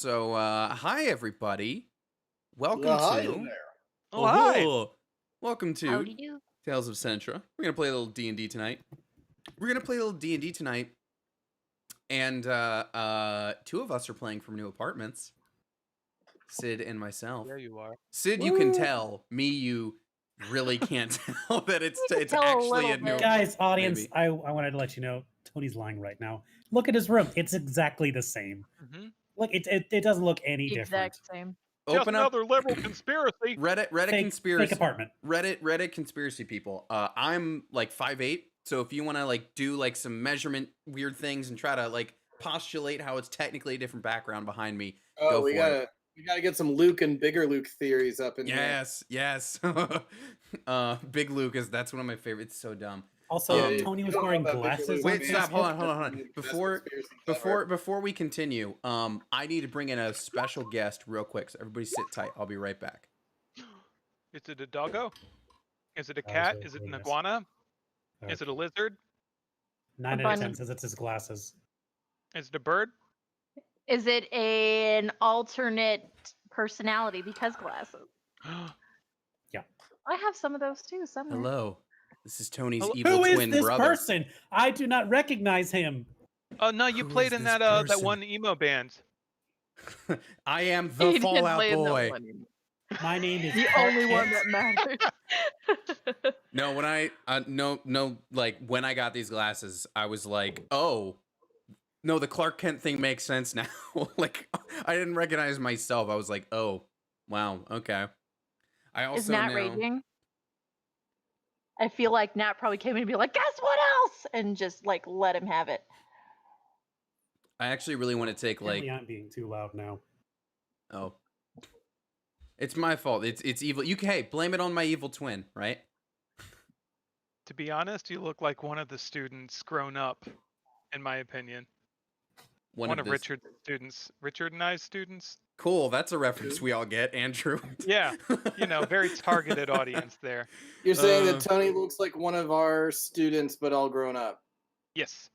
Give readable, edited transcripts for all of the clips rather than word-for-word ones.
So, hi everybody. Welcome Hi to there. Oh, hi. welcome to Howdy do. Tales of Sentra. We're gonna play a little D&D tonight. And two of us are playing from new apartments. Sid and myself. There you are. Sid, you can tell. Me, you really can't tell that it's can it's tell a actually little a new. bit. Guys, audience, Maybe. I wanted to let you know Tony's lying right now. Look at his room; it's exactly the same. Mm-hmm. Look, it doesn't look any The different. exact same. Just Open up another liberal conspiracy. Reddit Fake conspiracy. apartment. Reddit conspiracy people. I'm like 5'8", so if you want to like do like some measurement weird things and try to like postulate how it's technically a different background behind me, Oh, go we for gotta it. we gotta get some Luke and bigger Luke theories up in here. Yes. Big Luke that's one of my favorites. It's so dumb. Also, Yeah, Tony you was don't know wearing about Bigger glasses. Luke, Wait, man. stop. Hold on. One of the best conspiracies ever. Before we continue, I need to bring in a special guest real quick. So everybody sit tight. I'll be right back. Is it a doggo? Is it a That was cat? really Is it an genius. iguana? Is it a lizard? 9 A out of 10 bunny. says it's his glasses. Is it a bird? Is it an alternate personality because glasses? I have some of those too somewhere. Hello. This is Tony's Hello? evil Who is twin this brother. person? I do not recognize him. Oh no, you Who played is in this that person? one emo band. I am He the did Fallout play in that Boy. one. My name is The Paul only one Kent. that matters. No, when I like when I got these glasses, I was like, oh, no, the Clark Kent thing makes sense now. Like I didn't recognize myself. I was like, oh, wow, okay. I also Is Nat now raging? I feel like Nat probably came in and be like, guess what else? And just like let him have it. I actually really want to take like Apparently I'm being too loud now. oh. It's my fault. It's evil. Hey, blame it on my evil twin, right? To be honest, you look like one of the students grown up, in my opinion. One of this- Richard's students. Richard and I's students. Cool, that's a reference we all get, Andrew. Yeah, very targeted audience there. You're saying that Tony looks like one of our students, but all grown up. Yes.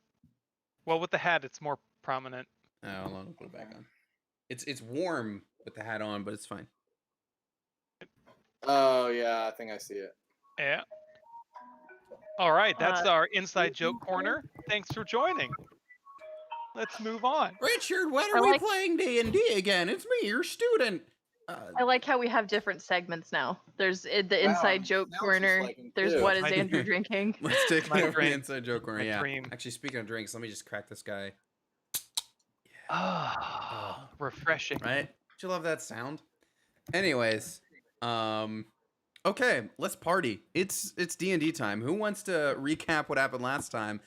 Well, with the hat, it's more prominent. Oh, hold on, I'll put it back on. It's warm with the hat on, but it's fine. Oh yeah, I think I see it. Yeah. All right, that's our inside joke corner. Thanks for joining. Let's move on. Richard, when I are we like- playing D&D again? It's me, your student. I like how we have different segments now. There's the inside joke now it's just corner. like him, There's too. what is I- Andrew drinking. Let's take My it over the drink. inside joke corner. My Yeah. dream. Actually, speaking of drinks, let me just crack this guy. Ah, refreshing. Right? Don't you love that sound? Anyways, okay, let's party. It's D&D time. Who wants to recap what happened last time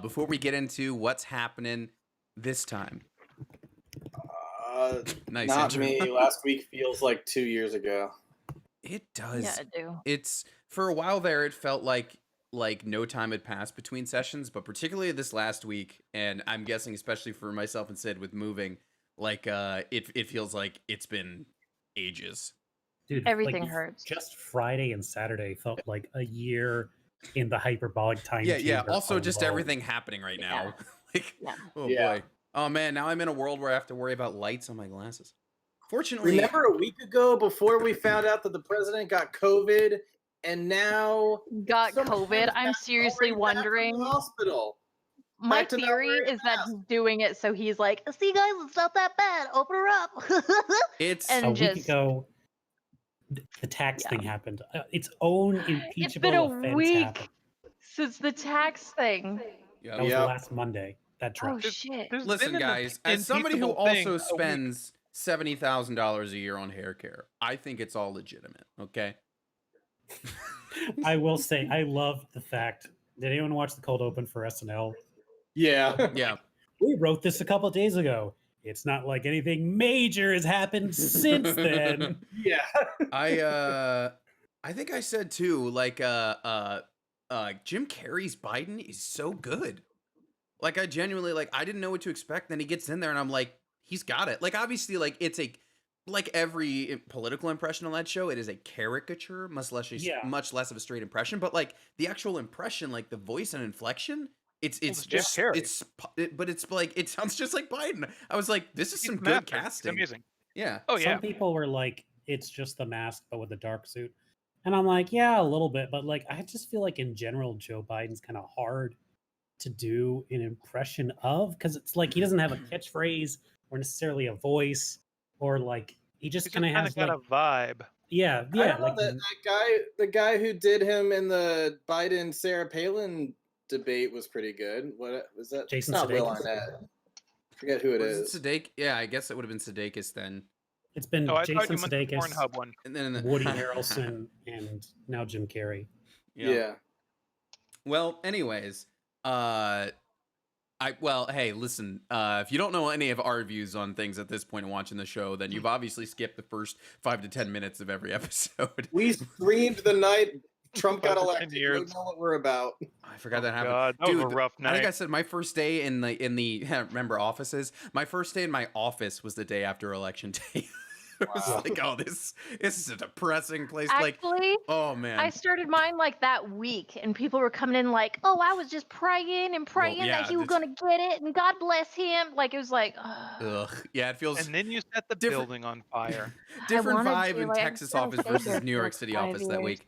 before we get into what's happening this time? Nice. Not intro. me. Last week feels like 2 years ago. It does. Yeah, I do. It's for a while there. It felt like no time had passed between sessions, but particularly this last week, and I'm guessing especially for myself and Sid with moving, like it feels like it's been ages. Dude, Everything like, hurts. Just Friday and Saturday felt like a year in the hyperbolic time Yeah. chamber Also, just alone. everything happening right now. Like, Yeah. oh Yeah. boy. Oh man, now I'm in a world where I have to worry about lights on my glasses. Fortunately, Remember a week ago before we found out that the president got COVID, and now Got some COVID. friends I'm got seriously already back from the wondering. hospital. My Back to not theory wearing a is that mask. he's doing it so he's like, see guys, it's not that bad. Open her up. it's And A week just- ago, the tax thing happened. Its own impeachable It's been a offense week happened. since the tax thing. That was Yep. last Monday. That Oh dropped. shit. There's Listen, been an guys, as somebody who impeachable thing also a week. spends $70,000 a year on hair care, I think it's all legitimate. Okay. I will say, I love the fact. Did anyone watch the cold open for SNL? Yeah. Yeah. We wrote this a couple days ago. It's not like anything major has happened since then. Yeah. I think I said too, like Jim Carrey's Biden is so good. Like I genuinely I didn't know what to expect. Then he gets in there and I'm like, he's got it. Like obviously, like it's a like every political impression on that show, it is a caricature, much less of a straight impression. But like the actual impression, like the voice and inflection, It's Well, it's Jim just Carrey. but it's like it sounds just like Biden. I was like, this is He's some the good master. It's casting. amazing. Yeah. Oh yeah. Some people were like, it's just the mask, but with a dark suit. And I'm like, yeah, a little bit. But like, I just feel like in general, Joe Biden's kind of hard to do an impression of because it's like he doesn't have a catchphrase or necessarily a voice or like he just He's kind just of kind has of got like, a vibe. yeah, I yeah, don't know like the guy who did him in the Biden Sarah Palin debate was pretty good. What was that? Jason it's not Will Sudeikis? Arnett. Forget who it Was is. it Sudeikis? Yeah, I guess it would have been Sudeikis then. it's been Oh, I thought Jason you meant the Sudeikis, Pornhub one. And then Woody Harrelson, and now Jim Carrey. Yeah. Well, anyways, hey, listen, if you don't know any of our views on things at this point in watching the show, then you've obviously skipped the first 5 to 10 minutes of every episode. We streamed the night Trump got 5 to 10 elected. You years. don't know what we're about. I forgot Oh, that happened. God, that was a rough I think I night. said my first day in the remember offices. My first day in my office was the day after election day. It was Wow. like, oh, this is a depressing place. Actually, oh man. I started mine like that week, and people were coming in like, "Oh, I was just praying and praying yeah, that he was that's- gonna get it, and God bless him." Like it was like, Ugh. Yeah, it feels And then you set the different- building on fire. different wanted vibe to, in like, I Texas just wanna office stay versus there New for York City 5 office that years. week.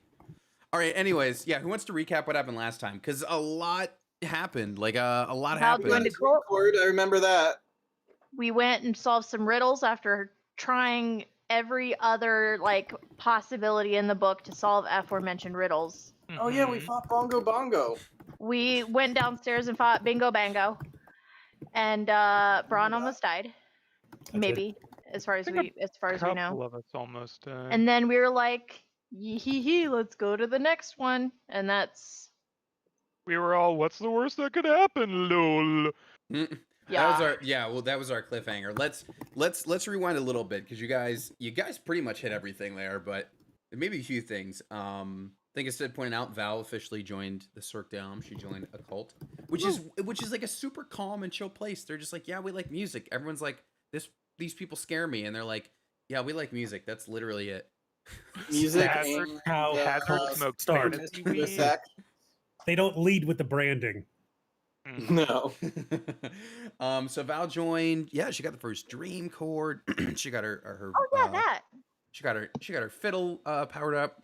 All right. Anyways, yeah. Who wants to recap what happened last time? Because a lot happened. Like a lot How We When had happened. to a go- Discord, I remember that. we went and solved some riddles after trying every other like possibility in the book to solve aforementioned riddles. Oh yeah, we Mhm. fought Bongo Bongo. We went downstairs and fought Bingo Bango, and Braun almost died. That's it. Maybe as far as think we Couple know. of us almost. And then we were like, yee hee hee, let's go to the next one, and that's we were all, what's the worst that could happen? Lol. Mm, yeah. that was our cliffhanger. Let's rewind a little bit because you guys pretty much hit everything there, but maybe a few things. I think instead of pointing out, Val officially joined the Cirque d'Am. She joined a cult, which is like a super calm and chill place. They're just like, yeah, we like music. Everyone's like, these people scare me, and they're like, yeah, we like music. That's literally it. Music Hazard- and how Hazard cults smoke start. fantasy the weed. sex. They don't lead with the branding. No. So Val joined. Yeah, she got the first dream chord. She got her. Oh yeah, that. She got her fiddle powered up.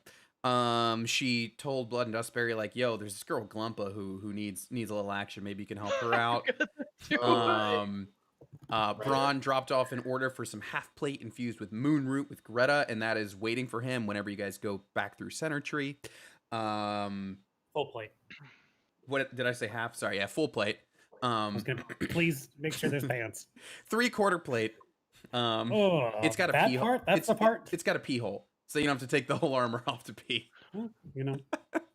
She told Blood and Dustberry like, "Yo, there's this girl Glumpa who needs a little action. Maybe you can help her out." Braun dropped off an order for some half plate infused with moon root with Greta, and that is waiting for him whenever you guys go back through Center Tree. Full plate. What did I say? Half? Sorry, yeah, full plate. I was gonna please make sure there's pants. 3/4 plate. Oh, It's got a that pee hole. part. That's the part. It's got a pee hole, so you don't have to take the whole armor off to pee. Well, you know,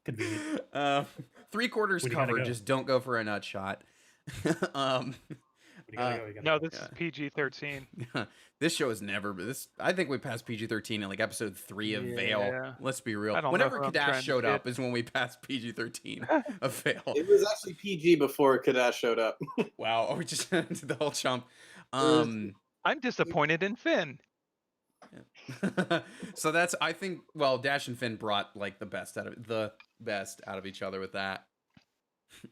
convenient. 3/4 When you gotta covered. go. Just don't go for a nut shot. You gotta go, you gotta No, go. this is PG-13. This show has never been this. I think we passed PG-13 in like episode 3 of Veil. Yeah. Let's be real. I don't know Whenever who I'm trying Kadash to showed get. up is when we passed PG-13 of Veil. It was actually PG before Kadash showed up. Wow. Oh, we just did the whole chump. I'm disappointed in Finn. So that's I think well Dash and Finn brought like the best out of each other with that.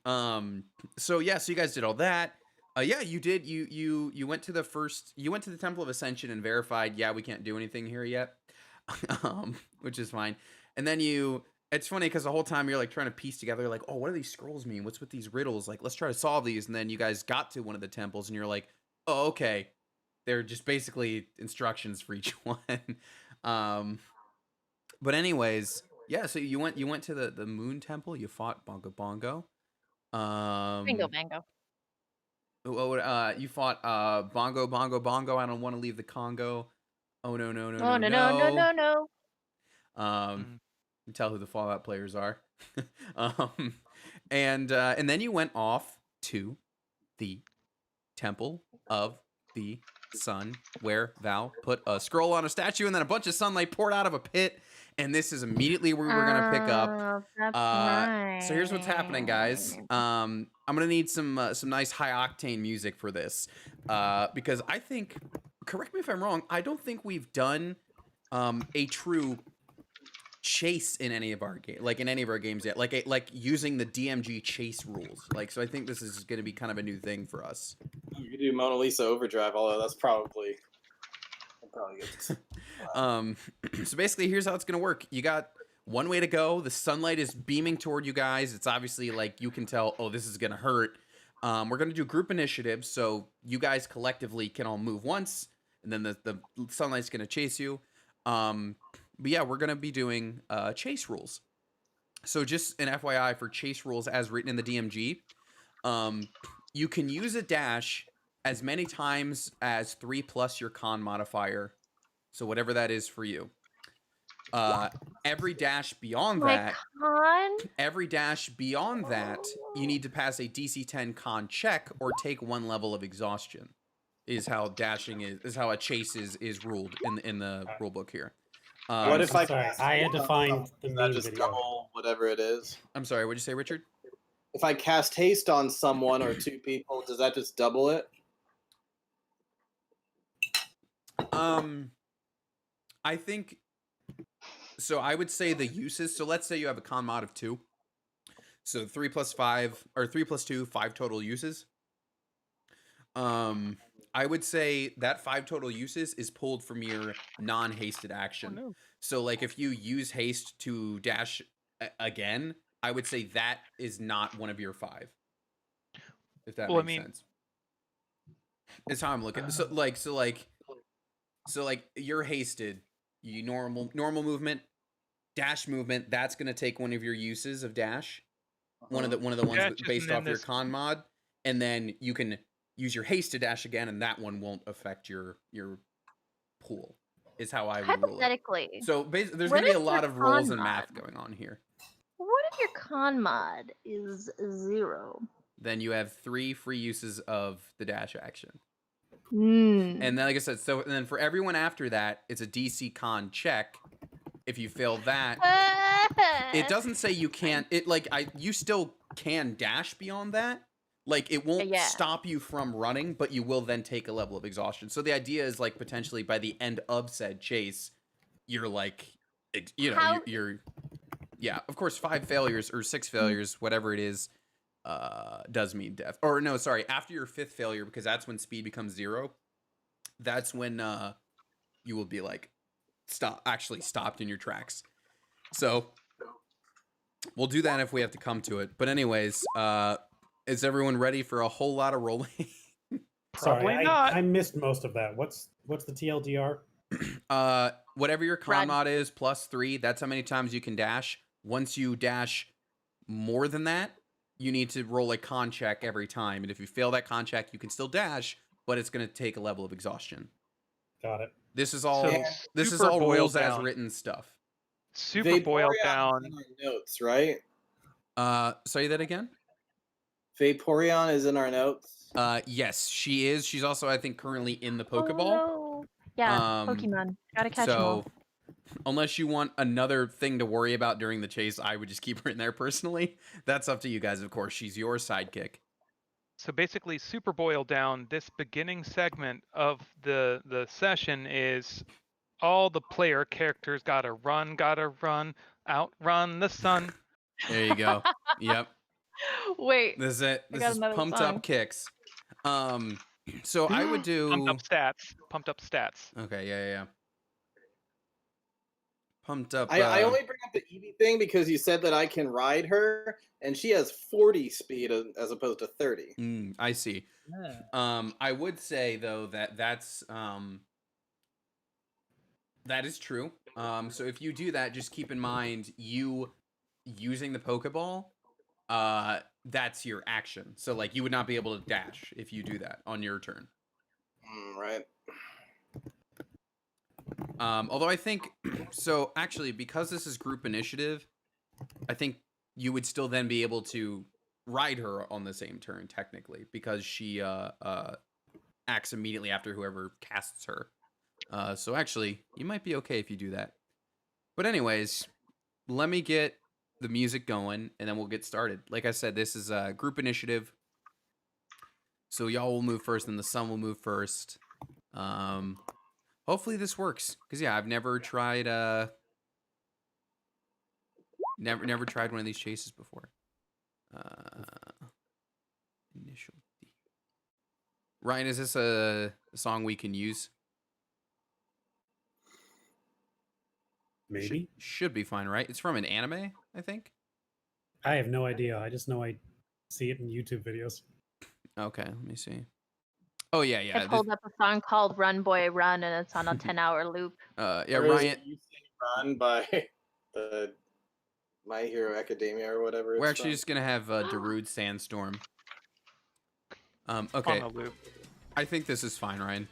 So yeah, so you guys did all that. Yeah, you did. You went to the Temple of Ascension and verified, yeah, we can't do anything here yet. Which is fine. And then it's funny because the whole time you're like trying to piece together like, oh, what do these scrolls mean? What's with these riddles? Like, let's try to solve these. And then you guys got to one of the temples and you're like, oh, okay. They're just basically instructions for each one. But anyways, yeah, so you went to the Moon Temple, you fought Bongo Bongo. Bingo Bango. You fought Bongo Bongo Bongo. I don't want to leave the Congo. Oh no. Oh no. You tell who the Fallout players are. And then you went off to the Temple of the Sun, where Val put a scroll on a statue, and then a bunch of sunlight poured out of a pit. And this is immediately where we were gonna pick up. Oh, that's So here's what's happening, guys. nice. I'm gonna need some nice high octane music for this, because I think, correct me if I'm wrong, I don't think we've done a true chase in any of our games yet. Like using the DMG chase rules. Like, so I think this is going to be kind of a new thing for us. You could do Mona Lisa Overdrive, although that's probably good. So basically, here's how it's going to work. You got one way to go. The sunlight is beaming toward you guys. It's obviously like you can tell, oh, this is going to hurt. We're going to do group initiatives, so you guys collectively can all move once, and then the sunlight's going to chase you. But yeah, we're going to be doing chase rules. So just an FYI for chase rules as written in the DMG, you can use a dash as many times as 3 plus your con modifier. So whatever that is for you. Every dash beyond that, you need to pass a DC 10 con check or take 1 level of exhaustion. Is how dashing is how a chase is ruled in the rule book here. What if I had to find the that meme just video. double whatever it is? I'm sorry, what'd you say, Richard? If I cast haste on someone or 2 people, does that just double it? I think so. I would say the uses. So let's say you have a con mod of 2. So 3 plus 5 or 3 plus 2, 5 total uses. I would say that 5 total uses is pulled from your non-hasted action. Oh, no. So like if you use haste to dash again, I would say that is not one of your 5. If that makes sense. It's how I'm looking. So you're hasted. You normal movement, dash movement. That's gonna take one of your uses of dash. One of the ones based off your con mod, and then you can use your haste to dash again, and that one won't affect your pool. Is how I would rule it. Hypothetically. So there's gonna be a lot of rules and math going on here. What if your con mod is 0? Then you have 3 free uses of the dash action. And then, like I said, and then for everyone after that, it's a DC con check. If you fail that, it doesn't say you can't. You still can dash beyond that. Like it won't stop you from running, but you will then take a level of exhaustion. So the idea is like potentially by the end of said chase, you're like, you're of course 5 failures or 6 failures, whatever it is. Does mean death. Or no, sorry, after your 5th failure, because that's when speed becomes 0. That's when you will be like stopped in your tracks. So we'll do that if we have to come to it. But anyways, is everyone ready for a whole lot of rolling? Probably Sorry, not. I missed most of that. What's the TLDR? Whatever your con mod is plus 3, that's how many times you can dash. Once you dash more than that, you need to roll a con check every time. And if you fail that con check, you can still dash, but it's going to take a level of exhaustion. Got it. This is all rules as written stuff. Super boiled down. In our notes, right? Say that again? Vaporeon is in our notes. Yes, she is. She's also, I think, currently in the Pokeball. Oh, no. Yeah, Pokemon. Gotta catch them all. Unless you want another thing to worry about during the chase, I would just keep her in there personally. That's up to you guys, of course. She's your sidekick. So basically, super boiled down, this beginning segment of the session is all the player characters gotta run, outrun the sun. There you go. Yep. Wait. This is it. This is pumped up kicks. So I would do Pumped up stats. Okay, yeah. Pumped up. I only bring up the Eevee thing because you said that I can ride her, and she has 40 speed as opposed to 30. I see. Yeah. I would say though that is true. So if you do that, just keep in mind you using the Pokeball. That's your action. So like you would not be able to dash if you do that on your turn. Right. Although I think so actually because this is group initiative, I think you would still then be able to ride her on the same turn technically because she acts immediately after whoever casts her. So actually you might be okay if you do that. But anyways, let me get the music going and then we'll get started. Like I said, this is a group initiative. So y'all will move first and the sun will move first. Hopefully this works. Because yeah, I've never tried Never tried one of these chases before. Initial D. Ryan, is this a song we can use? Maybe. Should be fine, right? It's from an anime, I think. I have no idea. I just know I see it in YouTube videos. Okay, let me see. Oh yeah, I yeah. pulled up a song called "Run Boy Run" and it's on a 10-hour loop. Yeah, Or is Ryan. it You Sing Run by the My Hero Academia or whatever. We're it's actually from. just gonna have Darude Sandstorm. On Okay. the loop. I think this is fine, Ryan.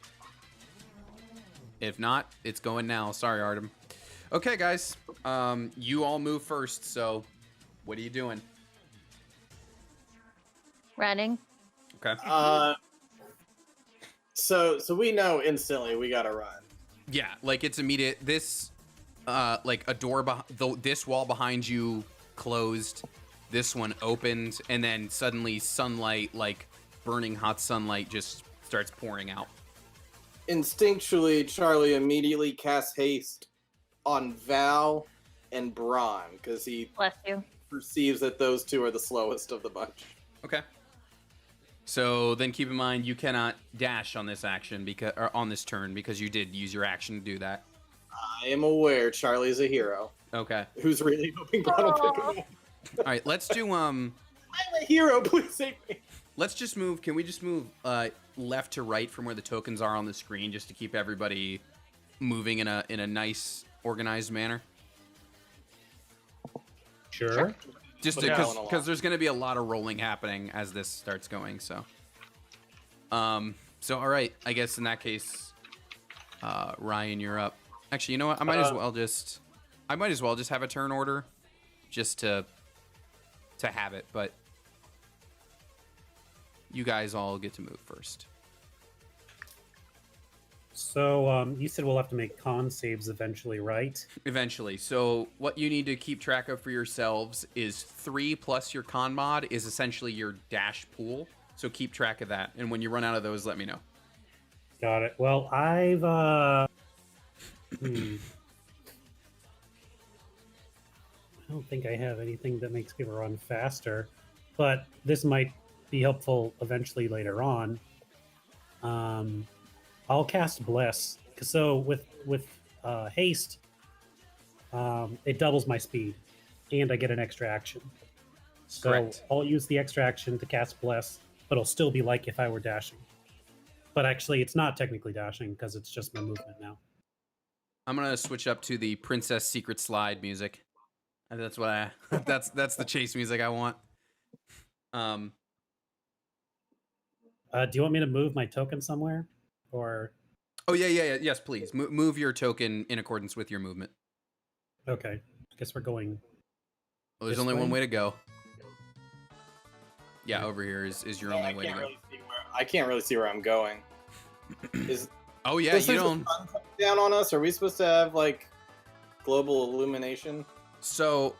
If not, it's going now. Sorry, Artem. Okay, guys. You all move first. So, what are you doing? Running. Okay. So we know instantly we gotta run. Yeah, like it's immediate. This, like a door, this wall behind you closed. This one opened, and then suddenly sunlight, like burning hot sunlight, just starts pouring out. Instinctually, Charlie immediately casts haste on Val and Braun because he Bless you. perceives that those two are the slowest of the bunch. Okay. So then keep in mind you cannot dash on this action or on this turn because you did use your action to do that. I am aware Charlie's a hero Okay. who's really hoping Braun will pick him up. All right, let's do I'm a hero, please save me. let's just move. Can we just move left to right from where the tokens are on the screen just to keep everybody moving in a nice organized manner? Sure. Just Put it because all in a lot. there's going to be a lot of rolling happening as this starts going. So all right, I guess in that case, Ryan, you're up. Actually, you know what? I might as well just have a turn order, just to have it. But you guys all get to move first. So you said we'll have to make con saves eventually, right? Eventually. So what you need to keep track of for yourselves is 3 plus your con mod is essentially your dash pool. So keep track of that. And when you run out of those, let me know. Got it. Well, I've I don't think I have anything that makes people run faster, but this might be helpful eventually later on. I'll cast Bless. So with haste, it doubles my speed, and I get an extra action. So Correct. I'll use the extra action to cast Bless, but it'll still be like if I were dashing. But actually, it's not technically dashing because it's just my movement now. I'm gonna switch up to the Princess Secret Slide music. And that's what that's the chase music I want. Do you want me to move my token somewhere, or? Oh yeah. Yes, please. Move your token in accordance with your movement. Okay, I guess we're going. Well, there's This only one way? way to go. Yeah, over here is your only way to go. I can't really see where I'm going. Is Oh yeah, this you is the don't. sun coming down on us? Are we supposed to have like global illumination? So,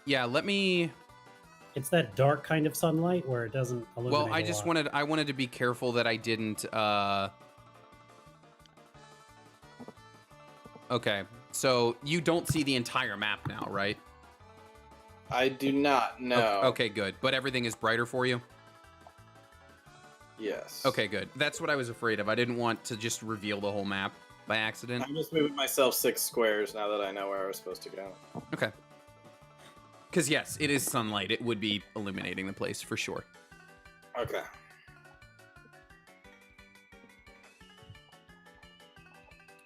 yeah, let me. It's that dark kind of sunlight where it doesn't illuminate. Well, I just wanted to be careful that I didn't. Okay, so you don't see the entire map now, right? I do not know. Okay, good. But everything is brighter for you? Yes. Okay, good. That's what I was afraid of. I didn't want to just reveal the whole map by accident. I'm just moving myself 6 squares now that I know where I was supposed to go. Okay. Because, yes, it is sunlight. It would be illuminating the place for sure. Okay.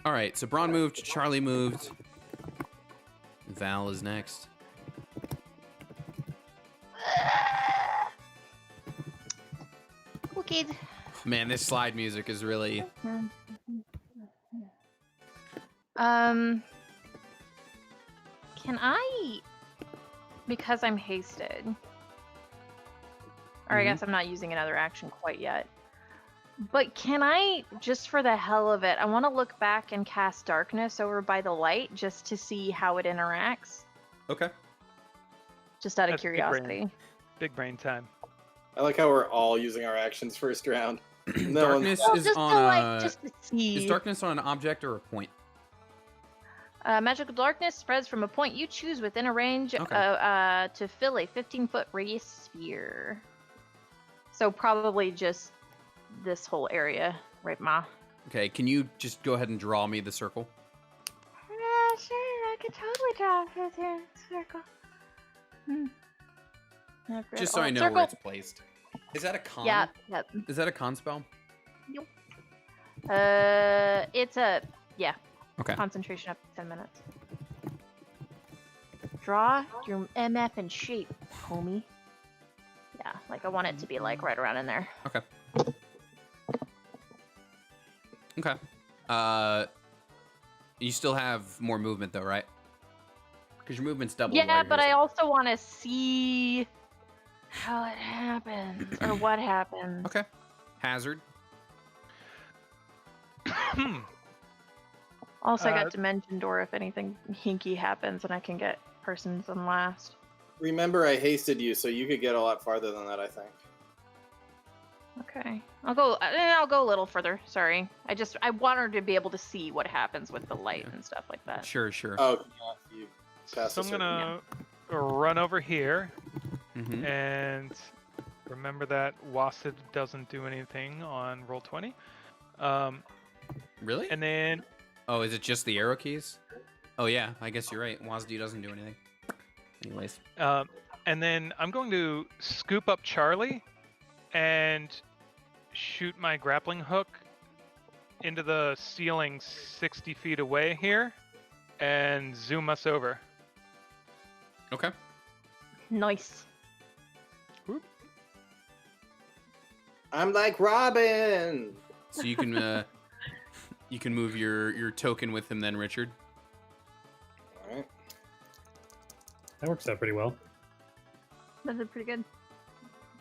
All right, so Braun moved, Charlie moved. Val is next. Okay. Man, this slide music is really... Can I, because I'm hasted, or I guess I'm not using another action quite yet, but can I, just for the hell of it, I want to look back and cast darkness over by the light just to see how it interacts, Okay. just out of That's big curiosity. Big brain time. I like how we're all using our actions first round. Darkness Well, is just on to, a... like, just to see. Is darkness on an object or a point? Magical darkness spreads from a point you choose within a range Okay. to fill a 15-foot radius sphere. So probably just this whole area, right, Ma? Okay, can you just go ahead and draw me the circle? Yeah, sure. I could totally draw a circle. Just so I know circle. where it's placed. Is that a con? Yeah. Yep. Is that a con spell? It's a Okay. concentration up to 10 minutes. Draw your MF in shape, homie. Yeah, like I want it to be like right around in there. Okay. Okay. You still have more movement though, right? Because your movement's double. Yeah, but I also want to see how it happens or what happens. Okay. Hazard. Also, I got Dimension Door if anything hinky happens and I can get persons in last. Remember, I hasted you, so you could get a lot farther than that, I think. Okay, I'll go a little further. Sorry, I want her to be able to see what happens with the light and stuff like that. Sure, sure. Oh, yeah, you passed So I'm gonna run over here, Mhm. and remember that WASD doesn't do anything on roll 20. Really? And then Oh, is it just the arrow keys? Oh yeah, I guess you're right. WASD doesn't do anything. Anyways. and then I'm going to scoop up Charlie and shoot my grappling hook into the ceiling 60 feet away here and zoom us over. Okay. Nice. I'm like Robin! So you can move your token with him then, Richard. Alright. That works out pretty well. That's pretty good.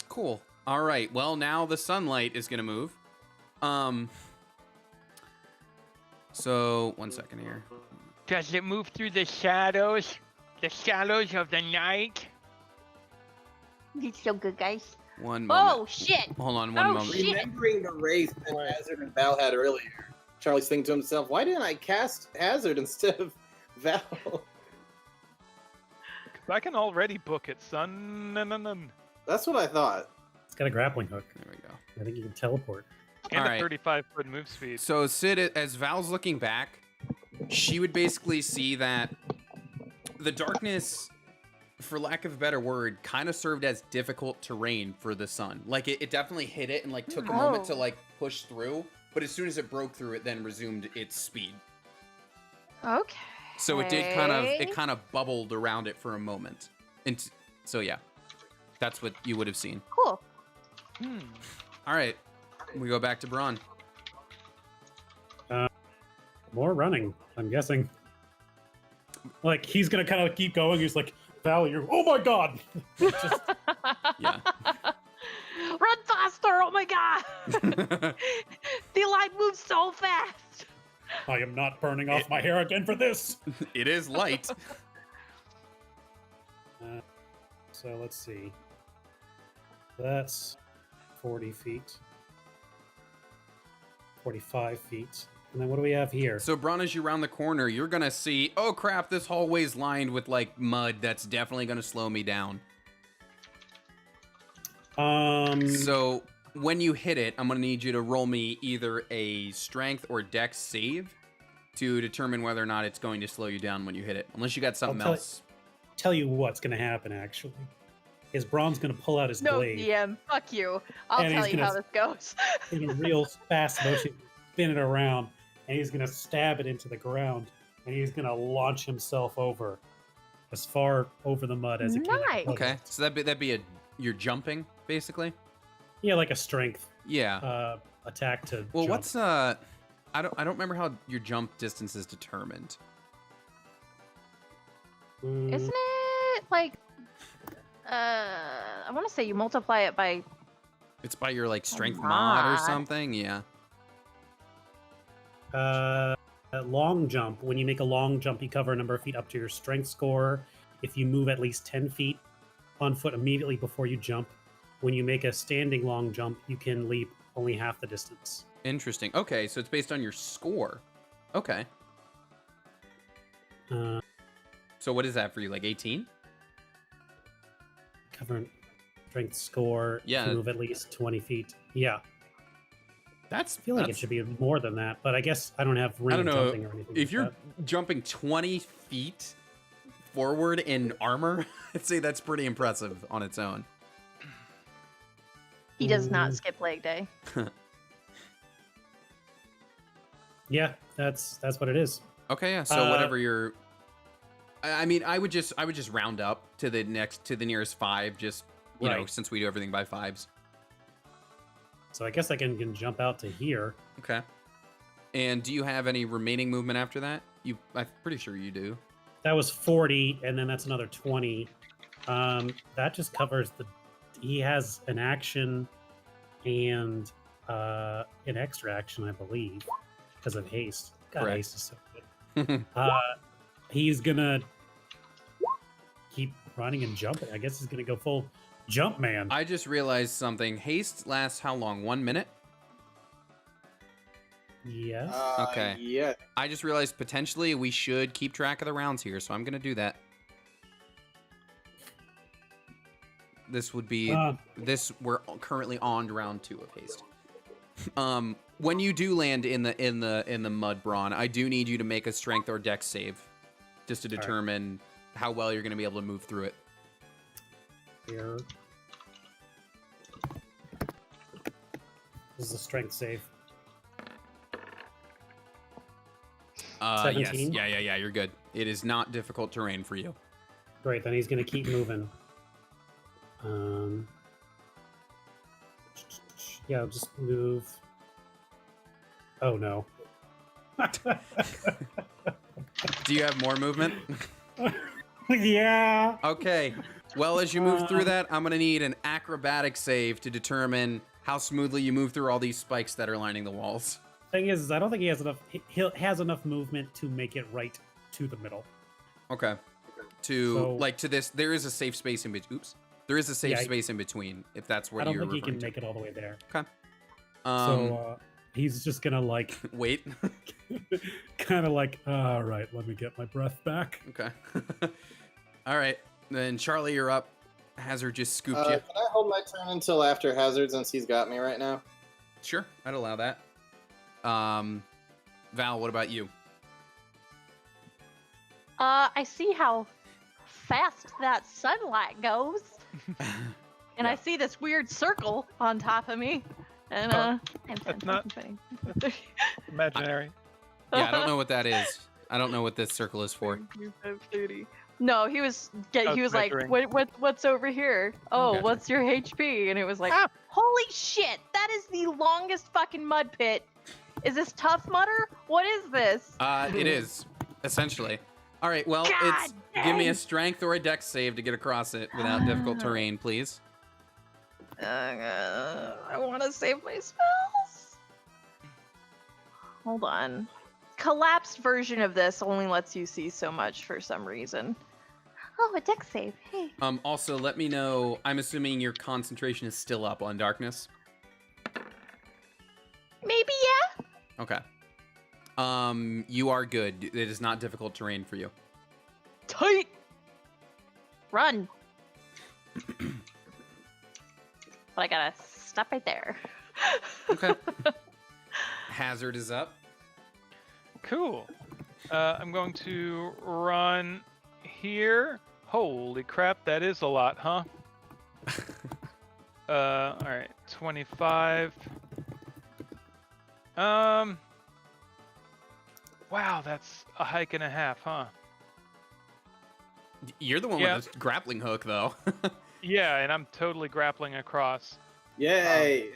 Cool. All right. Well, now the sunlight is gonna move. So 1 second here. Does it move through the shadows? The shadows of the night? It's so good, guys. One moment. Oh shit! Hold on one moment. shit. Remembering the race that Hazard and Val had earlier, Charlie's thinking to himself, why didn't I cast Hazard instead of Val? 'Cause I can already book it, son. That's what I thought. It's got a grappling hook. There we go. I think you can teleport. And All a right. 35-foot move speed. So Sid, as Val's looking back, she would basically see that the darkness, for lack of a better word, kind of served as difficult terrain for the sun. Like it definitely hit it and like took a moment to Oh. like push through, but as soon as it broke through, it then resumed its speed. Okay. So it kind of bubbled around it for a moment. And so yeah, that's what you would have seen. Cool. All right, we go back to Braun. More running, I'm guessing. Like, he's gonna kind of keep going. He's like, Val, you're, oh my god! Just, Yeah. Run faster! Oh my god! The light moves so fast. I am not burning off my hair again for this! It is light. So let's see. That's 40 feet. 45 feet. And then what do we have here? So, Braun, as you round the corner, you're gonna see, oh crap, this hallway's lined with like mud. That's definitely gonna slow me down. So, when you hit it, I'm gonna need you to roll me either a strength or dex save to determine whether or not it's going to slow you down when you hit it. Unless you got something I'll else. tell you what's gonna happen, actually. Is Braun's gonna pull out his No, blade DM. Fuck you. I'll And tell he's you how gonna- this goes. in a real fast motion, spin it around, and he's gonna stab it into the ground, and he's gonna launch himself over as far over the mud as he can. Nice. Okay, so that'd be you're jumping basically. Yeah, like a strength Yeah. attack to. Well, jump. what's I don't remember how your jump distance is determined. Isn't it like I want to say you multiply it by It's by your like strength mod mod. or something. Yeah. A long jump. When you make a long jump, you cover a number of feet up to your strength score. If you move at least 10 feet on foot immediately before you jump, when you make a standing long jump, you can leap only half the distance. Interesting. Okay, so it's based on your score. Okay. So what is that for you? Like 18? Cover strength score. Yeah. To move at least 20 feet. Yeah. I feel like it should be more than that, but I guess I don't have I ring don't know. jumping or anything. If like you're that. jumping 20 feet forward in armor, I'd say that's pretty impressive on its own. He does not skip leg day. Yeah, that's what it is. Okay, yeah. So whatever you're, I mean, I would just round up to the nearest 5, just you know, since we do everything by 5s. So I guess I can jump out to here. Okay. And do you have any remaining movement after that? I'm pretty sure you do. That was 40, and then that's another 20. That just covers he has an action and an extra action, I believe, because of haste. God, Correct. haste is so good. He's gonna keep running and jumping. I guess he's gonna go full jump man. I just realized something. Haste lasts how long? 1 minute? Yes. Okay. Yeah. I just realized potentially we should keep track of the rounds here, so I'm going to do that. This would be we're currently on round 2 of haste. When you do land in the mud, Braun, I do need you to make a strength or dex save just to determine how well you're going to be able to move through it. Here. This is a strength save. 17? Yes. Yeah, you're good. It is not difficult terrain for you. Great, then he's gonna keep moving. Yeah, I'll just move. Oh no. Do you have more movement? Yeah. Okay. Well, as you move through that, I'm going to need an acrobatic save to determine how smoothly you move through all these spikes that are lining the walls. Thing is, I don't think he has enough. He has enough movement to make it right to the middle. Okay. To this, there is a safe space in between. Oops. There is a safe space in between, if that's what I you're don't think he referring can to. make it all the way there. Okay. He's just gonna like wait. kind of like, all right, let me get my breath back. Okay. All right. Then Charlie, you're up. Hazard just scooped you. Can I hold my turn until after Hazard since he's got me right now? Sure, I'd allow that. Val, what about you? I see how fast that sunlight goes. And I see this weird circle on top of me. And That's not imaginary. Yeah, I don't know what that is. I don't know what this circle is for. No, he was like, what's over here? Oh, Okay. what's your HP? And it was like, Ah! holy shit, that is the longest fucking mud pit. Is this Tough Mudder? What is this? It is, essentially. All right, well, God give me dang. a strength or a dex save to get across it without difficult terrain, please. I want to save my spells. Hold on. Collapsed version of this only lets you see so much for some reason. Oh, a dex save. Hey. Also, let me know. I'm assuming your concentration is still up on darkness. Maybe, yeah. Okay. You are good. It is not difficult terrain for you. Tight. Run. But I gotta stop right there. Okay. Hazard is up. Cool. I'm going to run here. Holy crap, that is a lot, huh? All right, 25. Wow, that's a hike and a half, huh? You're the one with the grappling hook, though. Yeah, and I'm totally grappling across. Yay!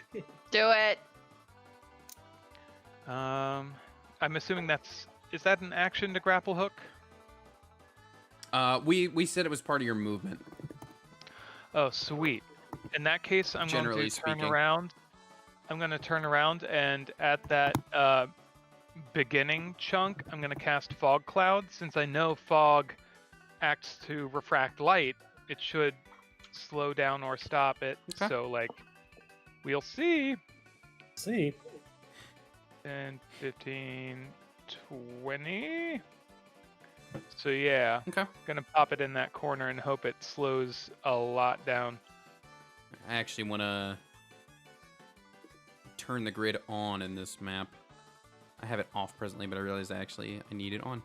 Do it. I'm assuming is that an action to grapple hook? We said it was part of your movement. Oh, sweet. In that case, I'm going Generally to turn speaking. around. I'm going to turn around, and at that beginning chunk, I'm going to cast Fog Cloud. Since I know fog acts to refract light, it should slow down or stop it. Okay. So, like, we'll see. See. 10, 15, 20. So yeah, Okay. gonna pop it in that corner and hope it slows a lot down. I actually want to turn the grid on in this map. I have it off presently, but I realized I need it on.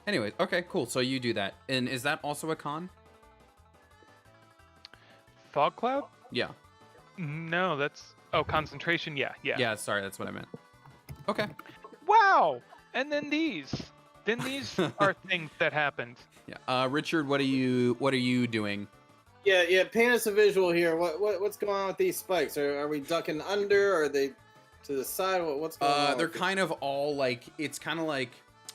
Anyways, okay, cool. So you do that. And is that also a con? Fog cloud? Yeah. No, that's concentration. Yeah. Yeah, sorry, that's what I meant. Okay. Wow. And then these are things that happened. Yeah. Richard, what are you doing? Yeah. Paint us a visual here. What's going on with these spikes? Are we ducking under? Or are they to the side? What's going on? They're kind of all like, it's kind of like,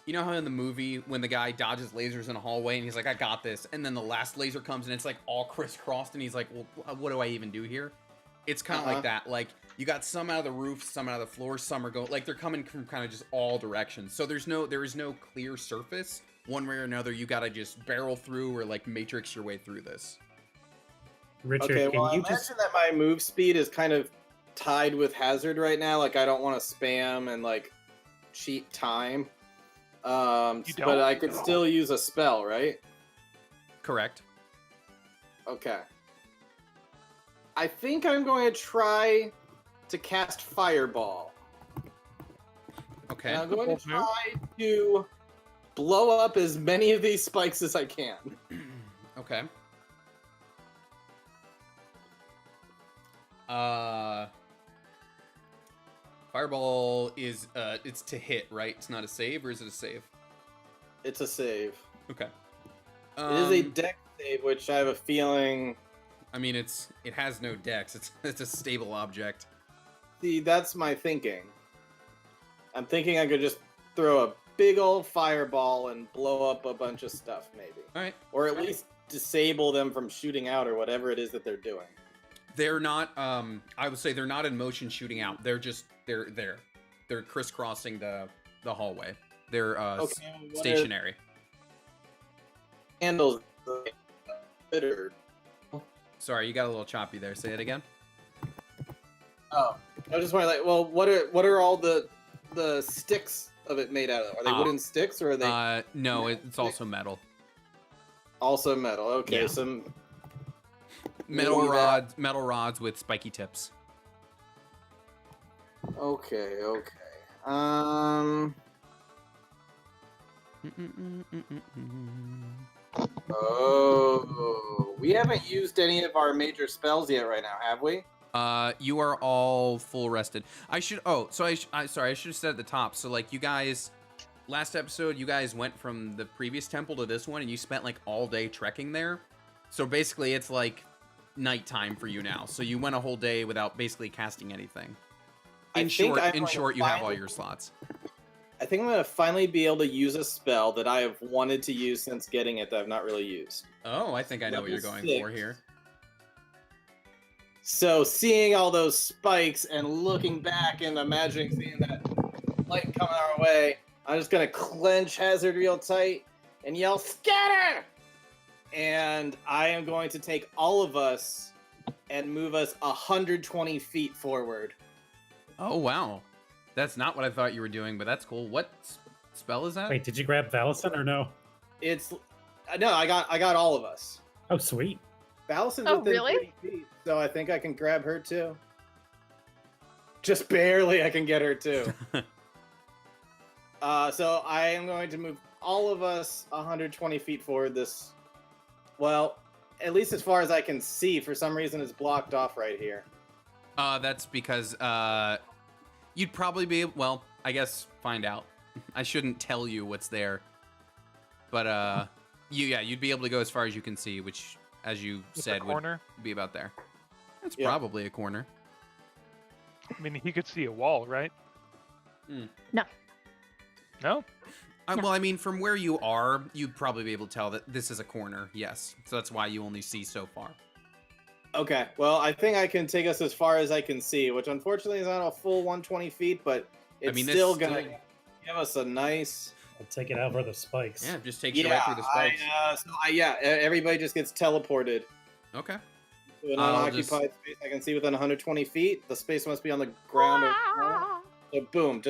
you know how in the movie when the guy dodges lasers in a hallway and he's like, I got this, and then the last laser comes and it's like all crisscrossed and he's like, well, what do I even do here? It's kind of like that. Like you got some out of the roof, some out of the floor, some are going, like they're coming from kind of just all directions. So there is no clear surface one way or another. You got to just barrel through or like matrix your way through this. Richard, Okay, can well, you imagine just that my move speed is kind of tied with hazard right now. Like I don't want to spam and like cheat time. But I could still use a spell, right? Correct. Okay. I think I'm going to try to cast Fireball. Okay. And I'm going to try to blow up as many of these spikes as I can. Okay. Fireball is it's to hit, right? It's not a save, or is it a save? It's a save. Okay. It is a dex save, which I have a feeling. I mean, it has no dex. It's a stable object. See, that's my thinking. I'm thinking I could just throw a big old fireball and blow up a bunch of stuff, maybe. All right. Or at least disable them from shooting out or whatever it is that they're doing. They're not. I would say they're not in motion shooting out. They're just they're there. They're crisscrossing the hallway. They're stationary. Handles. Sorry, you got a little choppy there. Say it again. Oh, I was just wondering, like, well, what are all the sticks of it made out of? Are they wooden sticks or are they? No, it's also metal. Also metal. Okay, Yeah. some Metal maybe rods. Metal rods with spiky tips. Okay. Oh, we haven't used any of our major spells yet right now, have we? You are all full rested. I should. Oh, so sorry. I should have said at the top. So like you guys, last episode, you guys went from the previous temple to this one, and you spent like all day trekking there. So basically, it's like nighttime for you now. So you went a whole day without basically casting anything. In short, you have all your slots. I think I'm going to finally be able to use a spell that I have wanted to use since getting it that I've not really used. Oh, I think I know what you're going for here. So seeing all those spikes and looking back and imagining seeing that light coming our way, I'm just going to clench Hazard real tight and yell, "Scatter!" And I am going to take all of us and move us 120 feet forward. Oh, wow. That's not what I thought you were doing, but that's cool. What spell is that? wait? Did you grab Valison or no? It's no, I got all of us. Oh, sweet. Valison's Oh, within really? 30 feet, so I think I can grab her too. Just barely, I can get her too. So I am going to move all of us 120 feet forward. Well, at least as far as I can see. For some reason, it's blocked off right here. That's because you'd probably be well. I guess find out. I shouldn't tell you what's there, but you'd be able to go as far as you can see, which, as you said, would be about there. That's probably a corner. I mean, he could see a wall, right? No. No? Well, I mean, from where you are, you'd probably be able to tell that this is a corner. Yes, so that's why you only see so far. Okay, well, I think I can take us as far as I can see, which unfortunately is not a full 120 feet, but it's still going to give us a nice... I'll take it out for the spikes. Yeah, just takes you right through the spikes. Everybody just gets teleported. Okay. To an unoccupied space I can see within 120 feet. The space must be on the ground. So boom,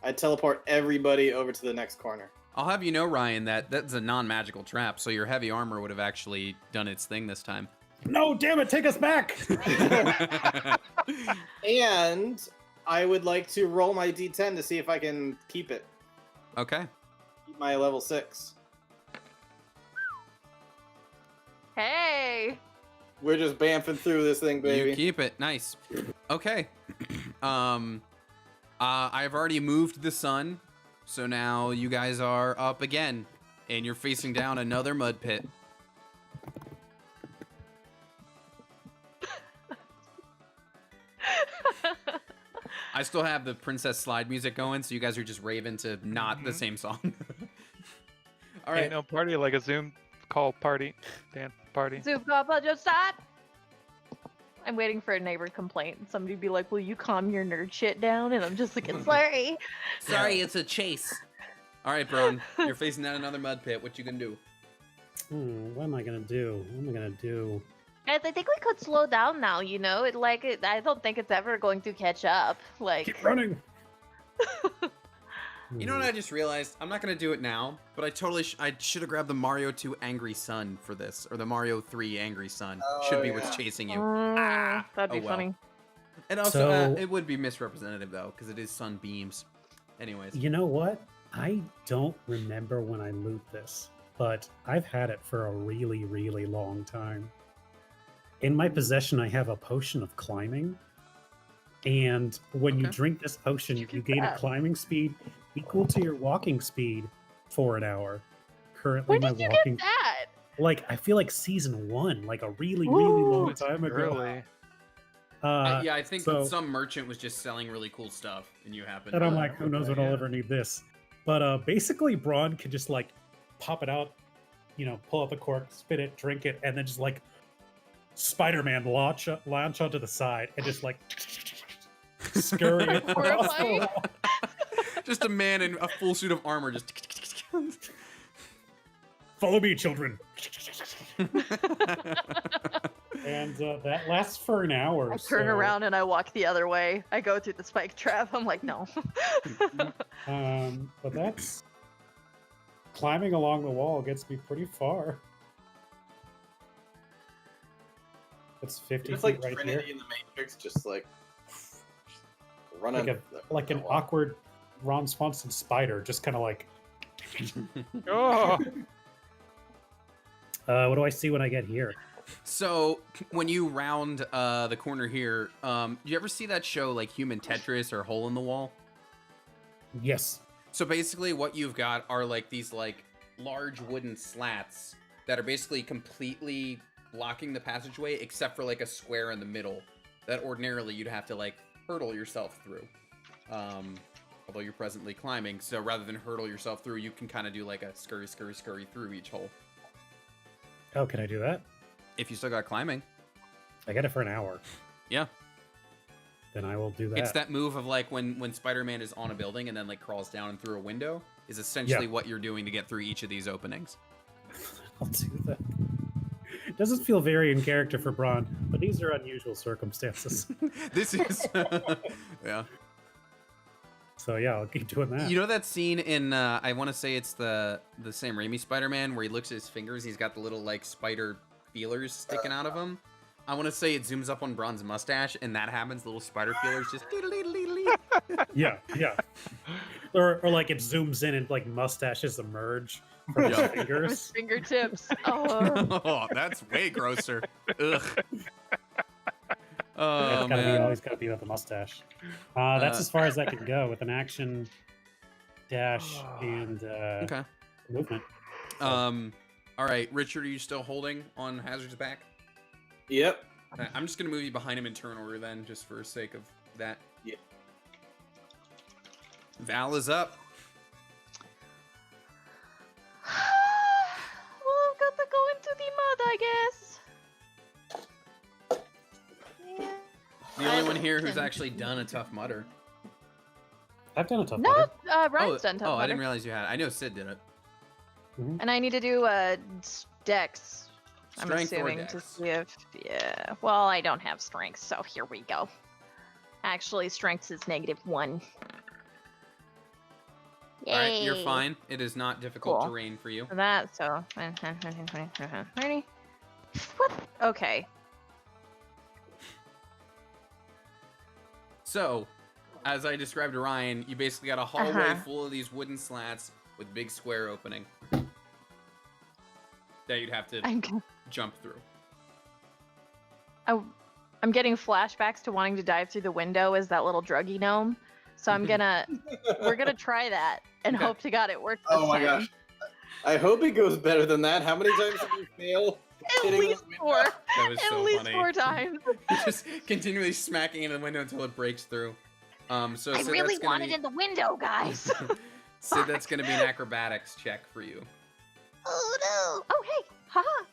I teleport everybody over to the next corner. I'll have you know, Ryan, that that's a non-magical trap, so your heavy armor would have actually done its thing this time. No, damn it, take us back! And I would like to roll my d10 to see if I can keep it. Okay. Keep my level 6. Hey! We're just bamfing through this thing, baby. You keep it. Nice. Okay. I've already moved the sun, so now you guys are up again, and you're facing down another mud pit. I still have the Princess Slide music going, so you guys are just raving to not the same song. All right. Ain't no party like a Zoom call party, dance party. Zoom Papa, just stop! I'm waiting for a neighbor complaint. Somebody be like, will you calm your nerd shit down? And I'm just like, sorry. Sorry, it's a chase. All right, Braun, you're facing down another mud pit. What you gonna do? What am I gonna do? What am I gonna do? I think we could slow down now, you know? I don't think it's ever going to catch up. Like, Keep running! You know what I just realized? I'm not gonna do it now, but I totally I should have grabbed the Mario 2 Angry Sun for this, or the Mario 3 Angry Sun. Oh, Should be yeah. what's chasing you. that'd be Oh, well. funny. And also, So- it would be misrepresentative though, because it is sunbeams. Anyways, You know what? I don't remember when I loot this, but I've had it for a really, really long time. In my possession, I have a potion of climbing. And when you Okay. drink this potion, Did you you get gain a that? climbing speed equal to your walking speed for an hour. Currently, When my did you walking, get that? like, I feel like season 1, like a really, really long Ooh. time ago. Early. yeah, I think so- that some merchant was just selling really cool stuff, and you happened. And I'm to- like, who knows when I'll ever need this? But basically, Braun could just like pop it out, pull out the cork, spit it, drink it, and then just like Spider-Man launch onto the side and just like scurry it across the Horrifying. wall. just a man in a full suit of armor, just. Follow me, children. And that lasts for an hour. I turn so, around and I walk the other way. I go through the spike trap. I'm like, no. But that's climbing along the wall gets me pretty far. It's 50 It's feet like right Trinity here. in the Matrix, just like running. Like an awkward Ron Swanson spider, just kind of like. Oh, What do I see when I get here? So when you round the corner here, do you ever see that show like Human Tetris or Hole in the Wall? Yes. So basically, what you've got are like these like large wooden slats that are basically completely blocking the passageway, except for like a square in the middle that ordinarily you'd have to like hurdle yourself through. Although you're presently climbing, so rather than hurdle yourself through, you can kind of do like a scurry, scurry, scurry through each hole. Oh, can I do that? If you still got climbing, I get it for an hour. yeah. Then I will do that. It's that move of like when Spider-Man is on a building and then like crawls down and through a window is essentially what you're doing to get through each of these openings. I'll do that. It doesn't feel very in character for Braun, but these are unusual circumstances. This is yeah. So yeah, I'll keep doing that. You know that scene in I want to say it's the Sam Raimi Spider-Man where he looks at his fingers, he's got the little like spider feelers sticking out of him. I want to say it zooms up on Braun's mustache and that happens, the little spider feelers just Yeah. Or like it zooms in and like mustaches emerge from his Yeah. With fingers. fingertips. Oh. Oh, that's way grosser. Ugh. Yeah, Oh it's gotta be, man. always gotta be with the mustache. That's as far as I can go with an action, dash, and Okay. movement. All right, Richard, are you still holding on Hazard's back? Yep. I'm just gonna move you behind him in turn order then, just for sake of that. Yeah. Val is up. Well, I've got to go into the mud, I guess. Yeah. The only one here who's actually done a Tough Mudder. I've done a tough No, mudder. Ryan's done tough I Mudder. didn't realize you had. I know Sid did it. And I need to do Dex. I'm Strength or assuming Dex? to see if well, I don't have strength, so here we go. Actually, strength is -1. Yay. All right, you're fine. It is not difficult Cool. terrain for you. For that, so 30. Whoop. Okay. So, as I described to Ryan, you basically got a hallway full of these wooden slats with big square opening that you'd have to jump through. I'm getting flashbacks to wanting to dive through the window as that little druggy gnome. So we're gonna try that and Okay. hope to God it works this Oh my time. gosh. I hope it goes better than that. How many times have you failed? At hitting the least window? 4. That was At so least funny. 4 times. Just continually smacking into the window until it breaks through. So I Sid, really that's gonna want it be, in the window, guys. Sid, that's gonna be an acrobatics check for you. Oh no! Oh hey! Haha!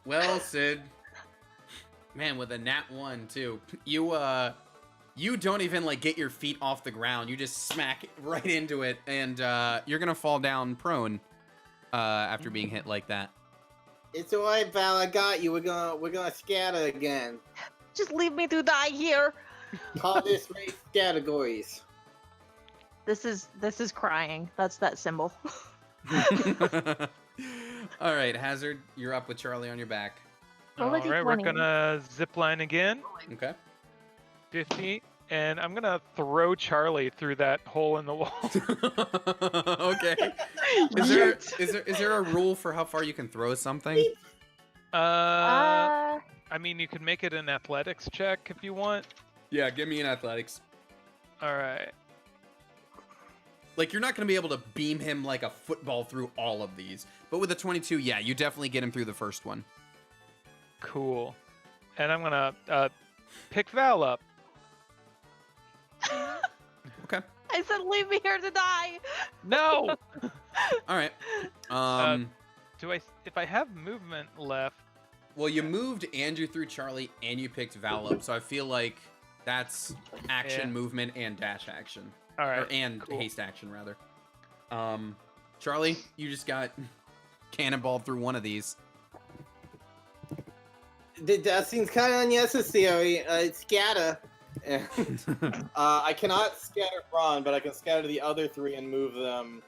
Well, Sid, man, with a nat 1 too, you don't even like get your feet off the ground. You just smack right into it, and you're gonna fall down prone after being hit like that. It's alright, Val. I got you. We're gonna scatter again. Just leave me to die here. Call this race categories. This is crying. That's that symbol. All right, Hazard, you're up with Charlie on your back. Roll a All right, we're D20. gonna zip line again. Okay. 50, and I'm gonna throw Charlie through that hole in the wall. Okay. Is there a rule for how far you can throw something? I mean, you can make it an athletics check if you want. Yeah, give me an athletics. All right. Like, you're not going to be able to beam him like a football through all of these. But with a 22, yeah, you definitely get him through the first one. Cool. And I'm gonna pick Val up. Okay. I said leave me here to die. No. All right. If I have movement left? Well, you moved Andrew through Charlie, and you picked Val up, so I feel like that's action, Yeah. movement, and dash action. All right. And cool. haste action, rather. Charlie, you just got cannonballed through one of these. That seems kind of unnecessary. Scatter. And, I cannot scatter Braun, but I can scatter the other 3 and move them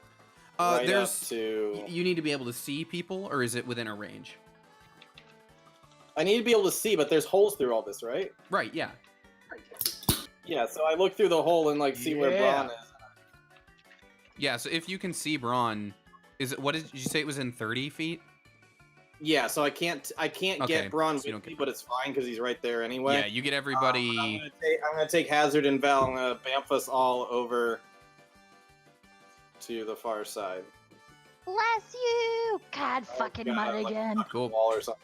right up to... You need to be able to see people, or is it within a range? I need to be able to see, but there's holes through all this, right? Right, yeah. Yeah, so I look through the hole and like see where Braun is. Yeah, so if you can see Braun, what did you say it was in 30 feet? Yeah, so I can't Okay, get Braun so you with don't me, get- but it's fine because he's right there anyway. Yeah, you get everybody. I'm gonna take Hazard and Val. I'm gonna bamf us all over to the far side. Bless you. God fucking God, mud like, again. Cool. Wall or something.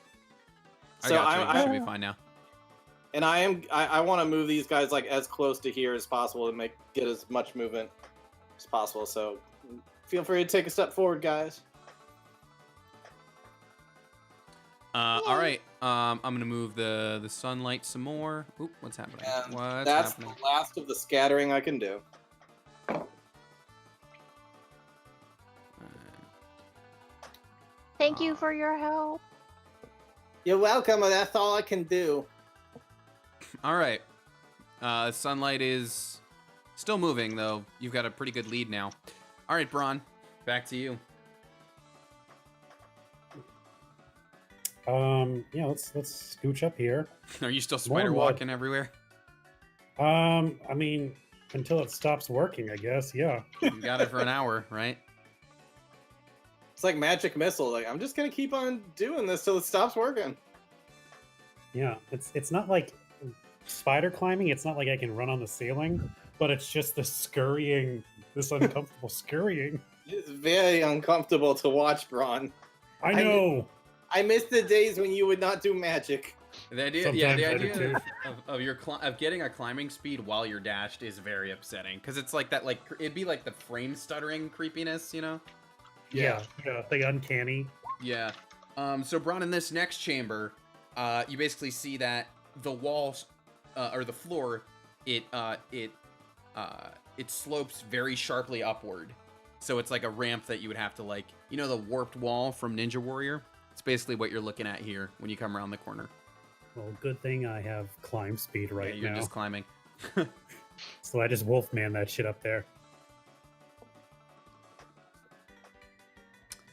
I So got you. You should I be fine now. and I want to move these guys like as close to here as possible to get as much movement as possible. So feel free to take a step forward, guys. All right. I'm gonna move the sunlight some more. Oop, what's happening? And What's that's happening? the last of the scattering I can do. Thank you for your help. You're welcome. That's all I can do. All right. Sunlight is still moving though. You've got a pretty good lead now. All right, Braun, back to you. Yeah, let's scooch up here. Are you still More spider mud. walking everywhere? I mean, until it stops working, I guess. Yeah. You got it for an hour, right? It's like magic missile. Like I'm just gonna keep on doing this till it stops working. Yeah. It's not like spider climbing. It's not like I can run on the ceiling, but it's just the scurrying, this uncomfortable scurrying. It's very uncomfortable to watch, Braun. I know. I miss the days when you would not do magic. The idea, Sometimes the I do idea of getting a climbing speed while you're dashed is very upsetting because it's like that. Like it'd be like the frame stuttering creepiness, you know? Yeah. The uncanny. Yeah. So Braun, in this next chamber, you basically see that the walls or the floor, it slopes very sharply upward. So it's like a ramp that you would have to the warped wall from Ninja Warrior. It's basically what you're looking at here when you come around the corner. Well, good thing I have climb speed right Yeah, you're now. just climbing. So I just wolfman that shit up there.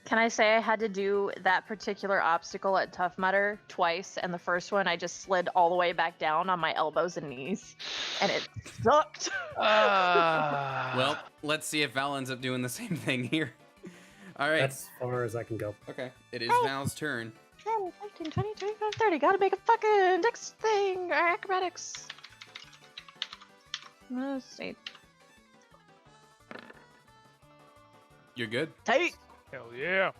Can I say I had to do that particular obstacle at Tough Mudder twice, and the first one I just slid all the way back down on my elbows and knees, and it sucked. Well, let's see if Val ends up doing the same thing here. All right. That's as far as I can go. Okay. It is Val's turn. 10, 15, 20, 25, 30. Gotta make a fucking dex thing. Or acrobatics. Let's see. You're good. Tight. Hell yeah.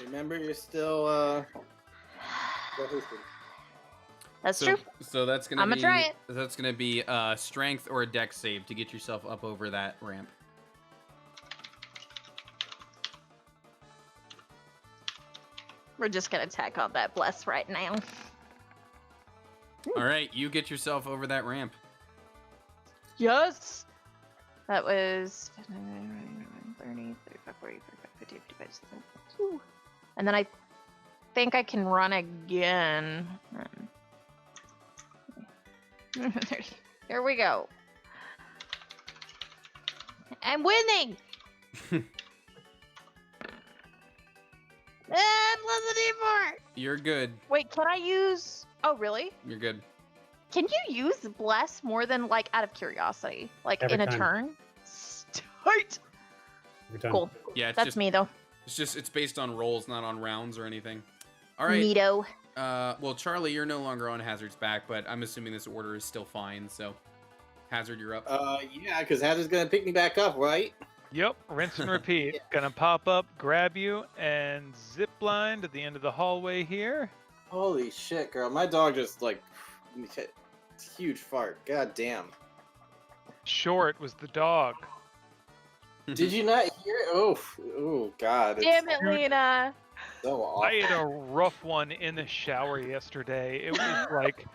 Remember, you're still hosting. That's so, true. So that's gonna I'ma be try it. that's gonna be strength or a dex save to get yourself up over that ramp. We're just gonna tack on that bless right now. All right, you get yourself over that ramp. Yes! That was 30, 35, 40, 45, 50, 55, 60. And then I think I can run again. Here we go. I'm winning! Plus a D4! You're good. Wait, can I use... Oh, really? You're good. Can you use bless more than, like, out of curiosity? Like, Every in a time. turn? Tight! Every time. Cool. Yeah, it's That's just me, though. it's based on rolls, not on rounds or anything. All right. Neato. Well, Charlie, you're no longer on Hazard's back, but I'm assuming this order is still fine. So, Hazard, you're up. Yeah, because Hazard's gonna pick me back up, right? Yep, rinse and repeat. Gonna pop up, grab you, and zip line to the end of the hallway here. Holy shit, girl! My dog just like huge fart. God damn. Short was the dog. Did you not hear it? Oh, God. It's Damn it, Lena. so awful. I had a rough one in the shower yesterday. It was like,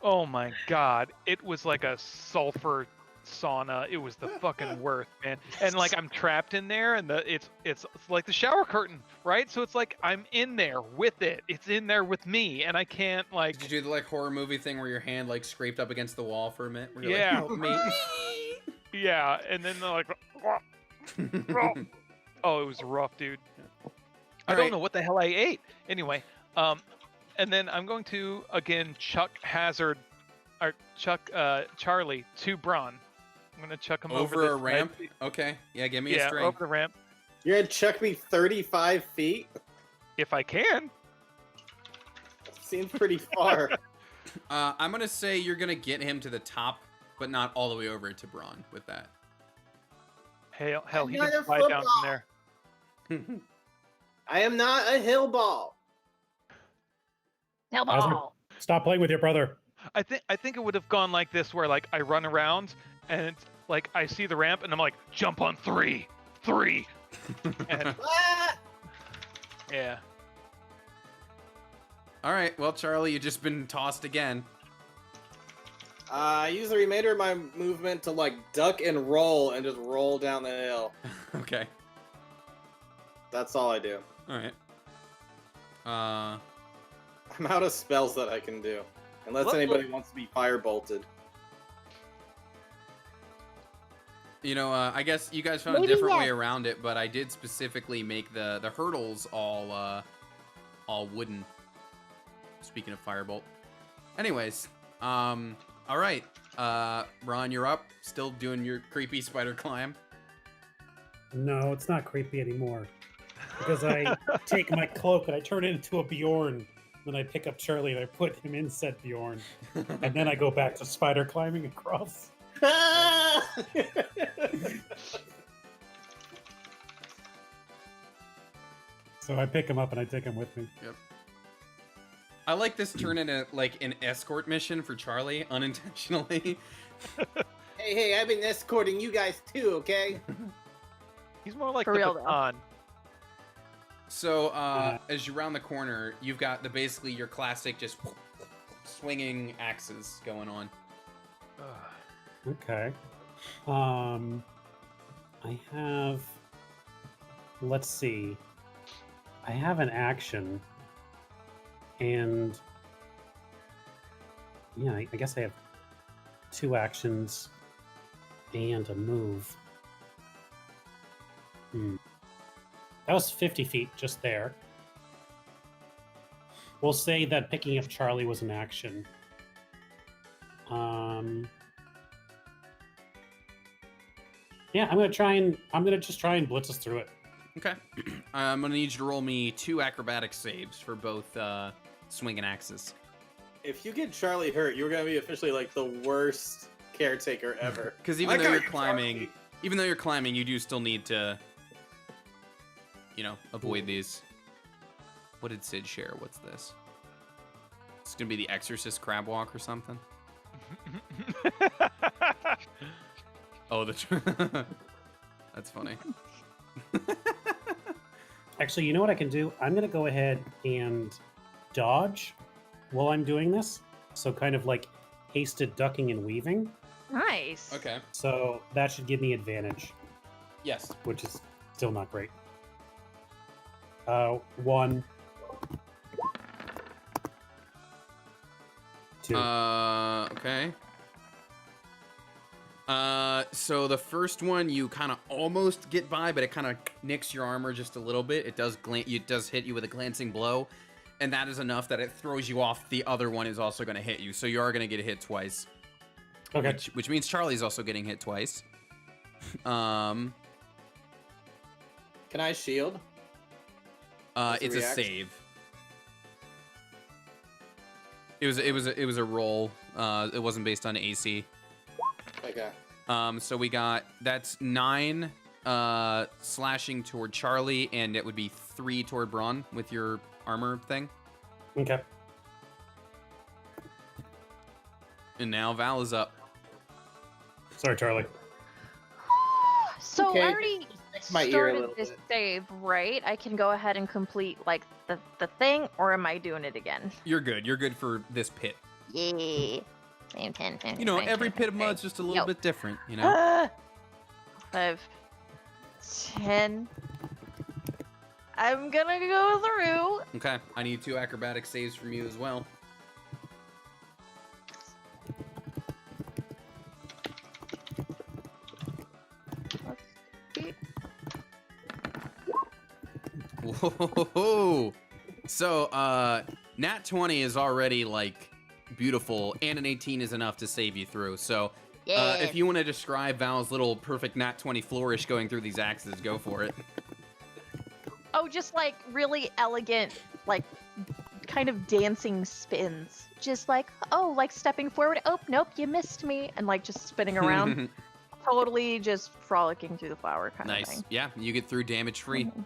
oh my god, it was like a sulfur sauna. It was the fucking worst, man. And like I'm trapped in there, and it's like the shower curtain, right? So it's like I'm in there with it. It's in there with me, and I can't like. Did you do the like horror movie thing where your hand like scraped up against the wall for a minute? Where you're Yeah. Like, help me. Yeah, and then they're like, oh, it was rough, dude. I don't know what the hell I ate. Anyway, and then I'm going to again chuck Hazard, or chuck Charlie to Braun. I'm gonna chuck him over Over a this ramp. ledge. Okay. Yeah. Give me a Yeah, strength. over the ramp You're gonna chuck me 35 feet? if I can. Seems pretty far. I'm gonna say you're gonna get him to the top, but not all the way over to Braun with that. Hell, he not can a fly down football. from there. I am not a hill ball. Hell Hazard. ball. Stop playing with your brother. I think it would have gone like this, where like I run around and it's like I see the ramp and I'm like, jump on 3, and Ah! yeah. All right. Well, Charlie, you've just been tossed again. I use the remainder of my movement to like duck and roll and just roll down the hill. Okay. That's all I do. All right. I'm out of spells that I can do. Unless Look, anybody wants to be fire bolted. You know, I guess you guys found a Maybe different way yes. around it, but I did specifically make the hurdles all wooden. Speaking of firebolt. Anyways, all right. Ron, you're up. Still doing your creepy spider climb. No, it's not creepy anymore. Because I take my cloak and I turn it into a Bjorn. Then I pick up Charlie and I put him in said Bjorn. And then I go back to spider climbing across. So I pick him up and I take him with me. Yep. I like this turn into like an escort mission for Charlie unintentionally. Hey, I've been escorting you guys too, okay? He's more like For the real, though. baton. So as you round the corner, you've got basically your classic just swinging axes going on. Okay. I have. Let's see. I have an action And yeah, I guess I have 2 actions and a move. That was 50 feet just there. We'll say that picking up Charlie was an action. Yeah, I'm gonna just try and blitz us through it. Okay. I'm gonna need you to roll me 2 acrobatic saves for both swinging axes. If you get Charlie hurt, you're gonna be officially like the worst caretaker ever. Because I even though got you're you, climbing, Charlie. even though you're climbing, you do still need to, you know, avoid these. What did Sid share? What's this? It's gonna be the Exorcist crab walk or something. Oh, that's funny. Actually, you know what I can do? I'm gonna go ahead and dodge while I'm doing this. So kind of like hasted ducking and weaving. Nice. Okay. So that should give me advantage, Yes. which is still not great. 1, 2. Okay. So the first one you kind of almost get by, but it kind of nicks your armor just a little bit. It does hit you with a glancing blow, and that is enough that it throws you off. The other one is also going to hit you, so you are going to get hit twice. Okay. Which means Charlie's also getting hit twice. Can I shield? What's the It's a reaction? save. It was a roll. It wasn't based on AC. Okay. So we got, that's 9 slashing toward Charlie, and it would be 3 toward Braun with your armor thing. Okay. And now Val is up. Sorry, Charlie. So Okay, I already Fix my ear a started little this bit. save, right? I can go ahead and complete like the thing, or am I doing it again? You're good. You're good for this pit. Yeah. You know, every pit of mud's just a little Yo. bit different, you know? 5, 10. I'm gonna go through. Okay, I need 2 acrobatic saves from you as well. Whoa! So, nat 20 is already, like, beautiful, and an 18 is enough to save you through. So, Yeah. if you want to describe Val's little perfect nat 20 flourish going through these axes, go for it. Oh, just like really elegant, like kind of dancing spins. Just like, oh, like stepping forward. Oh, nope, you missed me. And like just spinning around. Totally just frolicking through the flower kind of Nice. thing. Yeah, you get through damage free. Mhm.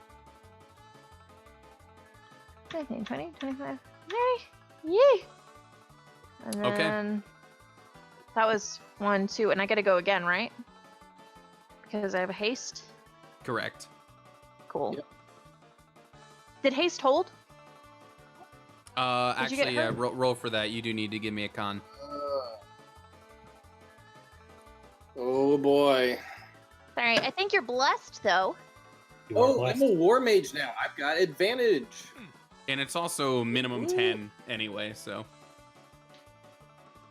19, 20, 25. Yay! Yay! And Okay. then that was 1, 2, and I gotta go again, right? Because I have a haste. Correct. Cool. Yep. Did haste hold? Did you get Actually, hurt? roll for that. You do need to give me a con. Oh boy. Sorry, I think you're blessed though. You are Oh, blessed. I'm a war mage now. I've got advantage. And it's also minimum Ooh. 10 anyway, so.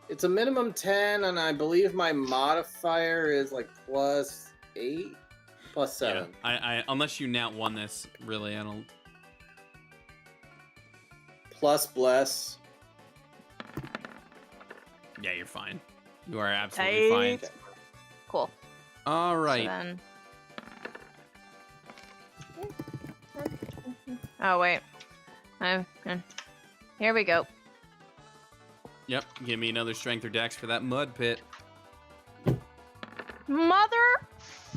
It's a minimum 10, and I believe my modifier is like +8, +7. Yeah, I unless you nat won this, really, I don't. Plus bless. Yeah, you're fine. You are absolutely fine. Tight. Cool. All right. So then... Oh wait. Here we go. Yep. Give me another strength or dex for that mud pit. Mother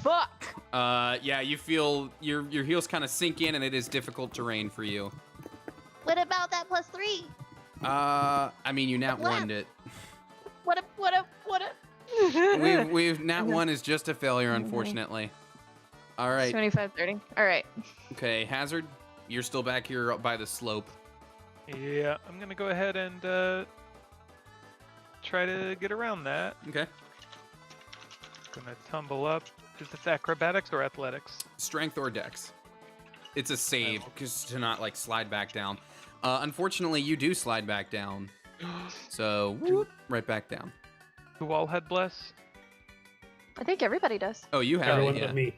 fuck. Yeah, you feel your heels kind of sink in, and it is difficult terrain for you. What about that +3? I mean, you nat What? one it. What a We've nat one is just a failure, unfortunately. All right. 25, 30. All right. Okay, Hazard, you're still back here by the slope. Yeah, I'm gonna go ahead and try to get around that. Okay. Gonna tumble up. Is this acrobatics or athletics? Strength or dex. It's a save, Oh. just to not like slide back down. Unfortunately, you do slide back down. So, whoop, right back down. Who all had bless? I think everybody does. Oh, you have Everyone it, yeah. but me.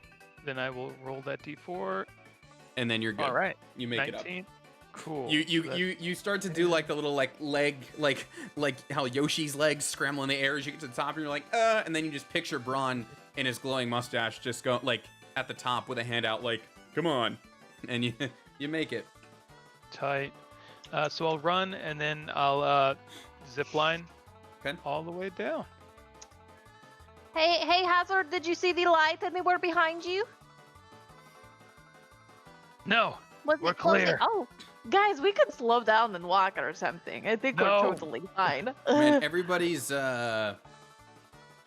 Then I will roll that d4. And then you're good. All right. You make it up. 19. Cool. You start to do like the little leg like how Yoshi's legs scramble in the air as you get to the top, and you're like, and then you just picture Braun in his glowing mustache just go like at the top with a hand out like, come on, and you make it. Tight. So I'll run and then I'll zip line Okay. all the way down. Hey, Hazard, did you see the light anywhere behind you? No. Was We're it close? clear. Oh, guys, we could slow down and walk or something. I think No. we're totally fine. Man, everybody's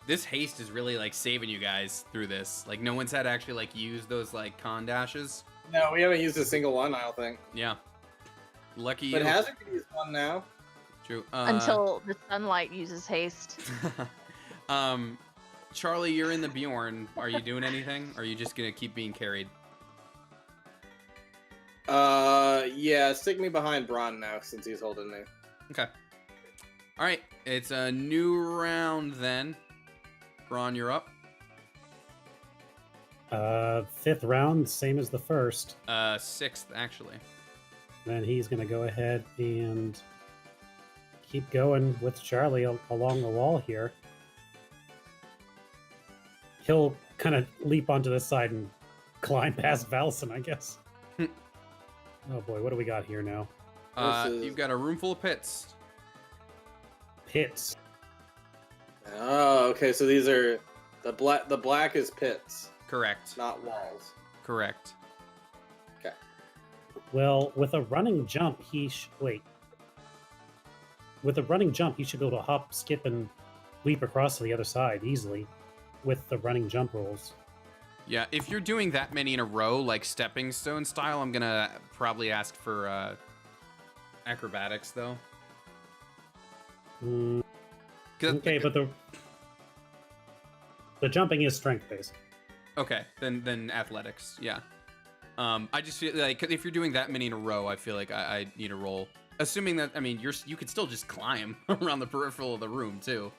this haste is really like saving you guys through this. Like no one's had to actually like use those like con dashes. No, we haven't used a single one, I don't think. Yeah. Lucky But you. Hazard could use one now. True. Until the sunlight uses haste. Charlie, you're in the Bjorn. Are you doing anything? Or are you just gonna keep being carried? Yeah, stick me behind Braun now since he's holding me. Okay. All right. It's a new round then. Braun, you're up. 5th round, same as the first. 6th actually. Then he's going to go ahead and keep going with Charlie along the wall here. He'll kind of leap onto this side and climb past Valson, I guess. Oh boy, what do we got here now? You've got a room full of pits. Pits. Oh, okay, so these are the black is pits, Correct. not walls. Correct. Well, with a running jump, With a running jump, he should be able to hop, skip, and leap across to the other side easily with the running jump rules. Yeah, if you're doing that many in a row, like stepping stone style, I'm gonna probably ask for acrobatics though. 'Cause- Okay, but the jumping is strength based. Okay, then athletics. Yeah. I just feel like if you're doing that many in a row, I feel like I need a roll. Assuming that, I mean, you could still just climb around the peripheral of the room too.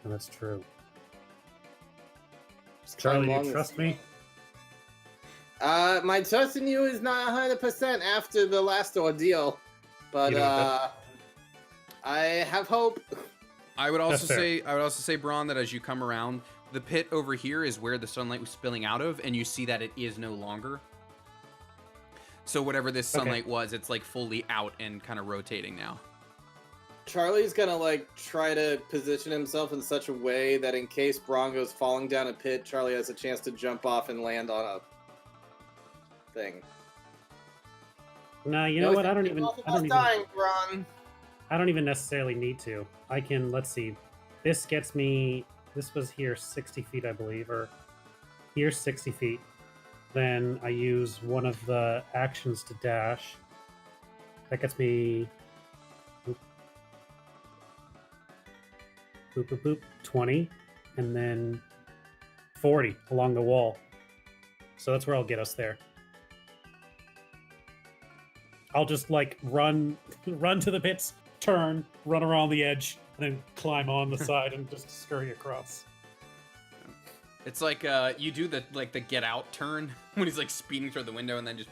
And that's true. Just Charlie, climb do along you the trust me? My trust in you is not 100% after the last ordeal, but You know, that- I have hope. I would also fair. say, Braun, that as you come around, the pit over here is where the sunlight was spilling out of, and you see that it is no longer. So whatever this Okay. sunlight was, it's like fully out and kind of rotating now. Charlie's gonna like try to position himself in such a way that in case Braun goes falling down a pit, Charlie has a chance to jump off and land on a thing. No, you know what? I don't even dying, Braun. I don't even necessarily need to. I can, let's see. This gets me, this was here 60 feet, I believe, or here's 60 feet. Then I use one of the actions to dash. That gets me, boop, boop, boop, boop, 20, and then 40 along the wall. So that's where I'll get us there. I'll just like run to the pits, turn, run around the edge, and then climb on the side and just scurry across. It's like you do the get out turn when he's like speeding through the window and then just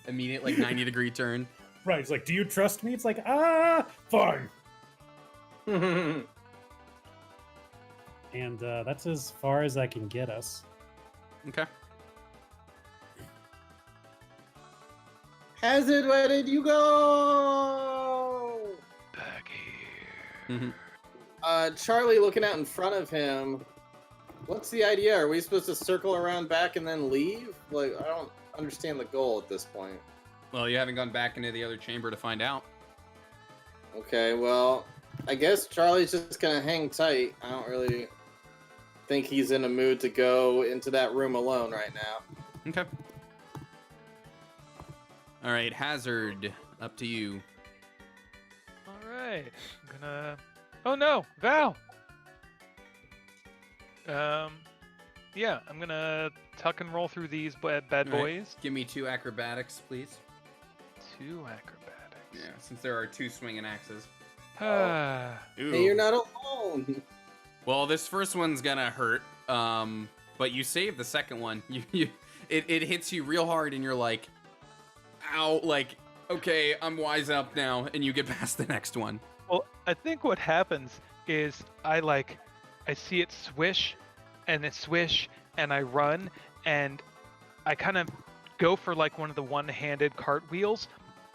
immediate like 90-degree turn. Right, it's like, do you trust me? It's like, fine. And that's as far as I can get us. Okay. Hazard, where did you go? Back here. Charlie looking out in front of him. What's the idea? Are we supposed to circle around back and then leave? Like, I don't understand the goal at this point. Well, you haven't gone back into the other chamber to find out. Okay, well, I guess Charlie's just gonna hang tight. I don't really think he's in a mood to go into that room alone right now. Okay. All right, Hazard, up to you. All right. I'm gonna. Oh no, Val. Yeah, I'm gonna tuck and roll through these bad All right. boys. Give me 2 acrobatics, please. 2 acrobatics. Yeah, since there are 2 swinging axes. Ooh. Hey, you're not alone. Well, this first one's gonna hurt. But you save the second one. It hits you real hard, and you're like, ow, like, okay, I'm wise up now, and you get past the next one. Well, I think what happens is I see it swish, and it swish, and I run, and I kind of go for like one of the one-handed cartwheels,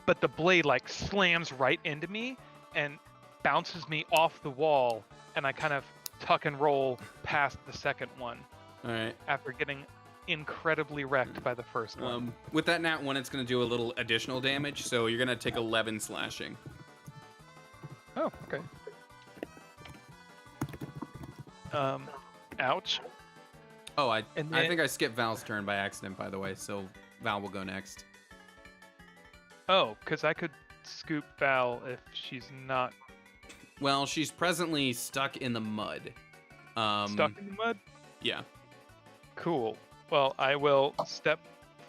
but the blade like slams right into me and bounces me off the wall, and I kind of tuck and roll past the second one. All right. After getting incredibly wrecked by the first one. With that nat 1, it's going to do a little additional damage, so you're going to take 11 slashing. Oh, okay. Ouch. Oh, I And think I skipped Val's turn by accident, by the way, so Val will go next. Oh, because I could scoop Val if she's not Well, she's presently stuck in the mud. stuck in the mud. Yeah. Cool. Well, I will step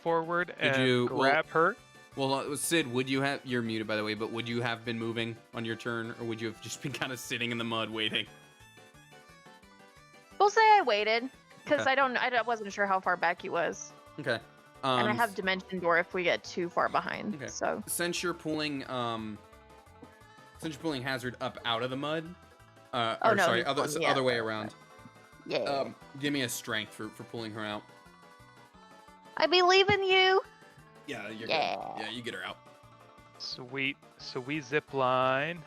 forward and grab her. Well, Sid, would you have... You're muted, by the way, but would you have been moving on your turn, or would you have just been kind of sitting in the mud waiting? We'll say I waited because Okay. I wasn't sure how far back he was, Okay. and I have Dimension Door if we get too far behind. Okay. So Since you're pulling Hazard up out of the mud, Oh, or no, sorry, he's other pulling me out. other way around. yeah, Give me a strength for pulling her out. I believe in you. Yeah, you're Yeah. good. Yeah, you get her out. Sweet. So we zip line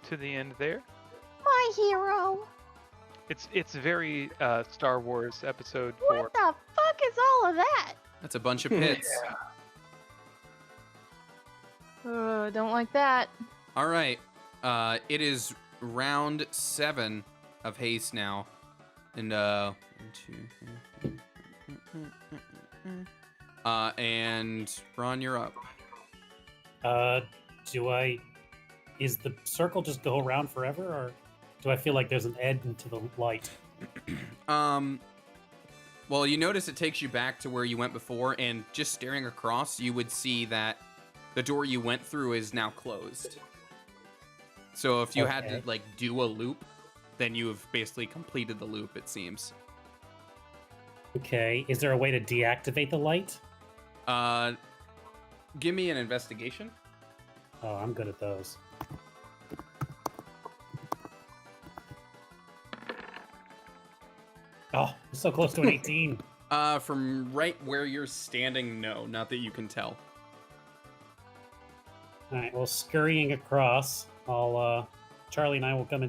to the end there. My hero. It's very Star Wars Episode 4. What the fuck is all of that? That's a bunch of pits. Don't like that. All right. It is round 7 of haste now, and 1, 2, 3. And Braun, you're up. Is the circle just go around forever, or do I feel like there's an end to the light? Well, you notice it takes you back to where you went before, and just staring across, you would see that the door you went through is now closed. So if you had to, Okay. like, do a loop, then you have basically completed the loop, it seems. Okay, is there a way to deactivate the light? Give me an investigation. Oh, I'm good at those. Oh, so close to an 18. From right where you're standing, no, not that you can tell. All right, well, scurrying across, Charlie and I will come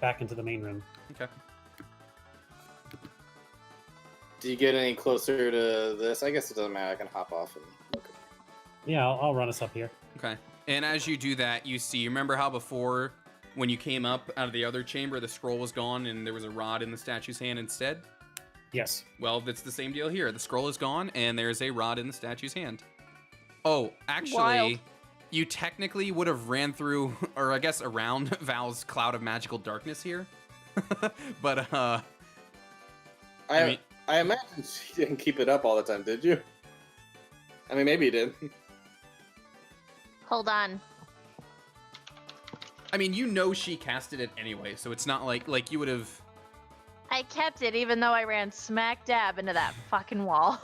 back into the main room. Okay. Do you get any closer to this? I guess it doesn't matter. I can hop off and look. Yeah, I'll run us up here. Okay. And as you do that, you see, remember how before, when you came up out of the other chamber, the scroll was gone and there was a rod in the statue's hand instead? Yes. Well, it's the same deal here. The scroll is gone and there's a rod in the statue's hand. Oh, actually, Wild. you technically would have ran through, or I guess around Val's cloud of magical darkness here. But, I imagine she didn't keep it up all the time, did you? I mean, maybe you did. Hold on. I mean, you know she casted it anyway, so it's not like you would have... I kept it even though I ran smack dab into that fucking wall.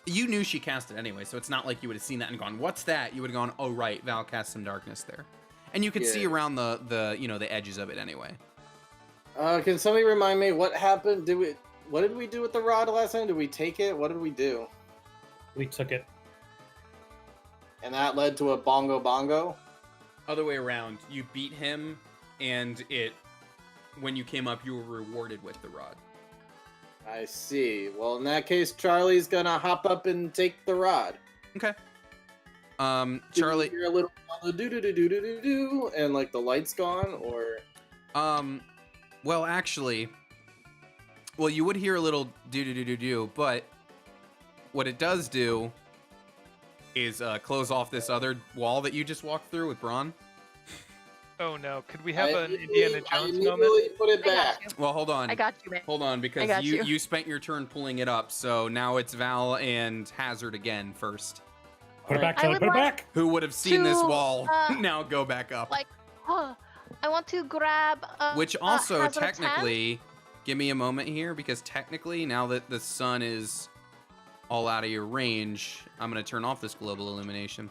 You knew she cast it anyway, so it's not like you would have seen that and gone, "What's that?" You would have gone, "Oh right, Val cast some darkness there," and you could see Yeah. around the the edges of it anyway. Can somebody remind me what happened? What did we do with the rod last time? Did we take it? What did we do? We took it. And that led to a bongo bongo? Other way around, you beat him, and when you came up, you were rewarded with the rod. I see. Well, in that case, Charlie's gonna hop up and take the rod. Okay. Did Charlie. you hear a little do do do do do do do, and like the light's gone, or Well, actually, you would hear a little do, but what it does do is close off this other wall that you just walked through with Braun. Oh no! Could we have I an Indiana I Jones immediately moment? put it I got back. you. Well, hold on. I got you, man. Hold on, because got you, you. you spent your turn pulling it up, so now it's Val and Hazard again first. Put it back, I Kelly. would Put it like- back. Who would have seen this To, wall uh, now go back up? Like, I want to grab. Which also, Hazard's hand. technically, give me a moment here, because technically, now that the sun is all out of your range, I'm going to turn off this global illumination.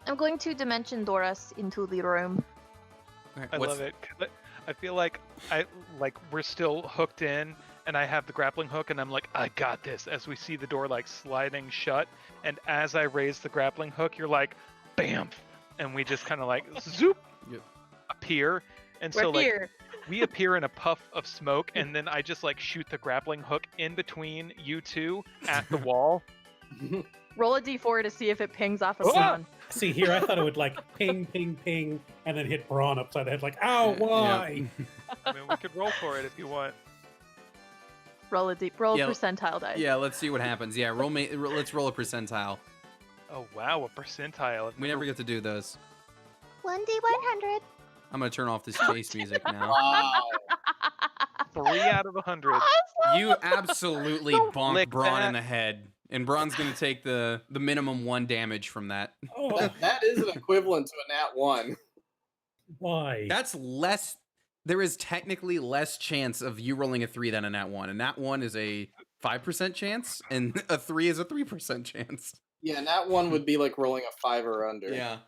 I'm going to dimension door us into the room. Okay, I love it. 'Cause I feel like we're still hooked in, and I have the grappling hook, and I'm like, I got this. As we see the door like sliding shut, and as I raise the grappling hook, you're like, bam, and we just kind of like zoop Yep. appear, and We're so like here. we appear in a puff of smoke, and then I just like shoot the grappling hook in between you two at the wall. Roll a d4 to see if it pings off a Oh! sun. See, here I thought it would like ping, ping, ping, and then hit Braun upside the head, like, ow, Yeah. why? I mean, we could roll for it if you want. Roll a Yeah, percentile die. Yeah, let's see what happens. Yeah, let's roll a percentile. Oh wow, a percentile. We never get to do those. 1d100. I'm going to turn off this chase music now. Wow. 3 out of 100. You absolutely bonk lick Braun in that. the head, and Braun's going to take the minimum 1 damage from that. Oh, That is an equivalent to a nat 1. why? That's less. There is technically less chance of you rolling a 3 than a nat 1. A nat 1 is a 5% chance, and a 3 is a 3% chance. Yeah, nat 1 would be like rolling a 5 or under. Yeah.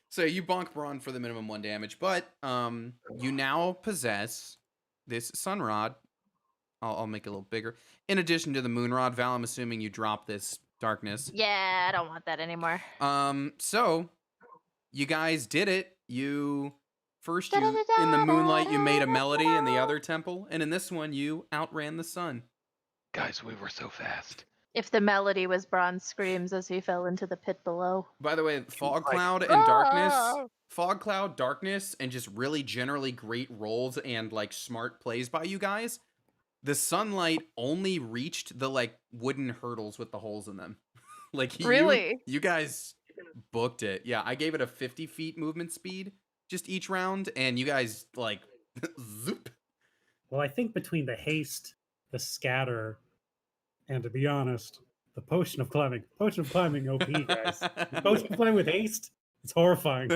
So you bonk Braun for the minimum 1 damage, but you now possess this sun rod. I'll make it a little bigger. In addition to the moon rod, Val, I'm assuming you drop this darkness. Yeah, I don't want that anymore. So you guys did it. You in the moonlight you made a melody in the other temple, and in this one you outran the sun. Guys, we were so fast. If the melody was Bronze screams as he fell into the pit below. By the way, fog Like, cloud and darkness, "Ah!" fog cloud, darkness, and just really generally great rolls and like smart plays by you guys. The sunlight only reached the like wooden hurdles with the holes in them. Like Really? you guys booked it. Yeah, I gave it a 50 feet movement speed just each round, and you guys like zoop. Well, I think between the haste, the scatter, and to be honest, the potion of climbing OP, guys. The potion of climbing with haste, it's horrifying.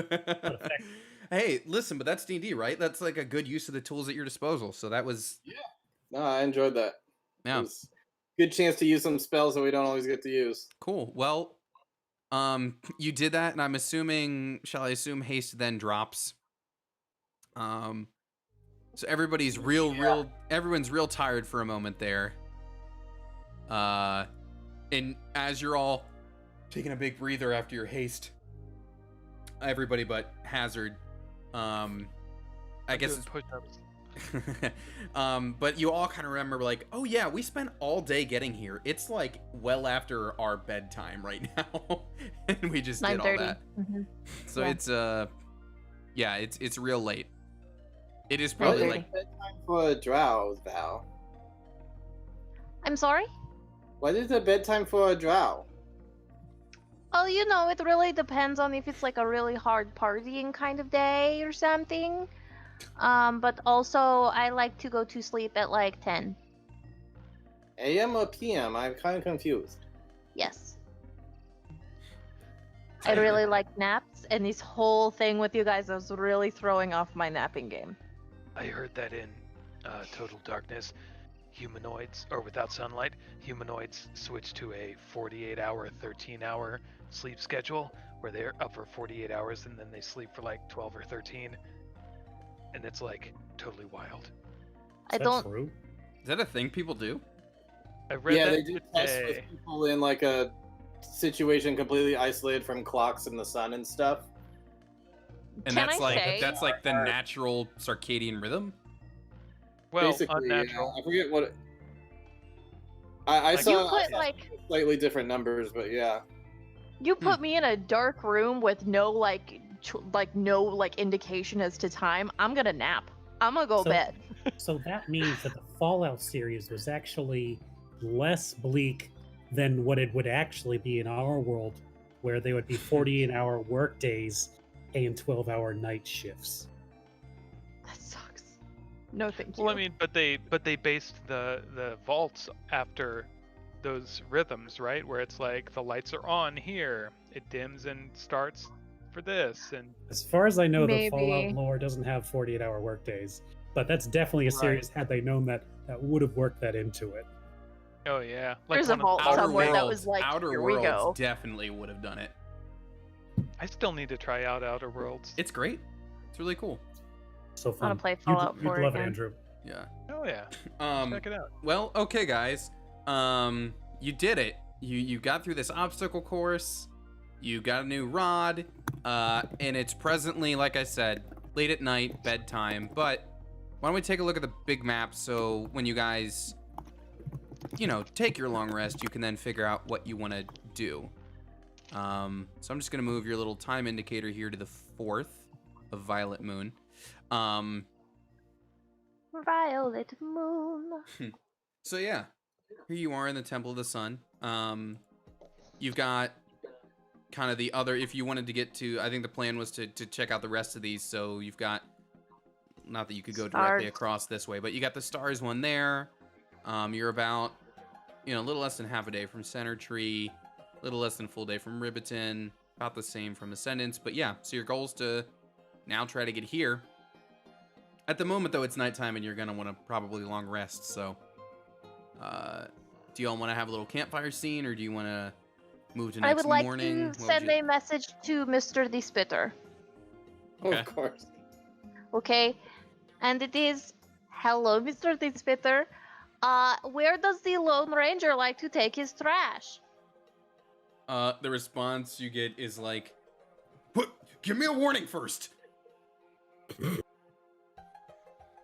Hey, listen, but that's D&D, right? That's like a good use of the tools at your disposal. So that was No, I enjoyed that. It yeah, was a good chance to use some spells that we don't always get to use. cool. Well, you did that, and I'm assuming, shall I assume haste then drops? So everybody's everyone's real tired for a moment there. And as you're all taking a big breather after your haste, everybody but Hazard, I guess Doing push-ups. but you all kind of remember like, oh yeah, we spent all day getting here. It's like well after our bedtime right now, and we just did all 9:30. that. So Yeah. it's real late. It is probably Really? like Bedtime for a drow, Val. I'm sorry? What is the bedtime for a drow? Oh, you know, it really depends on if it's like a really hard partying kind of day or something. But also I like to go to sleep at like 10. AM or PM? I'm kind of confused. Yes. I really like naps, and this whole thing with you guys was really throwing off my napping game. I heard that in Total Darkness, humanoids, or without sunlight, humanoids switch to a 48-hour, 13-hour sleep schedule, where they're up for 48 hours and then they sleep for like 12 or 13. And it's like totally wild. I Is that don't. true? is that a thing people do? I read Yeah, that they do tests today. with people in like a situation completely isolated from clocks and the sun and stuff. And Can that's I like say- that's like the natural circadian rhythm. Well, Basically, yeah. unnatural. I forget what. I Like, saw You I put saw like slightly different numbers, but yeah. you put me in a dark room with no like indication as to time. I'm gonna nap. I'm gonna go So- bed. So that means that the Fallout series was actually less bleak than what it would actually be in our world, where they would be 48-hour work days and 12-hour night shifts. That sucks. No, thank you. Well, I mean, but they based the vaults after those rhythms, right? Where it's like the lights are on here, it dims and starts for this, and As far as I know, the Maybe. Fallout lore doesn't have 48-hour work days, but that's definitely a Right. series. Had they known that, that would have worked that into it. oh yeah, There's a one of- vault Outer somewhere that Worlds, was like, Outer here we Worlds go. definitely would have done it. I still need to try out Outer Worlds. It's great. It's really cool. So I fun. wanna play You'd- Fallout you'd 4 love it, again. Andrew. Yeah. Oh yeah, check it out. Well, okay, guys. You did it. You got through this obstacle course. You got a new rod. And it's presently, like I said, late at night, bedtime. But why don't we take a look at the big map so when you guys, take your long rest, you can then figure out what you want to do. So I'm just gonna move your little time indicator here to the 4th of Violet Moon. Violet Moon. So yeah, here you are in the Temple of the Sun. You've got kind of the other, if you wanted to get to, I think the plan was to check out the rest of these. So you've got, not that you could go directly Stars. across this way, but you got the stars one there. You're about, a little less than half a day from Center Tree, a little less than a full day from Ribbiton, about the same from Ascendance. But yeah, so your goal is to now try to get here. At the moment, though, it's nighttime and you're going to want to probably long rest. So do you all want to have a little campfire scene, or do you want to move to next I would like morning? to What would send you- a message to Mr. the Spitter. Okay. Of course. Okay, and it is, hello, Mr. the Spitter. Where does the Lone Ranger like to take his trash? The response you get is like, give me a warning first.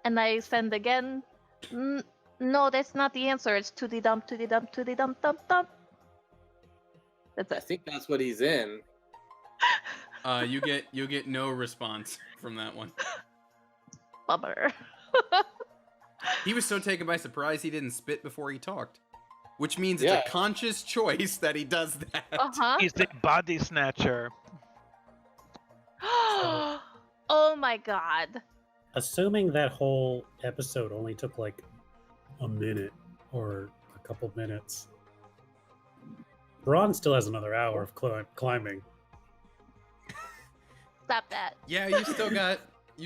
And I send again. No, that's not the answer. It's to the dump, to the dump, to the dump, dump, dump. That's I it. think that's what he's in. You get no response from that one. Bummer. He was so taken by surprise he didn't spit before he talked, which means it's Yeah. a conscious choice that he does that. Uh-huh. He's a body snatcher. Oh my god. Assuming that whole episode only took like a minute or a couple minutes, Braun still has another hour of climbing. Stop that. Yeah, you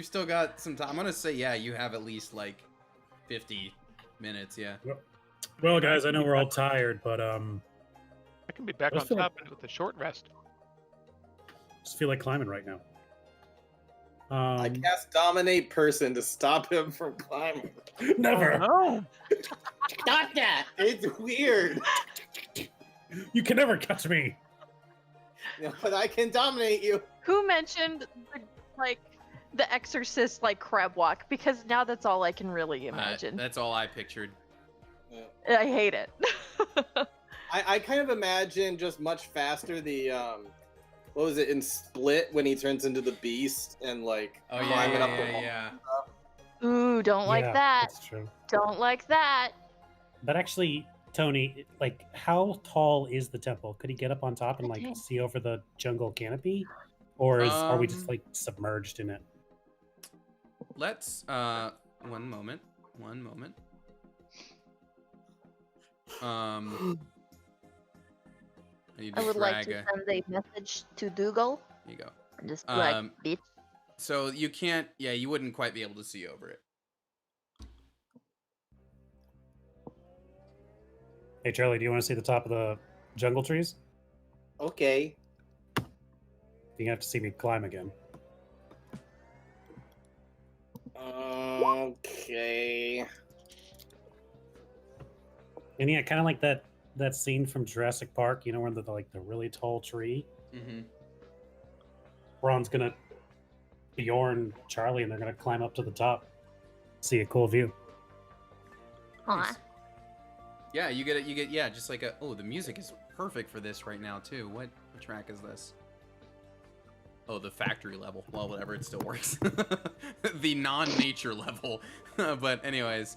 still got some time. I'm gonna say you have at least like 50 minutes. Yeah. Well, guys, I know we're all tired, but I can be back I on feel- top with a short rest. just feel like climbing right now. I cast Dominate Person to stop him from climbing. Never. No. Stop that! It's weird. You can never catch me. But I can dominate you. Who mentioned the Exorcist crab walk? Because now that's all I can really imagine. That's all I pictured. I hate it. I kind of imagine just much faster the what was it in Split when he turns into the Beast and Oh yeah, climbing up the wall. yeah. Ooh, don't like Yeah, that. That's true. Don't like that. But actually, Tony, how tall is the temple? Could he get up on top and Okay. see over the jungle canopy, or are we just Um, submerged in it? Let's one moment. I need to I would like frag to a- send a message to Dougal Here you go. and just be Um, bitch. So you can't, you wouldn't quite be able to see over it. Hey, Charlie, do you want to see the top of the jungle trees? Okay. You have to see me climb again. Okay. And yeah, kind of like that scene from Jurassic Park, where the really tall tree. Mm-hmm. Ron's gonna Bjorn, Charlie, and they're gonna climb up to the top, see a cool view. Aw. Yeah, you get just like the music is perfect for this right now too. What track is this? Oh, the factory level. Well, whatever, it still works. The non-nature level. But anyways,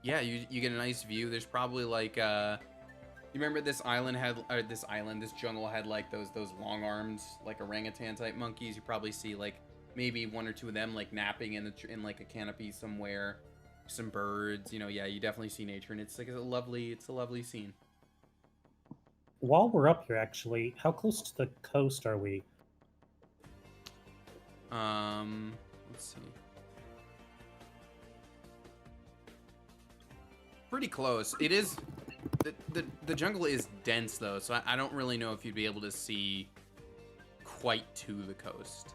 yeah, you get a nice view. There's probably like you remember this island had this jungle had like those long arms like orangutan type monkeys. You probably see like maybe one or two of them like napping in like a canopy somewhere. Some birds, you know. Yeah, you definitely see nature, and it's like a lovely scene. While we're up here, actually, how close to the coast are we? Let's see. Pretty close. It is. The jungle is dense though, so I don't really know if you'd be able to see quite to the coast.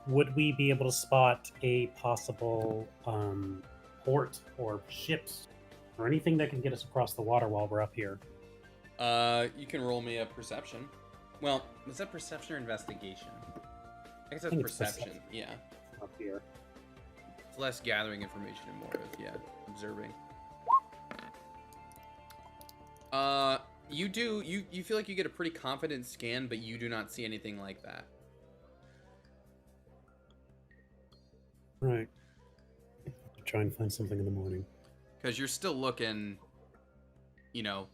Would we be able to spot a possible port or ships or anything that can get us across the water while we're up here? You can roll me a perception. Well, is that perception or investigation? I guess that's think it's perception. perception. Yeah. Up here. It's less gathering information and more of observing. You feel like you get a pretty confident scan, but you do not see anything like that. Right. Try and find something in the morning. Because you're still looking, you know,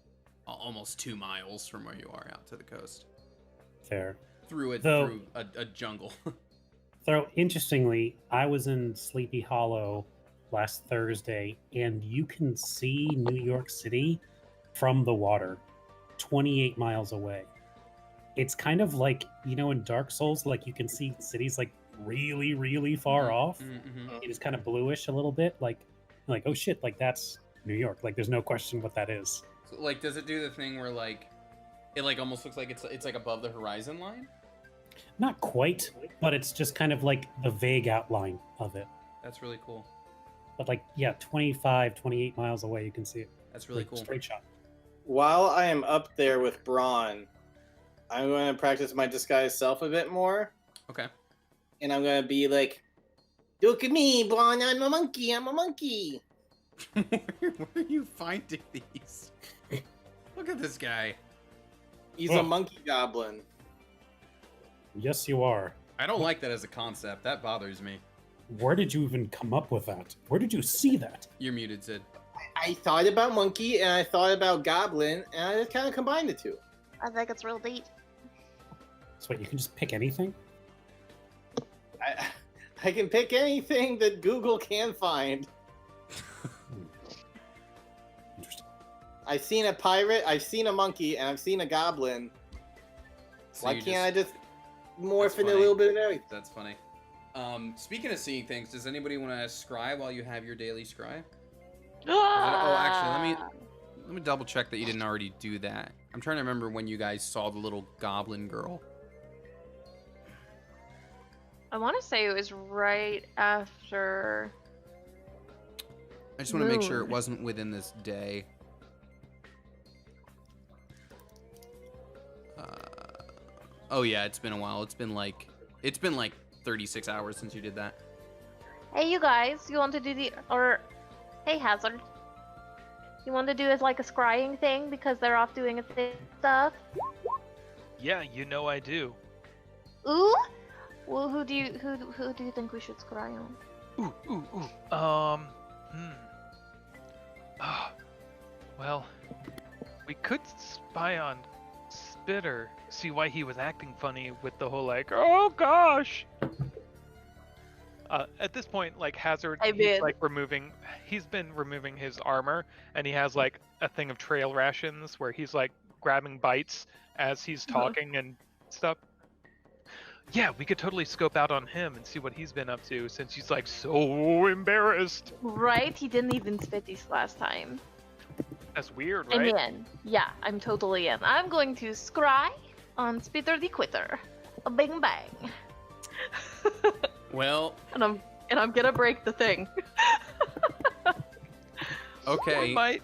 almost 2 miles from where you are out to the coast. Fair. Through Though- a jungle. So, interestingly, I was in Sleepy Hollow last Thursday, and you can see New York City from the water, 28 miles away. It's kind of like, you know, in Dark Souls, like you can see cities like really, really far off. Mm-hmm. It is kind of bluish a little bit, like oh shit, like that's New York. Like there's no question what that is. So, like, does it do the thing where like it like almost looks like it's like above the horizon line? Not quite, but it's just kind of like the vague outline of it. That's really cool. But like, yeah, 25, 28 miles away, you can see it. That's really Like, cool. Straight shot. While I am up there with Braun, I'm going to practice my disguise self a bit more, Okay. and I'm going to be like, "Look at me, Braun! I'm a monkey! I'm a monkey!" Where are you finding these? Look at this guy. He's Oh. a monkey goblin. Yes, you are. I don't like that as a concept. That bothers me. Where did you even come up with that? Where did you see that? You're muted, Sid. I thought about monkey and I thought about goblin, and I just kind of combined the two. I think it's real neat. So wait, you can just pick anything? I can pick anything that Google can find. Interesting. I've seen a pirate, I've seen a monkey, and I've seen a goblin. So Why you can't I just That's morph in a funny. little bit of everything? That's funny. Speaking of seeing things, does anybody want to scry while you have your daily scry? Oh, actually, let me double check that you didn't already do that. I'm trying to remember when you guys saw the little goblin girl. I want to say it was right after. I just want to make sure it Moon. wasn't within this day. Oh yeah, it's been a while. It's been like 36 hours since you did that. Hey, you guys, you want to do hey, Hazard, you want to do it like a scrying thing because they're off doing a stuff? Yeah, you know I do. Ooh. Well, who do you think we should scry on? Ooh. Well, we could spy on Spitter, see why he was acting funny with the whole like, oh gosh. At this point, like Hazard, I he's mean- like he's been removing his armor, and he has like a thing of trail rations where he's like grabbing bites as he's talking and stuff. Yeah, we could totally scope out on him and see what he's been up to since he's like so embarrassed. Right? He didn't even spit these last time. That's weird, I'm right? in. Yeah, I'm totally in. I'm going to scry on Spitter the Quitter. A bing bang. Well, and I'm gonna break the thing. okay. Might.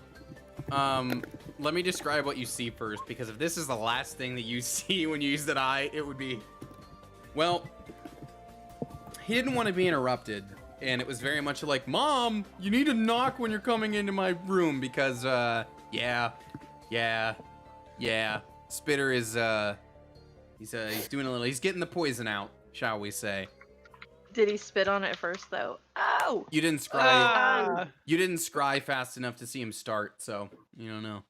Let me describe what you see first, because if this is the last thing that you see when you use that eye, it would be... Well, he didn't want to be interrupted, and it was very much like, Mom, you need to knock when you're coming into my room, because, yeah. Spitter is, he's doing a little, he's getting the poison out, shall we say. Did he spit on it first though? Oh! You didn't scry. Ah! You didn't scry fast enough to see him start, so you don't know.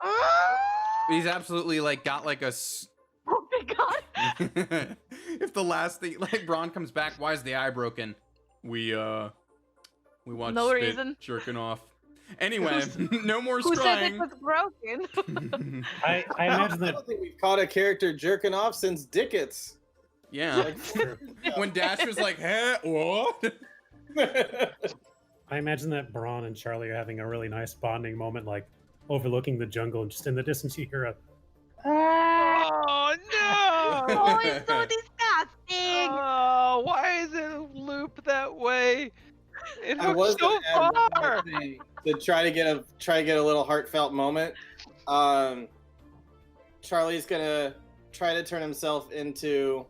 Oh But he's absolutely like got like a. my god! If the last thing like Braun comes back, why is the eye broken? We watched No Spit reason. jerking off. Anyway, no more Who said it scrying. was broken? I imagine I that. don't think we've caught a character jerking off since Dickets. Yeah. Like, When Dash was like, "Huh? What?" I imagine that Braun and Charlie are having a really nice bonding moment, like overlooking the jungle, and just in the distance you hear a. Oh no! Oh, it's so disgusting! Oh, why is it loop that way? It I looks was so gonna add one more far. thing to try to get a little heartfelt moment. Charlie's gonna try to turn himself into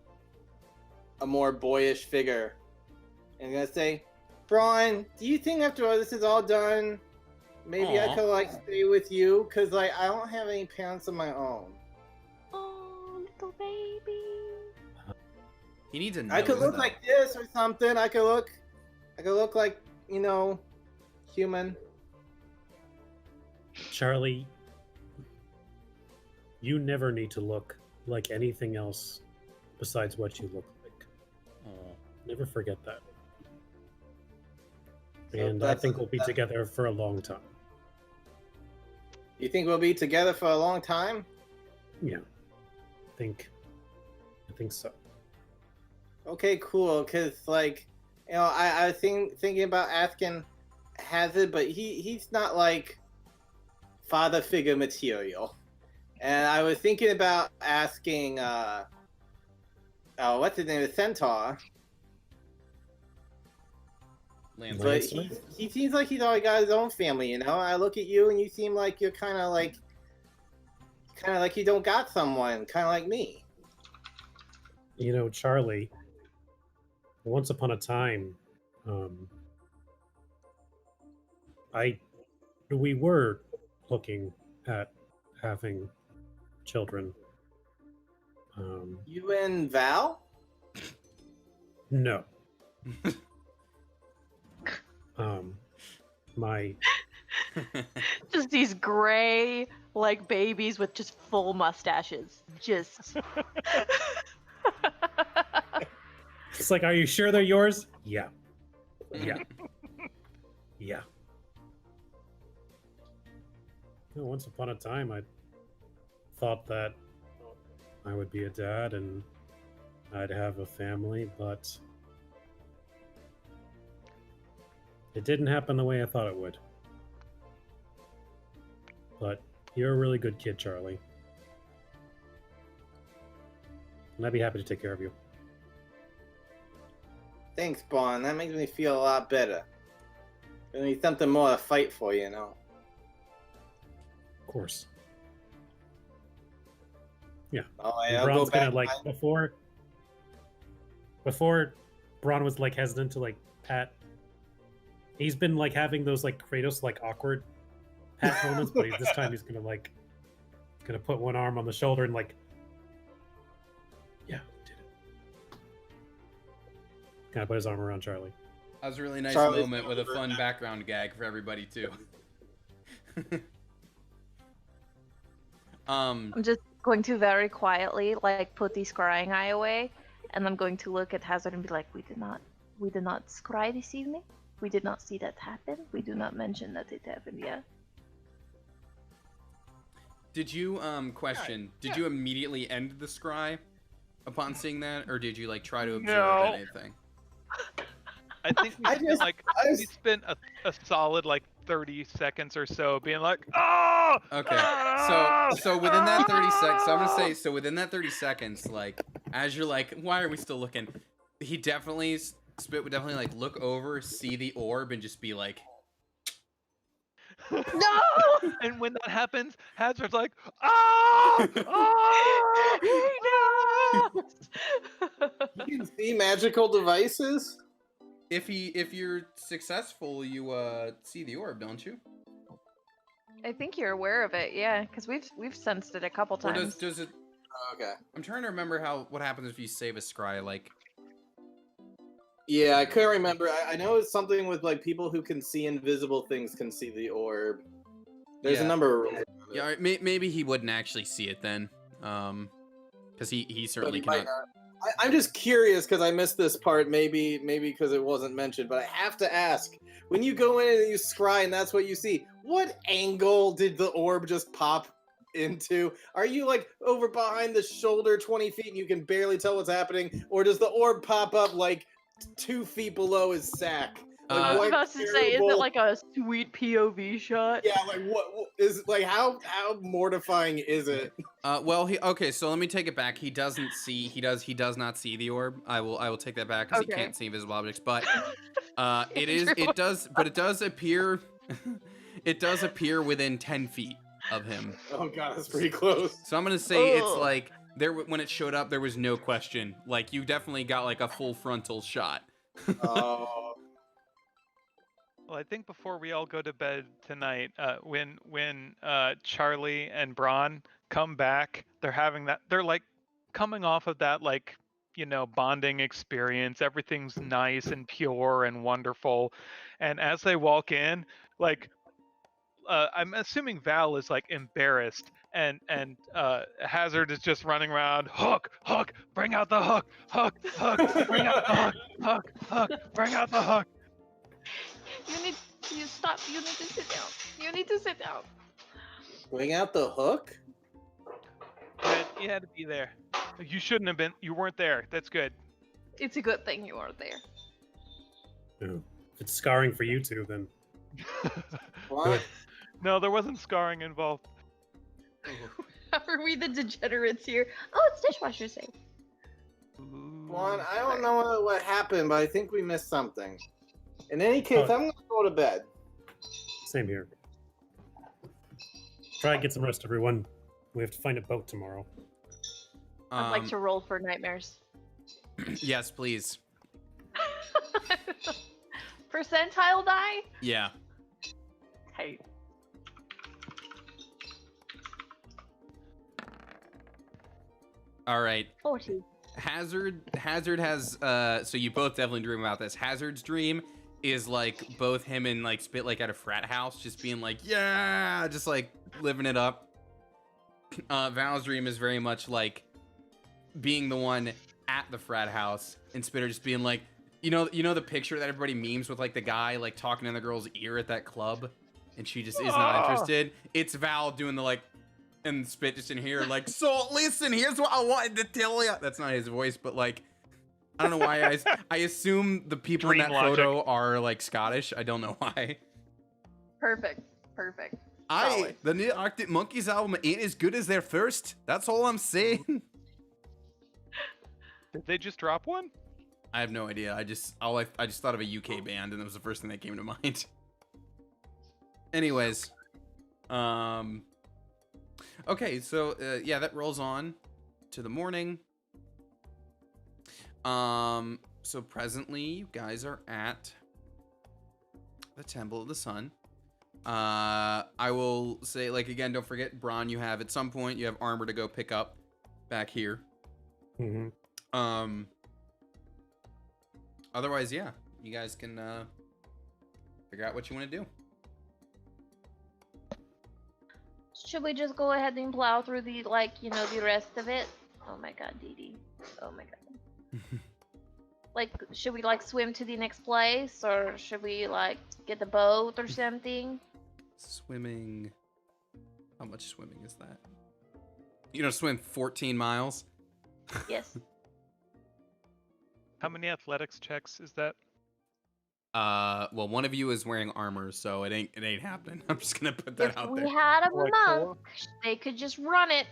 a more boyish figure, and gonna say, "Braun, do you think after all this is all done, maybe I Aw. could like stay with you? Cause like I don't have any parents of my own. Oh, little baby. He needs a nose. I could look though. like this or something. I could look like, you know, human." Charlie, you never need to look like anything else besides what you look like. Aw. Never forget that. So And I that's- think we'll be that- together for a long time. You think we'll be together for a long time? Yeah. I think so. Okay, cool. Cause like, you know, I was thinking about asking Hazard, but he's not like father figure material. And I was thinking about asking what's his name? Centaur. Lance. But Lance? he seems like he's already got his own family, you know? I look at you and you seem like you're kinda like you don't got someone, kinda like me. You know, Charlie, once upon a time, we were looking at having children. You and Val? No. My Just these gray, like babies with just full mustaches. Just. It's like, are you sure they're yours? Yeah. Yeah. Yeah. You know, once upon a time, I thought that I would be a dad and I'd have a family, but it didn't happen the way I thought it would. But you're a really good kid, Charlie. And I'd be happy to take care of you. Thanks, Bond. That makes me feel a lot better. Give me something more to fight for, you know. Of course. Oh, And I'll go Braun's back. gonna like before Braun was like hesitant to like pat. He's been like having those like Kratos like awkward pat moments, but this time he's gonna put one arm on the shoulder and like, yeah, did it. Kind of put his arm around Charlie. That was a really nice Charlie's moment with a number fun nine. background gag for everybody too. I'm just going to very quietly, like, put the scrying eye away, and I'm going to look at Hazard and be like, we did not scry this evening. We did not see that happen. We do not mention that it happened yet. Did you question? Did you immediately end the scry upon seeing that, or did you like try to observe No. anything? I think we I spent, just- like I we just- spent a solid like 30 seconds or so being like, oh. Okay, so within that 30 seconds, so I'm gonna say, so within that 30 seconds, like as you're like, why are we still looking? He definitely Spit would definitely like look over, see the orb, and just be like, No! And when that happens, Hazard's like, oh, oh, He knows! You can see magical devices? if you're successful, you see the orb, don't you? I think you're aware of it, yeah, because we've sensed it a couple Or times. does it? Okay. I'm trying to remember what happens if you save a scry. Like, Yeah, I couldn't remember. I know it's something with like people who can see invisible things can see the orb. There's a Yeah. number of rules. Yeah, all right, maybe he wouldn't actually see it then, because he But certainly he might cannot. not. I'm just curious because I missed this part. Maybe because it wasn't mentioned. But I have to ask: when you go in and you scry, and that's what you see, what angle did the orb just pop into? Are you like over behind the shoulder, 20 feet, and you can barely tell what's happening, or does the orb pop up like 2 feet below his sack? Like I was what about to say, is it terrible- like a sweet POV shot? Yeah, like what is like how mortifying is it? Well, okay, so let me take it back. He doesn't see. He does not see the orb. I will take that back because he Okay. can't see invisible objects. But Andrew. it does appear. It does appear within 10 feet of him. Oh god, that's pretty close. So I'm gonna say it's Ugh. like there when it showed up, there was no question. Like you definitely got like a full frontal shot. Oh, Well, I think before we all go to bed tonight, when Charlie and Braun come back, they're like coming off of that like bonding experience. Everything's nice and pure and wonderful, and as they walk in, like I'm assuming Val is like embarrassed, and Hazard is just running around. Hook, bring out the hook, bring out the hook, bring out the hook. You stop. You need to sit down. You need to sit down. bring out the hook. You had to be there. You shouldn't have been. You weren't there. That's good. It's a good thing you are there. Ooh. If it's scarring for you two, then What? No, there wasn't scarring involved. How are we the degenerates here? Oh, it's dishwasher safe. Juan, I don't know what happened, but I think we missed something. In any case, Oh. I'm gonna go to bed. same here. Try and get some rest, everyone. We have to find a boat tomorrow. I'd like to roll for nightmares. Yes, please. Percentile die? Yeah. Hey. All right. 40. Hazard has so you both definitely dream about this. Hazard's dream is like both him and like Spit like at a frat house, just being like, yeah, just like living it up. Val's dream is very much like being the one at the frat house and Spitter just being like, you know the picture that everybody memes with like the guy like talking in the girl's ear at that club and she just is not interested. It's Val doing the like and Spit just in here like, so listen, here's what I wanted to tell you. That's not his voice, but like I don't know why I assume the people in Dream that logic. photo are like Scottish. I don't know why. Perfect. Solid. The new Arctic Monkeys album ain't as good as their first. That's all I'm saying. Did they just drop one? I have no idea. I just thought of a UK band and that was the first thing that came to mind. Anyways, okay, so yeah, that rolls on to the morning. So presently you guys are at the Temple of the Sun. I will say, like, again, don't forget, Braun, you have at some point you have armor to go pick up back here. Mm-hmm. Otherwise, yeah, you guys can figure out what you want to do. Should we just go ahead and plow through the the rest of it? Oh my god, Dee Dee. Oh my god. Like, should we like swim to the next place, or should we like get the boat or something? Swimming. How much swimming is that? You know, swim 14 miles. Yes. How many athletics checks is that? Well, one of you is wearing armor, so it ain't happening. I'm just gonna put that If out we there. had a Like monk, they could just run it.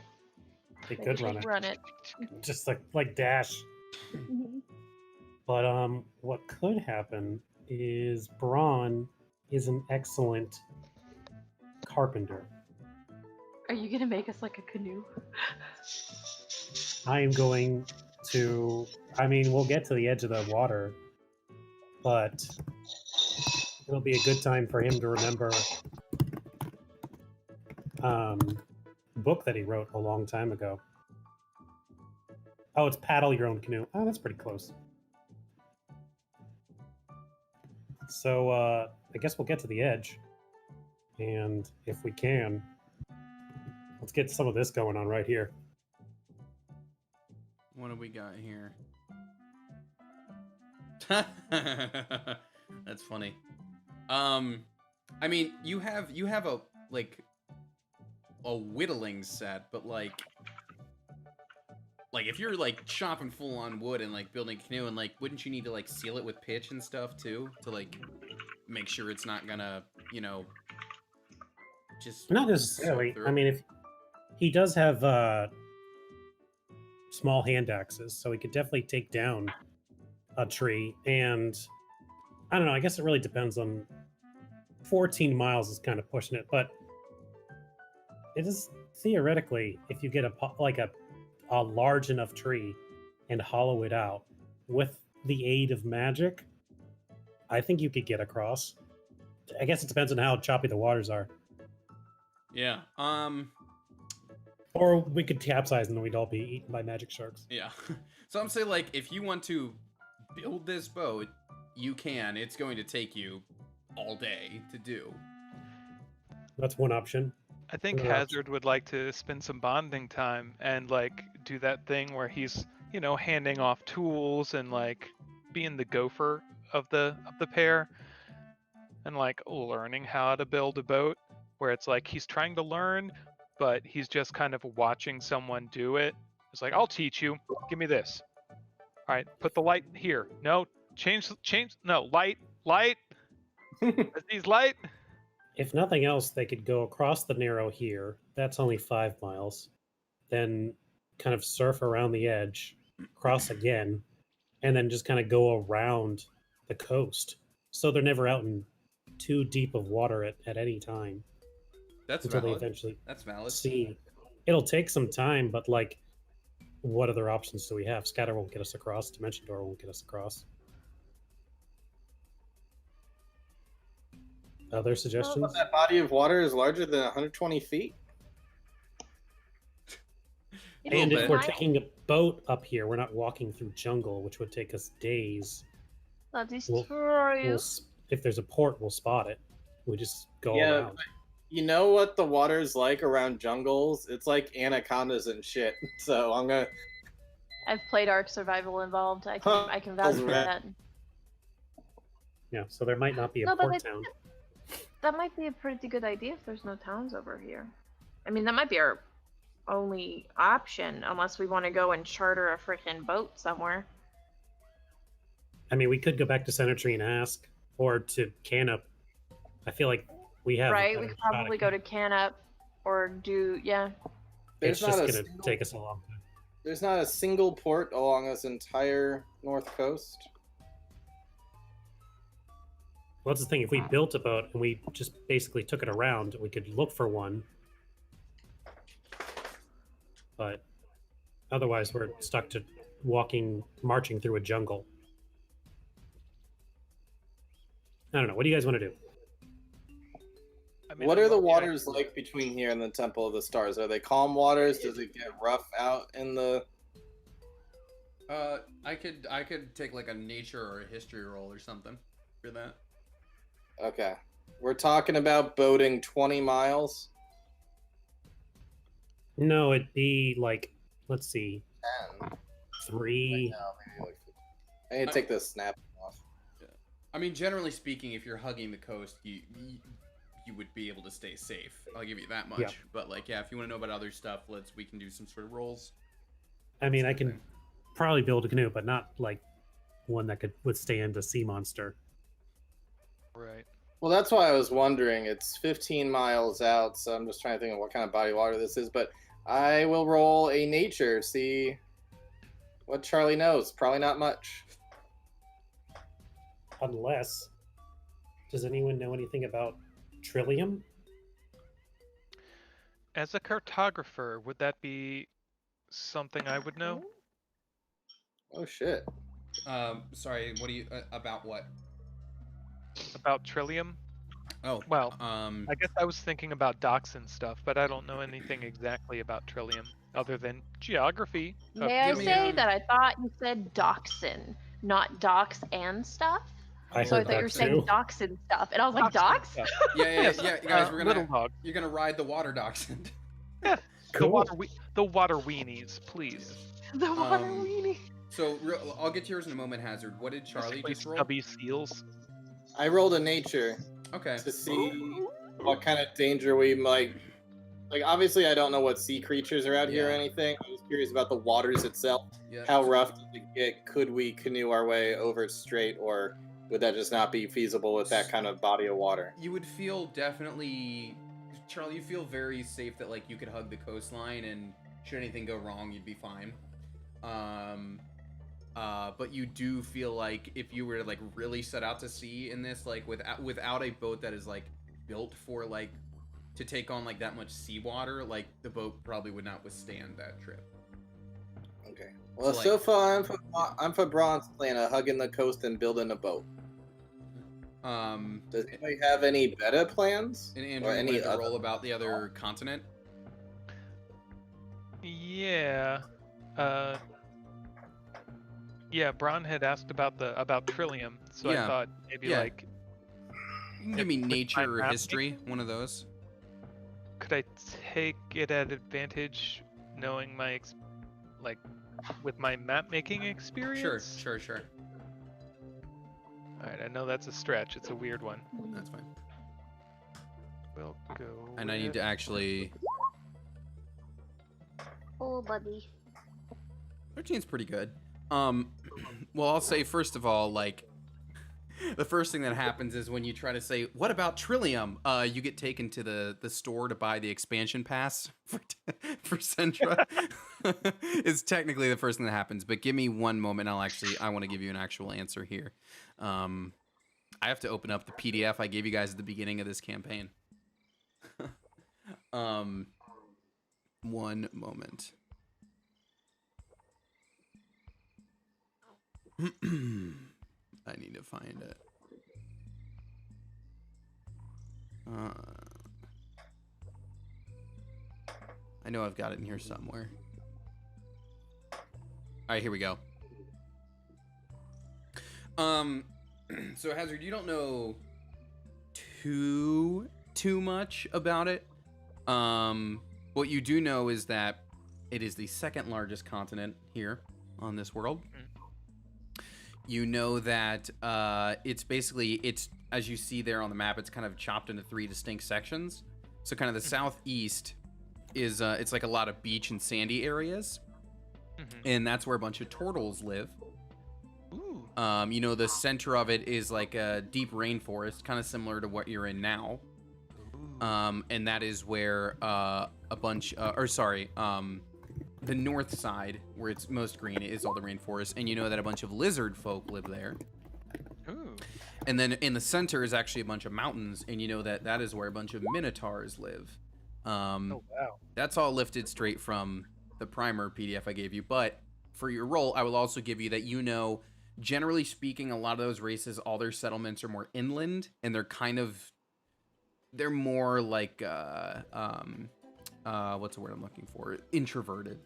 They They could just run it. run it. Just like dash. Mhm. But what could happen is Braun is an excellent carpenter. Are you gonna make us like a canoe? I am going to. I mean, we'll get to the edge of the water, but it'll be a good time for him to remember a book that he wrote a long time ago. Oh, it's paddle your own canoe. Oh, that's pretty close. So I guess we'll get to the edge, and if we can, let's get some of this going on right here. What do we got here? That's funny. I mean, you have a like a whittling set, but like if you're like chopping full on wood and like building a canoe, and like wouldn't you need to like seal it with pitch and stuff too to like make sure it's not gonna, you know, just Not necessarily. soak through? I mean, if he does have small hand axes, so he could definitely take down a tree. And I don't know. I guess it really depends on. 14 miles is kind of pushing it, but it is theoretically, if you get a large enough tree and hollow it out with the aid of magic, I think you could get across. I guess it depends on how choppy the waters are. Yeah. Or we could capsize and we'd all be eaten by magic sharks. Yeah. So I'm saying, like, if you want to build this boat, you can. It's going to take you all day to do. That's one option. I think Yeah. Hazard would like to spend some bonding time and like do that thing where he's, you know, handing off tools and like being the gopher of the pair, and like learning how to build a boat, where it's like he's trying to learn, but he's just kind of watching someone do it. It's like, I'll teach you. Give me this. All right, put the light here. No, change. No, light. These light. If nothing else, they could go across the narrow here. That's only 5 miles. Then kind of surf around the edge, cross again, and then just kind of go around the coast. So they're never out in too deep of water at any time That's until valid. they eventually That's valid. see. It'll take some time, but like, what other options do we have? Scatter won't get us across. Dimension Door won't get us across. Other suggestions? That body of water is larger than 120 feet. You know, And little if bit. we're why- taking a boat up here, we're not walking through jungle, which would take us days. That We'll- destroy you. If there's a port, we'll spot it. We just go Yeah, around. but you know what the water's like around jungles? It's like anacondas and shit. So I'm gonna. I've played Ark Survival Involved. I Huh, can vouch for right. that. Yeah, so there might not be a No, but port I town. That might be a pretty good idea if there's no towns over here. I mean, that might be our only option, unless we want to go and charter a freaking boat somewhere. I mean, we could go back to Sentra and ask, or to Canup. I feel like we have. a Right? We better could shot at probably go to Canup or do, yeah. It's There's not just a gonna single, take us a long time. there's not a single port along this entire north coast. Well, that's the thing. If we built a boat and we just basically took it around, we could look for one. But otherwise, we're stuck to marching through a jungle. I don't know. What do you guys want to do? I mean, What I are the love waters idea. like between here and the Temple of the Stars? Are they calm waters? Does it get rough out in the? I could take like a nature or a history roll or something for that. Okay, we're talking about boating 20 miles. No, it'd be like, let's see, 10. 3. No, maybe like. I need to take this snap off. I mean, generally speaking, if you're hugging the coast, you would be able to stay safe. I'll give you that much. Yeah. But like, yeah, if you want to know about other stuff, we can do some sort of rolls. I mean, I can probably build a canoe, but not like one that could withstand a sea monster. Right. Well, that's why I was wondering. It's 15 miles out, so I'm just trying to think of what kind of body of water this is. But I will roll a nature, see what Charlie knows. Probably not much. Unless, does anyone know anything about Trillium? As a cartographer, would that be something I would know? Oh shit. Sorry, what do you about what? About Trillium? Oh, Well, I guess I was thinking about docks and stuff, but I don't know anything exactly about Trillium other than geography. May I give me, say that I thought you said Dachshund, not docks and stuff? I So I heard thought you were that saying too. docks and stuff, and I was like, Dogs docks? and stuff. Yeah, Yes, guys, little dog. you're gonna ride the water dachshund. Yeah, Cool. the water weenies, please. The water Um, weenie. So I'll get to yours in a moment, Hazard. What did Charlie Basically just roll? stubby seals. I rolled a nature Okay. to see what kind of danger we might. Like, obviously, I don't know what sea creatures are out here or Yeah. anything. I was curious about the waters itself. Yeah. How rough does it get? Could we canoe our way over straight, or would that just not be feasible with that kind of body of water? You would feel definitely, Charlie. You feel very safe that like you could hug the coastline, and should anything go wrong, you'd be fine. But you do feel like if you were to like really set out to sea in this, like without a boat that is like built for like to take on like that much seawater, like the boat probably would not withstand that trip. Okay. Well, So, so like- far I'm for Braun's plan of hugging the coast and building a boat. Does anybody have any better plans? And Andrew, Or you any wanted to other- roll about the other continent? Yeah. Yeah, Braun had asked about Trillium, so Yeah. I thought maybe Yeah. like You can give me With my nature or map history, one of those. could I take it at advantage knowing my like with my map making experience? Sure. All right, I know that's a stretch. It's a weird one. That's fine. We'll go. And I need to actually. Oh, buddy. 13's pretty good. Well, I'll say first of all, like, the first thing that happens is when you try to say, "What about Trillium?" You get taken to the store to buy the expansion pass for Sentra. It's technically the first thing that happens, but give me one moment. I want to give you an actual answer here. I have to open up the PDF I gave you guys at the beginning of this campaign. One moment. I need to find it. I know I've got it in here somewhere. All right, here we go. So Hazard, you don't know too much about it. What you do know is that it is the second largest continent here on this world. You know that it's as you see there on the map, it's kind of chopped into 3 distinct sections. So kind of the southeast is it's like a lot of beach and sandy areas, and that's where a bunch of turtles live. Ooh. You know, the center of it is like a deep rainforest, kind of similar to what you're in now. And that is where the north side, where it's most green, is all the rainforest, and you know that a bunch of lizard folk live there. Ooh. And then in the center is actually a bunch of mountains, and you know that that is where a bunch of minotaurs live. Oh wow. That's all lifted straight from the primer PDF I gave you. But for your role, I will also give you that, you know, generally speaking, a lot of those races, all their settlements are more inland, and they're more like what's the word I'm looking for? Introverted.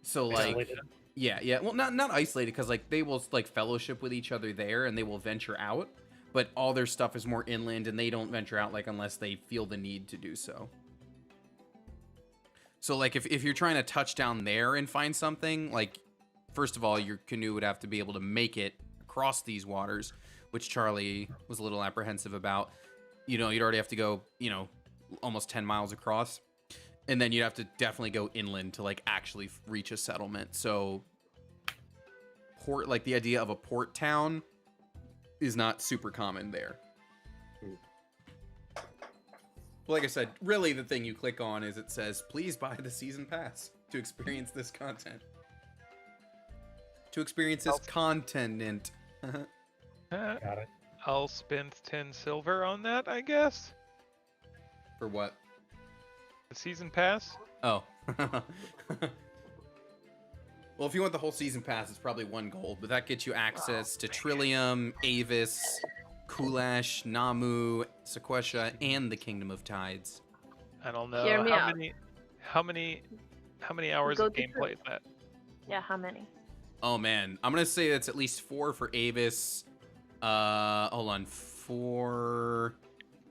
So like, Isolated. yeah. Well, not isolated, because like they will like fellowship with each other there, and they will venture out. But all their stuff is more inland, and they don't venture out like unless they feel the need to do so. So like if you're trying to touch down there and find something, like first of all, your canoe would have to be able to make it across these waters, which Charlie was a little apprehensive about. You know, you'd already have to go, you know, almost 10 miles across. And then you'd have to definitely go inland to like actually reach a settlement. So like the idea of a port town is not super common there. Well, like I said, really the thing you click on is it says, please buy the season pass to experience this content. To experience this continent. Got it. I'll spend 10 silver on that, I guess. For what? The season pass. Oh. Well, if you want the whole season pass, it's probably 1 gold, but that gets you access to Trillium, Avis, Kulash, Namu, Sequesha, and the Kingdom of Tides. I don't know Hear me out. how many hours Go of to gameplay is that? Yeah, how many? Oh man, I'm gonna say that's at least 4 for Avis, Hold on. 4,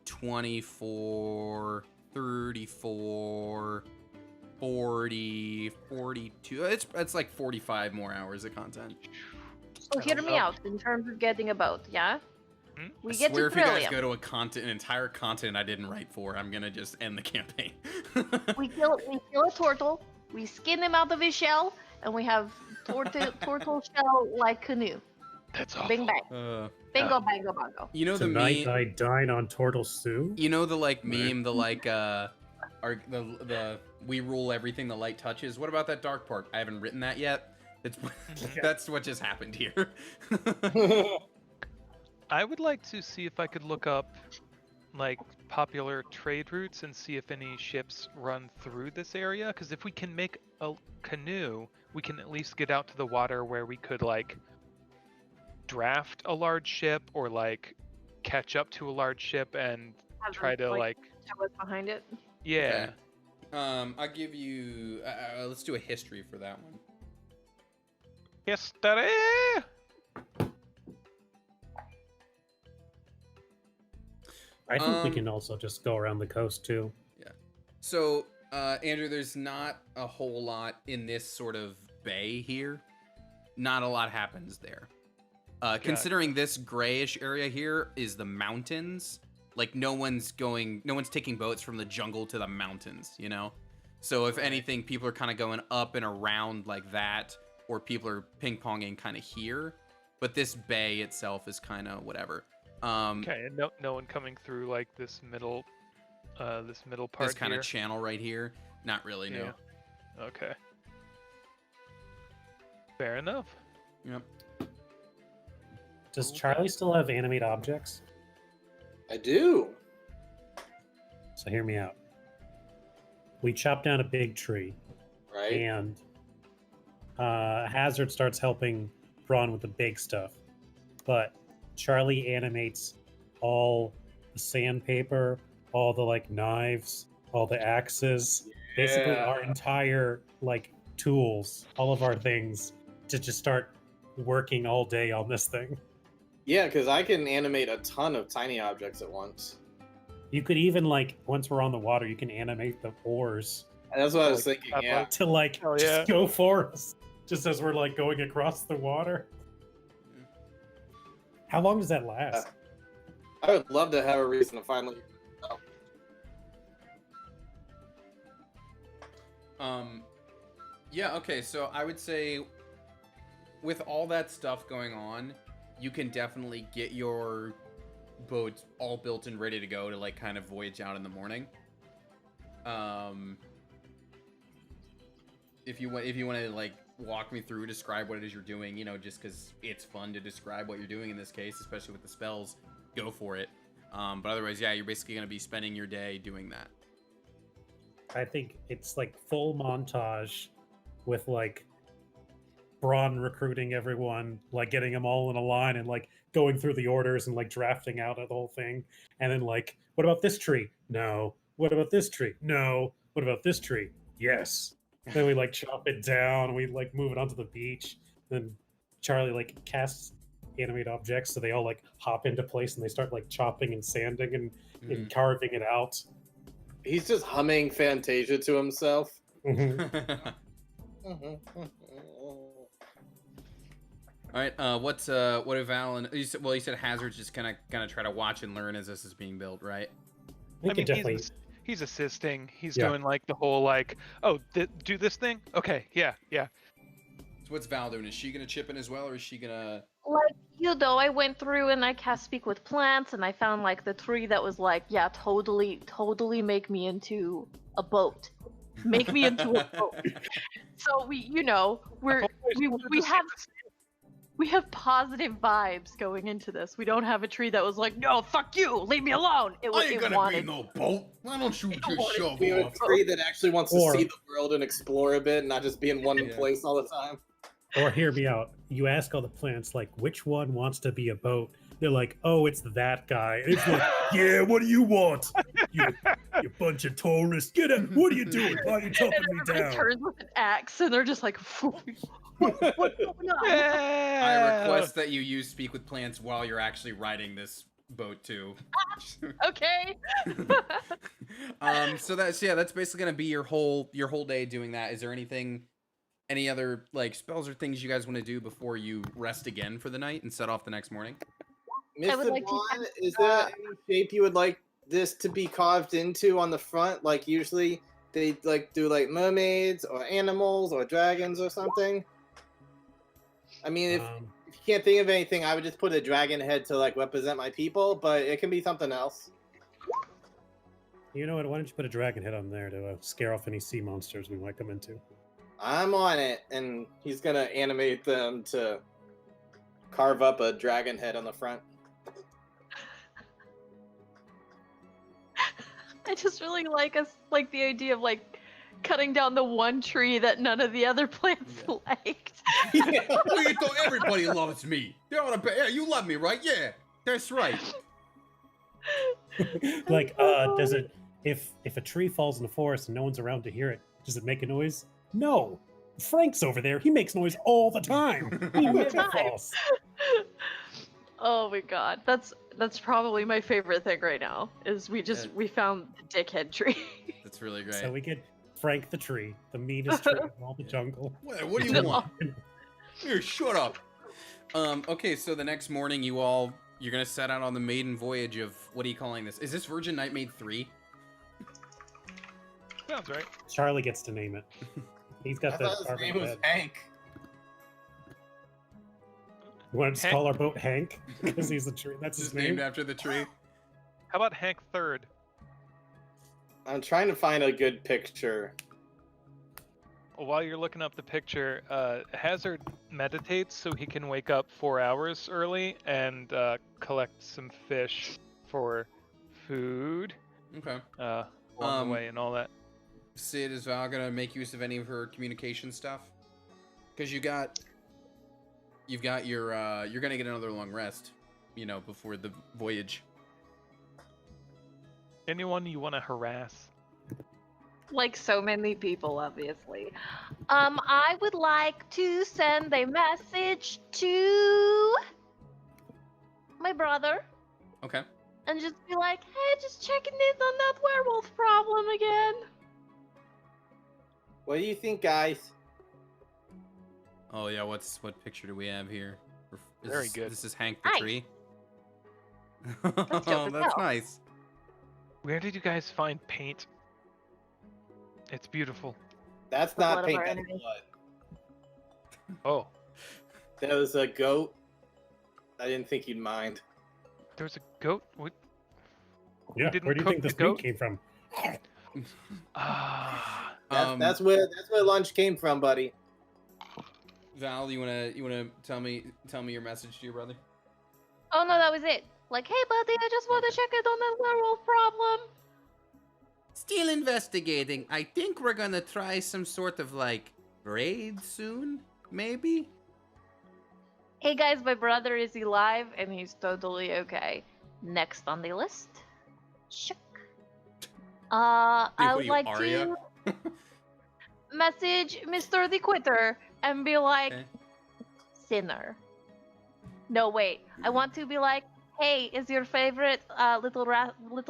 24, 34, 40, 42. It's like 45 more hours of content. So hear me out in terms of getting a boat, yeah? We I get swear to if you guys Trillium. go to an entire continent I didn't write for, I'm gonna just end the campaign. We kill a turtle, we skin him out of his shell, and we have turtle shell like canoe. That's awful. Bing bang. Bingo bango bongo. You know Tonight the I dine on turtle stew. You know the like meme, the like the we rule everything the light touches. What about that dark part? I haven't written that yet. It's that's what just happened here. I would like to see if I could look up like popular trade routes and see if any ships run through this area, because if we can make a canoe, we can at least get out to the water where we could like draft a large ship or like catch up to a large ship and Have try them, to like tell us behind it. yeah. Okay. I'll give you let's do a history for that one. History. I think we can also just go around the coast too. So, Andrew, there's not a whole lot in this sort of bay here. Not a lot happens there. Considering this grayish area here is the mountains, like no one's taking boats from the jungle to the mountains, you know? So if anything, people are kind of going up and around like that, or people are ping-ponging kind of here. But this bay itself is kind of whatever. Okay, and no one coming through like this middle part. This kind of channel right here. Not really, no. Yeah. Okay. Fair enough. Yep. Does Charlie still have animate objects? I do. So hear me out. We chop down a big tree, Right. and Hazard starts helping Braun with the big stuff. But Charlie animates all the sandpaper, all the like knives, all the axes, basically Yeah. our entire like tools, all of our things to just start working all day on this thing. Yeah, because I can animate a ton of tiny objects at once. You could even like once we're on the water, you can animate the oars And that's what I was Like, thinking. Yeah. to like Oh, just yeah. go for us, just as we're like going across the water. How long does that last? I would love to have a reason to finally. Yeah, okay, so I would say with all that stuff going on, you can definitely get your boat all built and ready to go to like kind of voyage out in the morning. If you want to like walk me through, describe what it is you're doing, you know, just because it's fun to describe what you're doing in this case, especially with the spells, go for it. But otherwise, yeah, you're basically going to be spending your day doing that. I think it's like full montage with like Braun recruiting everyone, like getting them all in a line and like going through the orders and like drafting out the whole thing. And then like, what about this tree? No. What about this tree? No. What about this tree? Yes. Then we like chop it down. We like move it onto the beach. Then Charlie like casts animate objects, so they all like hop into place and they start like chopping and sanding and carving it out. He's just humming Fantasia to himself. Mhm. All right, what if Alan? You said Hazard's just gonna try to watch and learn as this is being built, right? We could definitely. he's assisting. He's Yeah. doing like the whole like, oh, do this thing. Okay, yeah. So what's Val doing? Is she gonna chip in as well, or is she gonna? Like, you know, I went through and I cast Speak with Plants, and I found like the tree that was like, yeah, totally make me into a boat. Make me into a boat. So we, you know, we have positive vibes going into this. We don't have a tree that was like, no, fuck you, leave me alone. It wanted no boat. Why don't you just show We have a tree that actually wants to Or- see the world and explore a bit, not just be in one Yeah. place all the time. Or hear me out. You ask all the plants, like, which one wants to be a boat? They're like, oh, it's that guy. And it's like, yeah, what do you want? You bunch of tourists. Get out. What are you doing? Why are you chopping and me everybody down? turns with an axe, and they're just like, What's going on? I request that you use speak with plants while you're actually riding this boat too. Okay. So that's basically gonna be your whole day doing that. Is there any other like spells or things you guys want to do before you rest again for the night and set off the next morning? I would Mr. like to Vaughn, cast, is there any shape you would like this to be carved into on the front? Like usually they like do like mermaids or animals or dragons or something. I mean, if you can't think of anything, I would just put a dragon head to like represent my people, but it can be something else. You know what? Why don't you put a dragon head on there to scare off any sea monsters we might come into? I'm on it, and he's gonna animate them to carve up a dragon head on the front. I just really like the idea of like cutting down the one tree that none of the other plants liked. Yeah. Well, you thought everybody loves me. Yeah, you love me, right? Yeah, that's right. Like, does it? If a tree falls in the forest and no one's around to hear it, does it make a noise? No. Frank's over there. He makes noise all the time. He never time. falls. Oh my god, that's probably my favorite thing right now. Is we found the dickhead tree. That's really great. So we get Frank the tree, the meanest tree in all the jungle. What do you want? Here, shut up. Okay, so the next morning you're gonna set out on the maiden voyage of, what are you calling this? Is this Virgin Nightmaid 3? Sounds right. Charlie gets to name it. He's I got the thought his carbon name was head. Hank. You want to just Hank? call our boat Hank because he's the tree. That's his Just name. named after the tree. How about Hank Third? I'm trying to find a good picture. While you're looking up the picture, Hazard meditates so he can wake up 4 hours early and collect some fish for food Okay. along the way and all that. Sid, is Val gonna make use of any of her communication stuff? Because you've got your you're gonna get another long rest, before the voyage. Anyone you want to harass? Like so many people, obviously. I would like to send a message to my brother Okay. and just be like, hey, just checking in on that werewolf problem again. What do you think, guys? Oh yeah, what picture do we have here? Very good. This is Hank the Nice. tree. dope as That's hell. nice. Where did you guys find paint? It's beautiful. That's The not blood of paint, our that's enemy. blood. Oh, That was a goat. I didn't think you'd mind. there's a goat. What? Yeah, didn't where do you cook think the this goat? meat came from? Ah, That's where lunch came from, buddy. Val, you wanna tell me your message to your brother? Oh no, that was it. Like, hey buddy, I just want to check in on that werewolf problem. Still investigating. I think we're gonna try some sort of like raid soon, maybe. Hey guys, my brother is alive and he's totally okay. Next on the list, Shook. I What are would you, like Arya? to message Mr. the Quitter and be like, Okay. Sinner. No, wait. I want to be like, hey, is your favorite little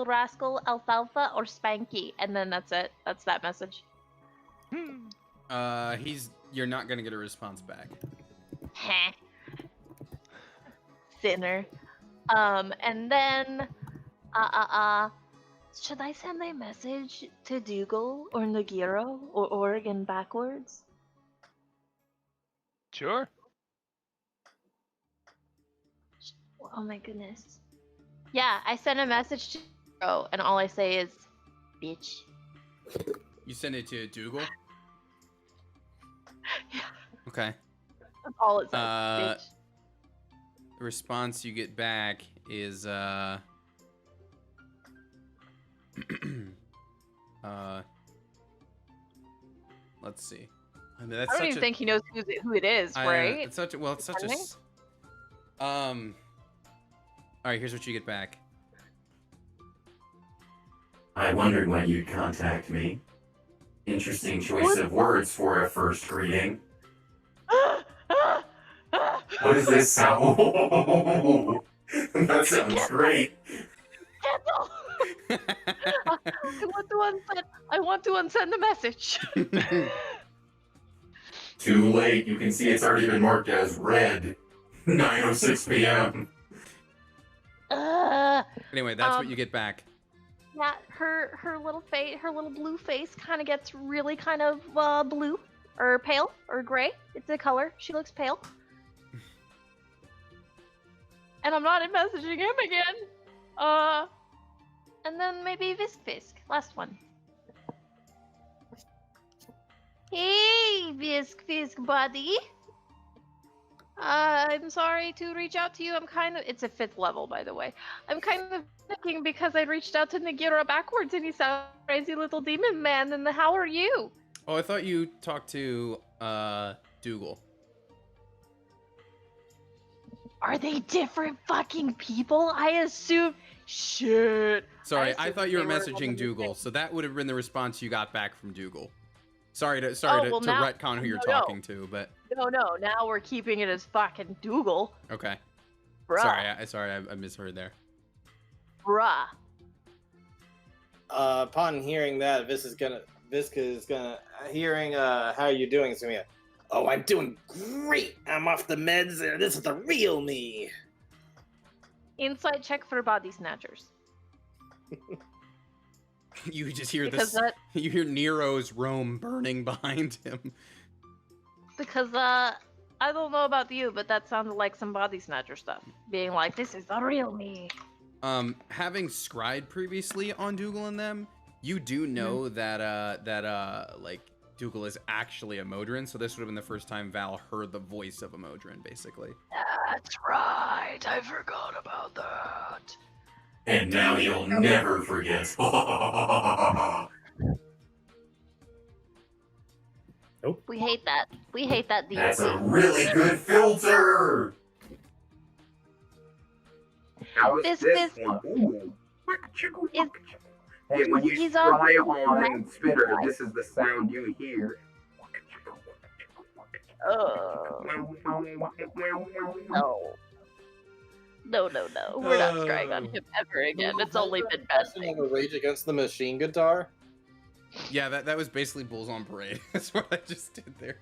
rascal Alfalfa or Spanky? And then that's it. That's that message. You're not gonna get a response back. Heh. Sinner. And then, should I send a message to Dougal or Nagiro or Oregon backwards? sure. Oh my goodness. Yeah, I sent a message to Nagiro and all I say is, bitch. You send it to Dougal. Yeah. Okay. That's all it says, Uh, bitch. The response you get back is let's see. I mean, that's I don't such even a, think he knows who it is, right? It's such a, well, it's such a. Depending? All right, here's what you get back. I wondered when you'd contact me. Interesting choice of words for a first greeting. What is this sound? That sounds great. Cancel! I want to unsend the message. Too late. You can see it's already been marked as red. 9:06 p.m. Anyway, that's what you get back. Yeah, her little face, her little blue face, kind of gets really kind of blue or pale or gray. It's a color. She looks pale. And I'm not messaging him again. And then maybe Fisk. Last one. Hey, Fisk, buddy. I'm sorry to reach out to you. It's a 5th level, by the way. I'm kind of thinking because I reached out to Nagira backwards and he sounds crazy little demon man. And how are you? Oh, I thought you talked to, Dougal. Are they different fucking people? I assume. Shit. Sorry, I assumed thought you were they were messaging on the Dougal, so that would have been the response you got back from Dougal. Sorry to well, now- retcon who you're no. talking to, but No, now we're keeping it as fucking Dougal. okay. Bruh. Sorry, I misheard there. Bruh. Upon hearing that, Visca is gonna hearing how you're doing, Sumia. Oh, I'm doing great. I'm off the meds, and this is the real me. Insight check for body snatchers. You just hear Because this. You hear Nero's Rome burning behind him. Because I don't know about you, but that sounded like some body snatcher stuff. Being like, this is the real me. Having scried previously on Dougal and them, you do know that like Dougal is actually a Modron, so this would have been the first time Val heard the voice of a Modron, basically. That's right. I forgot about that. And now you'll never forget. We hate that. We hate that That's a DLC. really good filter. How is This this is- one? Ooh. Is- Hey, when you he's on- try on Spitter, this is the sound you hear. No. No. We're not scrying on him ever again. It's only been bad Impression of things. a Rage Against the Machine guitar. Yeah, that was basically Bulls on Parade. That's what I just did there.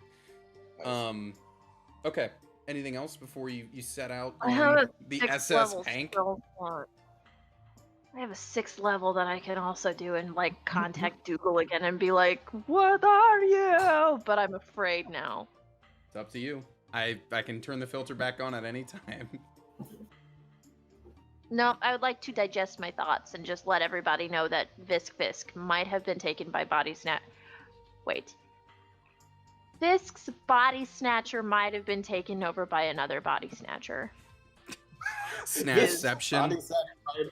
Okay. Anything else before you set out I have on a the 6th SS level Hank? spell slot. I have a 6th level that I can also do and like contact Dougal again and be like, "What are you?" But I'm afraid now. It's up to you. I can turn the filter back on at any time. No, I would like to digest my thoughts and just let everybody know that Fisk might have been taken by body snatch. Wait. Fisk's body snatcher might have been taken over by another body snatcher. Snapception. Body satisfied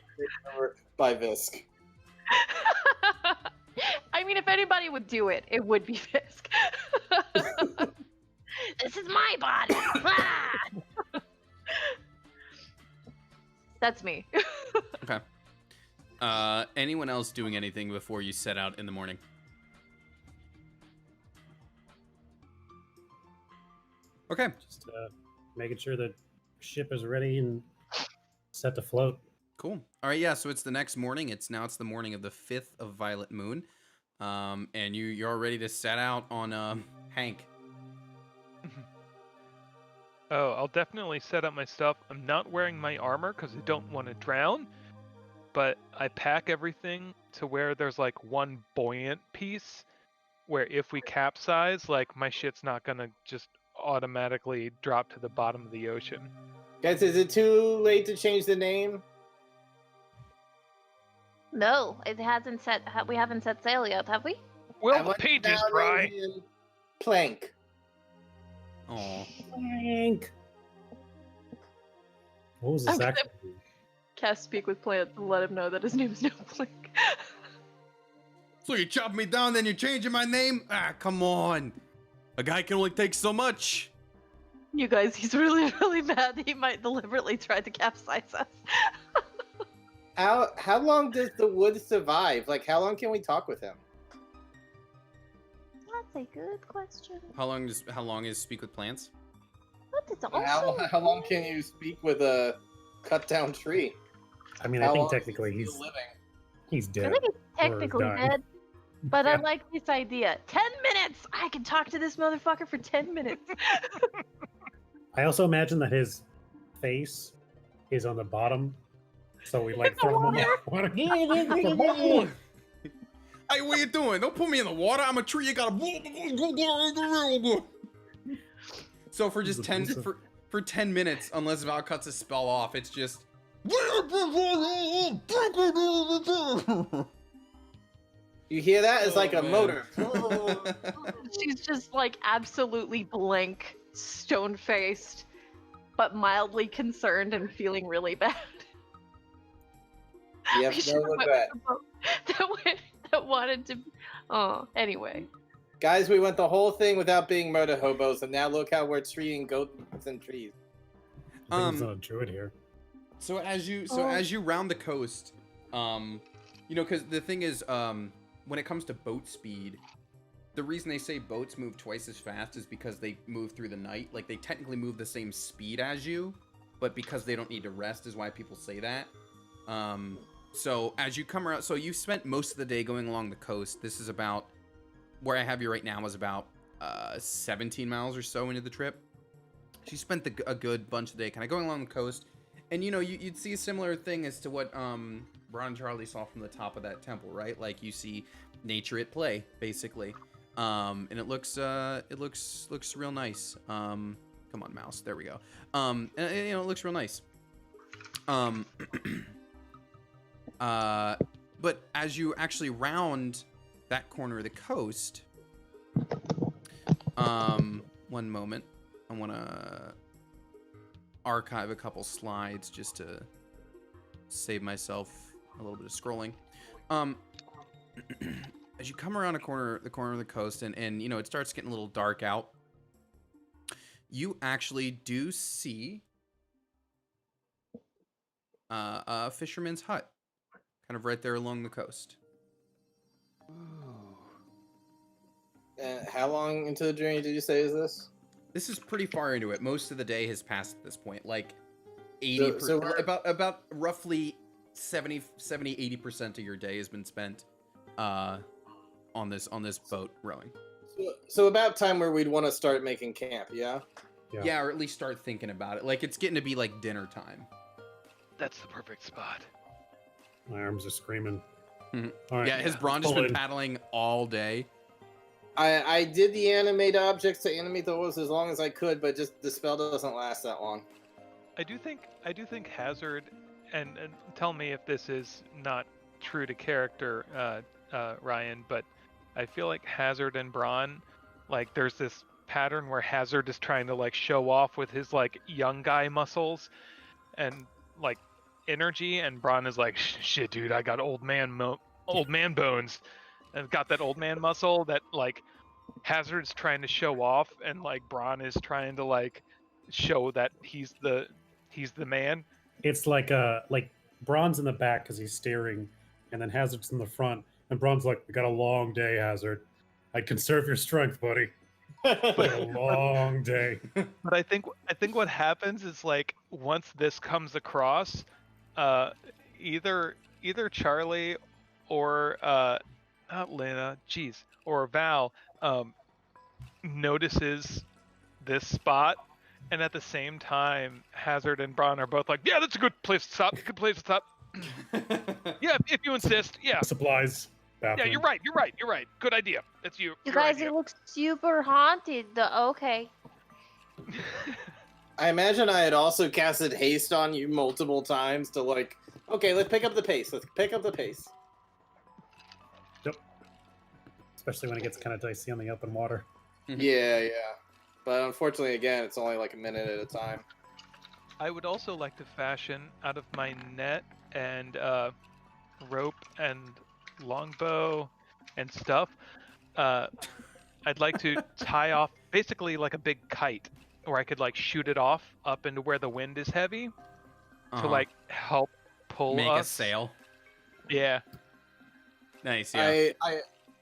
by Visk. I mean, if anybody would do it, it would be Fisk. This is my body. Ah! That's me. Okay. Anyone else doing anything before you set out in the morning? Okay. Just making sure the ship is ready and set to float. Cool. All right, yeah, so it's the next morning. It's the morning of the 5th of Violet Moon. And you're all ready to set out on Hank. Oh, I'll definitely set up my stuff. I'm not wearing my armor because I don't want to drown, but I pack everything to where there's like one buoyant piece where if we capsize, like my shit's not gonna just automatically drop to the bottom of the ocean. Guys, is it too late to change the name? No, it hasn't set. We haven't set sail yet, have we? I Well, the want paint to is now dry. name him Plank. Aw. Hank. What was this I'm actually? Cast speak with plants and let him know that his name is no Blink. So you chop me down, then you're changing my name? Ah, come on. A guy can only take so much. You guys, he's really, really mad. He might deliberately try to capsize us. How long does the wood survive? Like, how long can we talk with him? That's a good question. How long is Speak with Plants? But it's also How long can you speak with a cut down tree? I mean, How I think long is he technically still he's living? dead. I think it's or technically dying. dead. But I Yeah. like this idea. 10 minutes! I can talk to this motherfucker for 10 minutes. I also imagine that his face is on the bottom, so we like throw him in the water. Hey, what you doing? Don't put me in the water. I'm a tree. You gotta. So for just He's 10 abusive. for 10 minutes, unless Val cuts his spell off, it's just. You hear that? It's like Oh, a man. motor. She's just like absolutely blank, stone faced, but mildly concerned and feeling really bad. Yep, We no should've went regret. with the boat that wanted to. Oh, anyway. Guys, we went the whole thing without being murder hobos, and now look how we're treating goats and trees. I think he's not a druid here. So as you Oh. as you round the coast, you know, because the thing is, when it comes to boat speed, the reason they say boats move twice as fast is because they move through the night. Like they technically move the same speed as you, but because they don't need to rest is why people say that. So as you come around, so you've spent most of the day going along the coast. This is about where I have you right now is about 17 miles or so into the trip. She spent a good bunch of the day kind of going along the coast. And, you know, you'd see a similar thing as to what Bron and Charlie saw from the top of that temple, right? Like, you see nature at play, basically. And it looks real nice. Come on, mouse. There we go. And, you know, it looks real nice. But as you actually round that corner of the coast, one moment. I want to archive a couple slides just to save myself a little bit of scrolling. As you come around the corner of the coast, and you know it starts getting a little dark out, you actually do see a fisherman's hut, kind of right there along the coast. And how long into the journey did you say is this? This is pretty far into it. Most of the day has passed at this point. Like 80 So we're- about roughly 70-80% of your day has been spent on this boat rowing. So about time where we'd want to start making camp, yeah? Yeah, or at least start thinking about it. Like it's getting to be like dinner time. That's the perfect spot. My arms are screaming. Mhm. All right, Yeah, has Braun just pull been in. paddling all day? I did the animate objects to animate those as long as I could, but just the spell doesn't last that long. I do think Hazard, and tell me if this is not true to character, Ryan, but I feel like Hazard and Braun, like there's this pattern where Hazard is trying to like show off with his like young guy muscles and like energy, and Braun is like, shit, dude, I got old man bones, and got that old man muscle that like Hazard's trying to show off, and like Braun is trying to like show that he's the man. It's like Braun's in the back because he's steering, and then Hazard's in the front, and Braun's like, "We got a long day, Hazard. I'd conserve your strength, buddy. But a long day." But I think what happens is like once this comes across, either Charlie or not Lena, geez, or Val notices this spot, and at the same time, Hazard and Braun are both like, "Yeah, that's a good place to stop. Good place to stop." Yeah, if you insist. Yeah, Supplies. Bathroom. yeah, you're right. Good idea. That's you. You your guys, idea. it looks super haunted. Okay. I imagine I had also casted haste on you multiple times to like, okay, let's pick up the pace. Let's pick up the pace. Especially when it gets kind of dicey on the open water. Yeah. But unfortunately, again, it's only like a minute at a time. I would also like to fashion out of my net and rope and longbow and stuff. I'd like to tie off basically like a big kite, where I could like shoot it off up into where the wind is heavy to like help pull make us. a sail. Yeah. Nice. Yeah.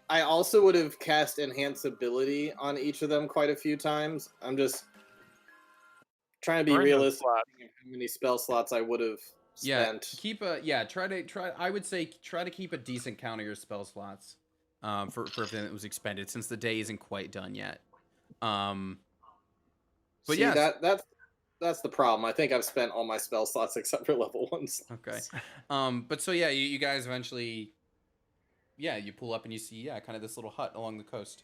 I also would have cast enhance ability on each of them quite a few times. I'm just trying to be Burn those realistic. slots. Thinking of how many spell slots I would have Yeah, spent. keep try. I would say try to keep a decent count of your spell slots, for everything that was expended, since the day isn't quite done yet. But See, yes, that's the problem. I think I've spent all my spell slots except for level 1 slots. okay. But so yeah, you guys eventually, yeah, you pull up and you see kind of this little hut along the coast.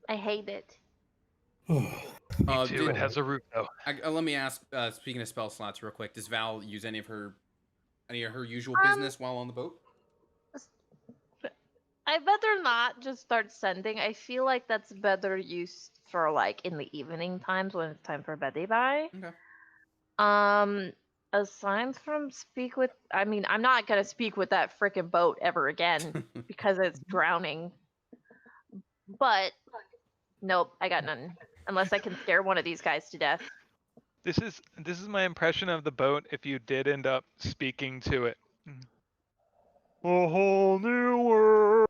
I hate it. Me too. Did, It has a roof though. let me ask. Speaking of spell slots, real quick, does Val use any of her usual Um, business while on the boat? I better not just start sending. I feel like that's better used for like in the evening times when it's time for beddy bye. Okay. Aside from speak with, I mean, I'm not gonna speak with that freaking boat ever again because it's drowning. But nope, I got none. Unless I can scare one of these guys to death. This is my impression of the boat if you did end up speaking to it. A whole new world.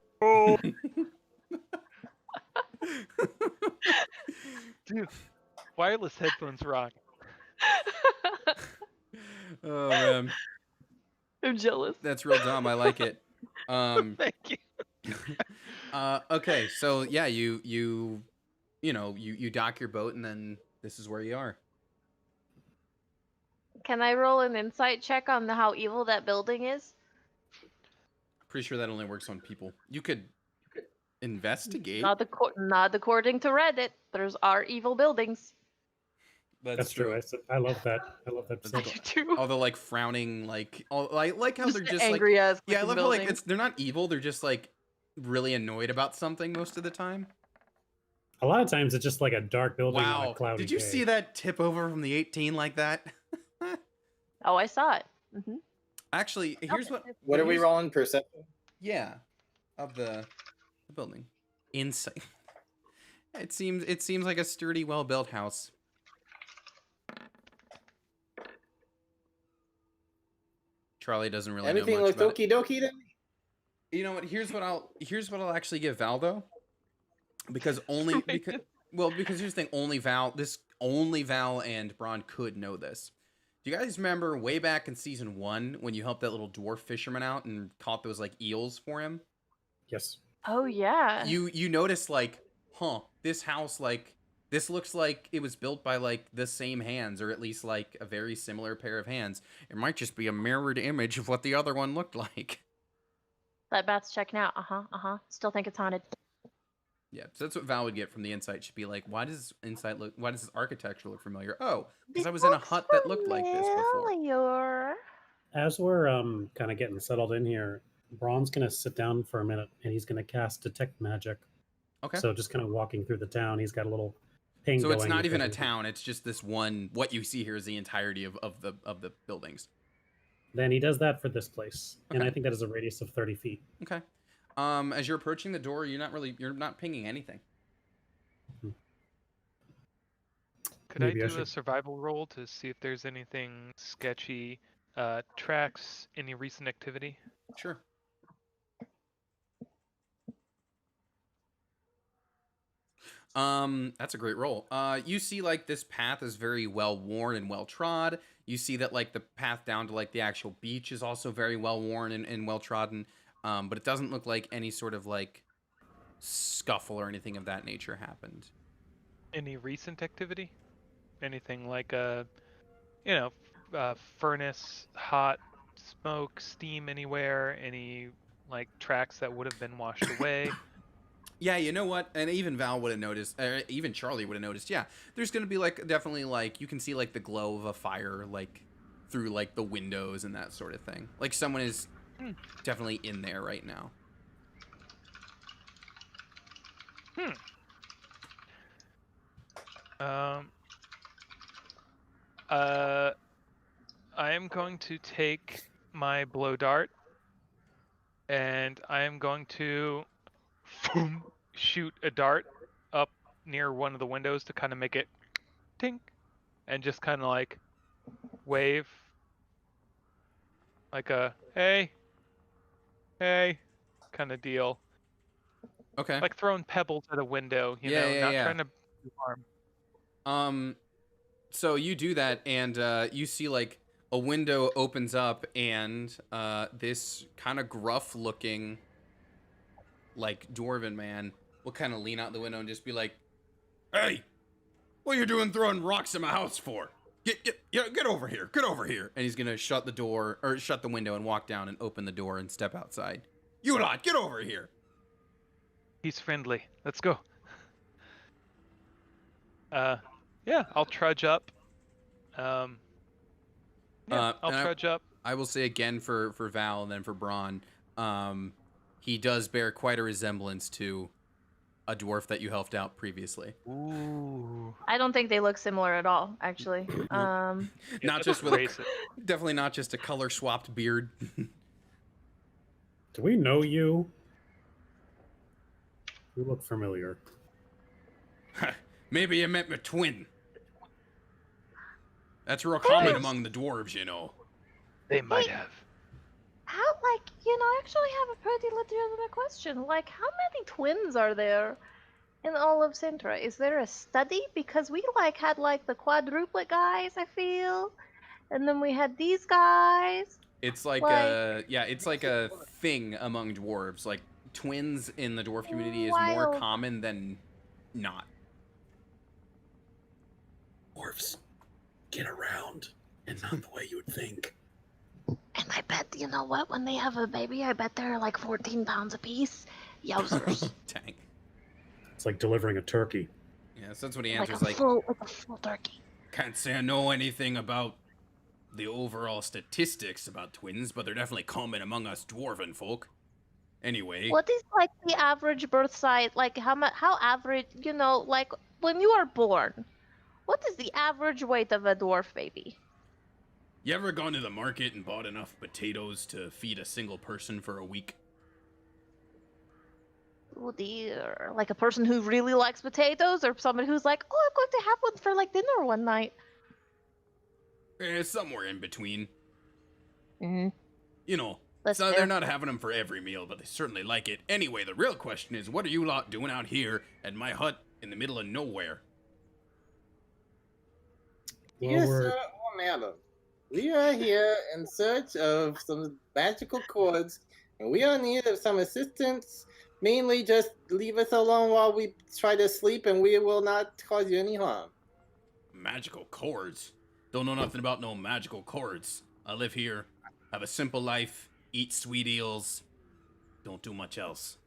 Dude, wireless headphones rock. Oh man, I'm jealous. that's real dumb. I like it. Thank you. Okay, so yeah, you dock your boat, and then this is where you are. Can I roll an insight check on how evil that building is? Pretty sure that only works on people. You could investigate. Not according to Reddit. There's are evil buildings. That's true. I love that. I love that. That's saying. cool. Too. All the like frowning, like I like how they're just angry like, ass. yeah, I love how like buildings. they're not evil. They're just like really annoyed about something most of the time. A lot of times it's just like a dark building on a Wow, cloudy did you day. see that tip over from the 18 like that? Oh, I saw it. Mm-hmm. Actually, here's what. What are we here's- rolling? Perception? Yeah, of the building. Insight. It seems like a sturdy, well-built house. Charlie doesn't really Anything know much like about it. okie dokie then? You know what? Here's what I'll actually give Val though, because only because here's the thing. Only Val and Braun could know this. Do you guys remember way back in season 1 when you helped that little dwarf fisherman out and caught those like eels for him? Yes. Oh yeah. You noticed like, this house, like, this looks like it was built by like the same hands, or at least like a very similar pair of hands. It might just be a mirrored image of what the other one looked like. That bat's checking out. Still think it's haunted. Yeah, so that's what Val would get from the insight. She'd be like, why does this architecture look familiar? Oh, because I was in a hut that looked like this before. Familiar. As we're kind of getting settled in here, Braun's gonna sit down for a minute and he's gonna cast detect magic. Okay. So just kind of walking through the town, he's got a little ping. So it's going not even a everything. town, it's just this one. What you see here is the entirety of the buildings. Then he does that for this place, and Okay. I think that is a radius of 30 feet. Okay. As you're approaching the door, you're not pinging anything. Could Maybe I I do a should- survival roll to see if there's anything sketchy, tracks, any recent activity? Sure. That's a great roll. You see like this path is very well worn and well trod. You see that like the path down to like the actual beach is also very well worn and well trodden. But it doesn't look like any sort of like scuffle or anything of that nature happened. Any recent activity? Anything like a, furnace, hot, smoke, steam anywhere? Any like tracks that would have been washed away? Yeah, you know what? And even Val would have noticed, even Charlie would have noticed. Yeah, there's gonna be like definitely like you can see like the glow of a fire like through like the windows and that sort of thing. Like someone is definitely in there right now. I am going to take my blow dart and I am going to shoot a dart up near one of the windows to kind of make it tink and just kind of like wave like a hey kind of deal. Okay. Like throwing pebbles at a window, Yeah, not yeah. trying to harm. So you do that, and you see like a window opens up, and this kind of gruff-looking, like dwarven man will kind of lean out the window and just be like, "Hey, what are you doing throwing rocks in my house for? Get over here, get over here!" And he's gonna shut the door or shut the window and walk down and open the door and step outside. "You lot, get over here!" He's friendly. Let's go. Yeah, I'll trudge up. Yeah, I'll and trudge up. I will say again for Val and then for Braun, he does bear quite a resemblance to a dwarf that you helped out previously. Ooh. I don't think they look similar at all, actually. Not just with definitely not just a color swapped beard. Do we know you? You look familiar. Maybe you met my twin. That's real common among the dwarves, you know. They might Wait. have. How, like, I actually have a pretty legitimate question. Like, how many twins are there in all of Sentra? Is there a study? Because we, like, had, like, the quadruplet guys, I feel. And then we had these guys. It's like it's like a thing among dwarves. Like, twins in the dwarf community is more Wild. common than not. Dwarves get around, and not the way you would think. And I bet, you know what? When they have a baby, I bet they're, like, 14 pounds apiece. Yowzers. Dang. It's like delivering a turkey. Yeah, so that's what he like, answers. a Like, full turkey. can't say I know anything about the overall statistics about twins, but they're definitely common among us dwarven folk. Anyway, What is, like, the average birth size? Like, how average, like, when you are born, what is the average weight of a dwarf baby? you ever gone to the market and bought enough potatoes to feed a single person for a week? Oh dear. Like a person who really likes potatoes, or someone who's like, oh, I'm going to have one for, like, dinner one night? Somewhere in between. Mm-hmm. You know, That's so fair. they're not having them for every meal, but they certainly like it. Anyway, the real question is, what are you lot doing out here at my hut in the middle of nowhere? Well, Yes, we're sir or madam. We are here in search of some magical cords, and we are in need of some assistance. Mainly just leave us alone while we try to sleep, and we will not cause you any harm. Magical cords? Don't know nothing about no magical cords. I live here, have a simple life, eat sweet eels, don't do much else.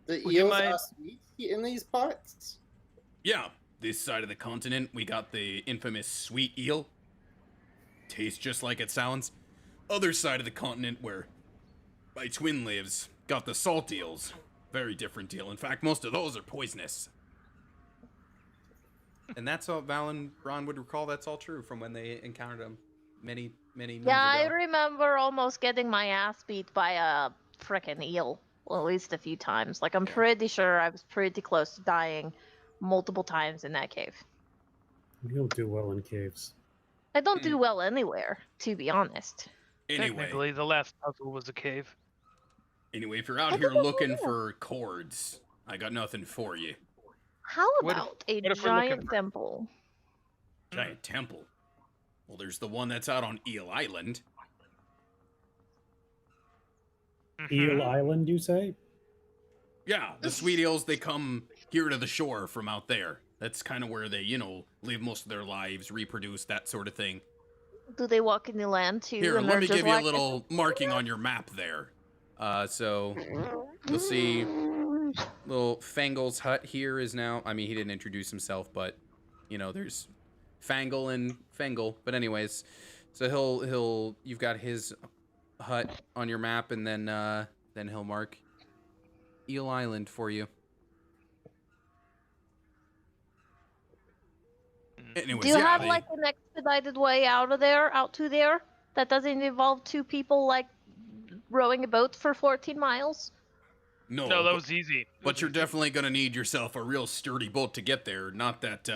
The Would you eels mind- are sweet in these parts. Yeah, this side of the continent, we got the infamous sweet eel. Tastes just like it sounds. Other side of the continent, where my twin lives, got the salt eels. Very different deal. In fact, most of those are poisonous. And that's all Val and Ron would recall. That's all true from when they encountered them many moons Yeah, I ago. remember almost getting my ass beat by a frickin' eel. Well, at least a few times. Like, I'm pretty sure I was pretty close to dying multiple times in that cave. you don't do well in caves. I don't do well anywhere, to be honest. Anyway, Technically, the last puzzle was a cave. if you're out here looking for cords, I got nothing for you. How What if- about a what if we're looking giant for- temple? Giant temple. Well, there's the one that's out on Eel Island. Eel Island, you say? Yeah, the sweet eels, they come here to the shore from out there. That's kind of where they, live most of their lives, reproduce, that sort of thing. Do they walk in the land too? Here, and let they're me just give you a like, little marking on your map there. So you'll see little Fangle's hut here is now, I mean, he didn't introduce himself, but, there's Fangle and Fangle. But anyways, so you've got his hut on your map, and then he'll mark Eel Island for you. Anyways, Do you have they- like an expedited way out to there, that doesn't involve two people like rowing a boat for 14 miles? No, No, that but- was easy. But you're definitely gonna need yourself a real sturdy boat to get there, not that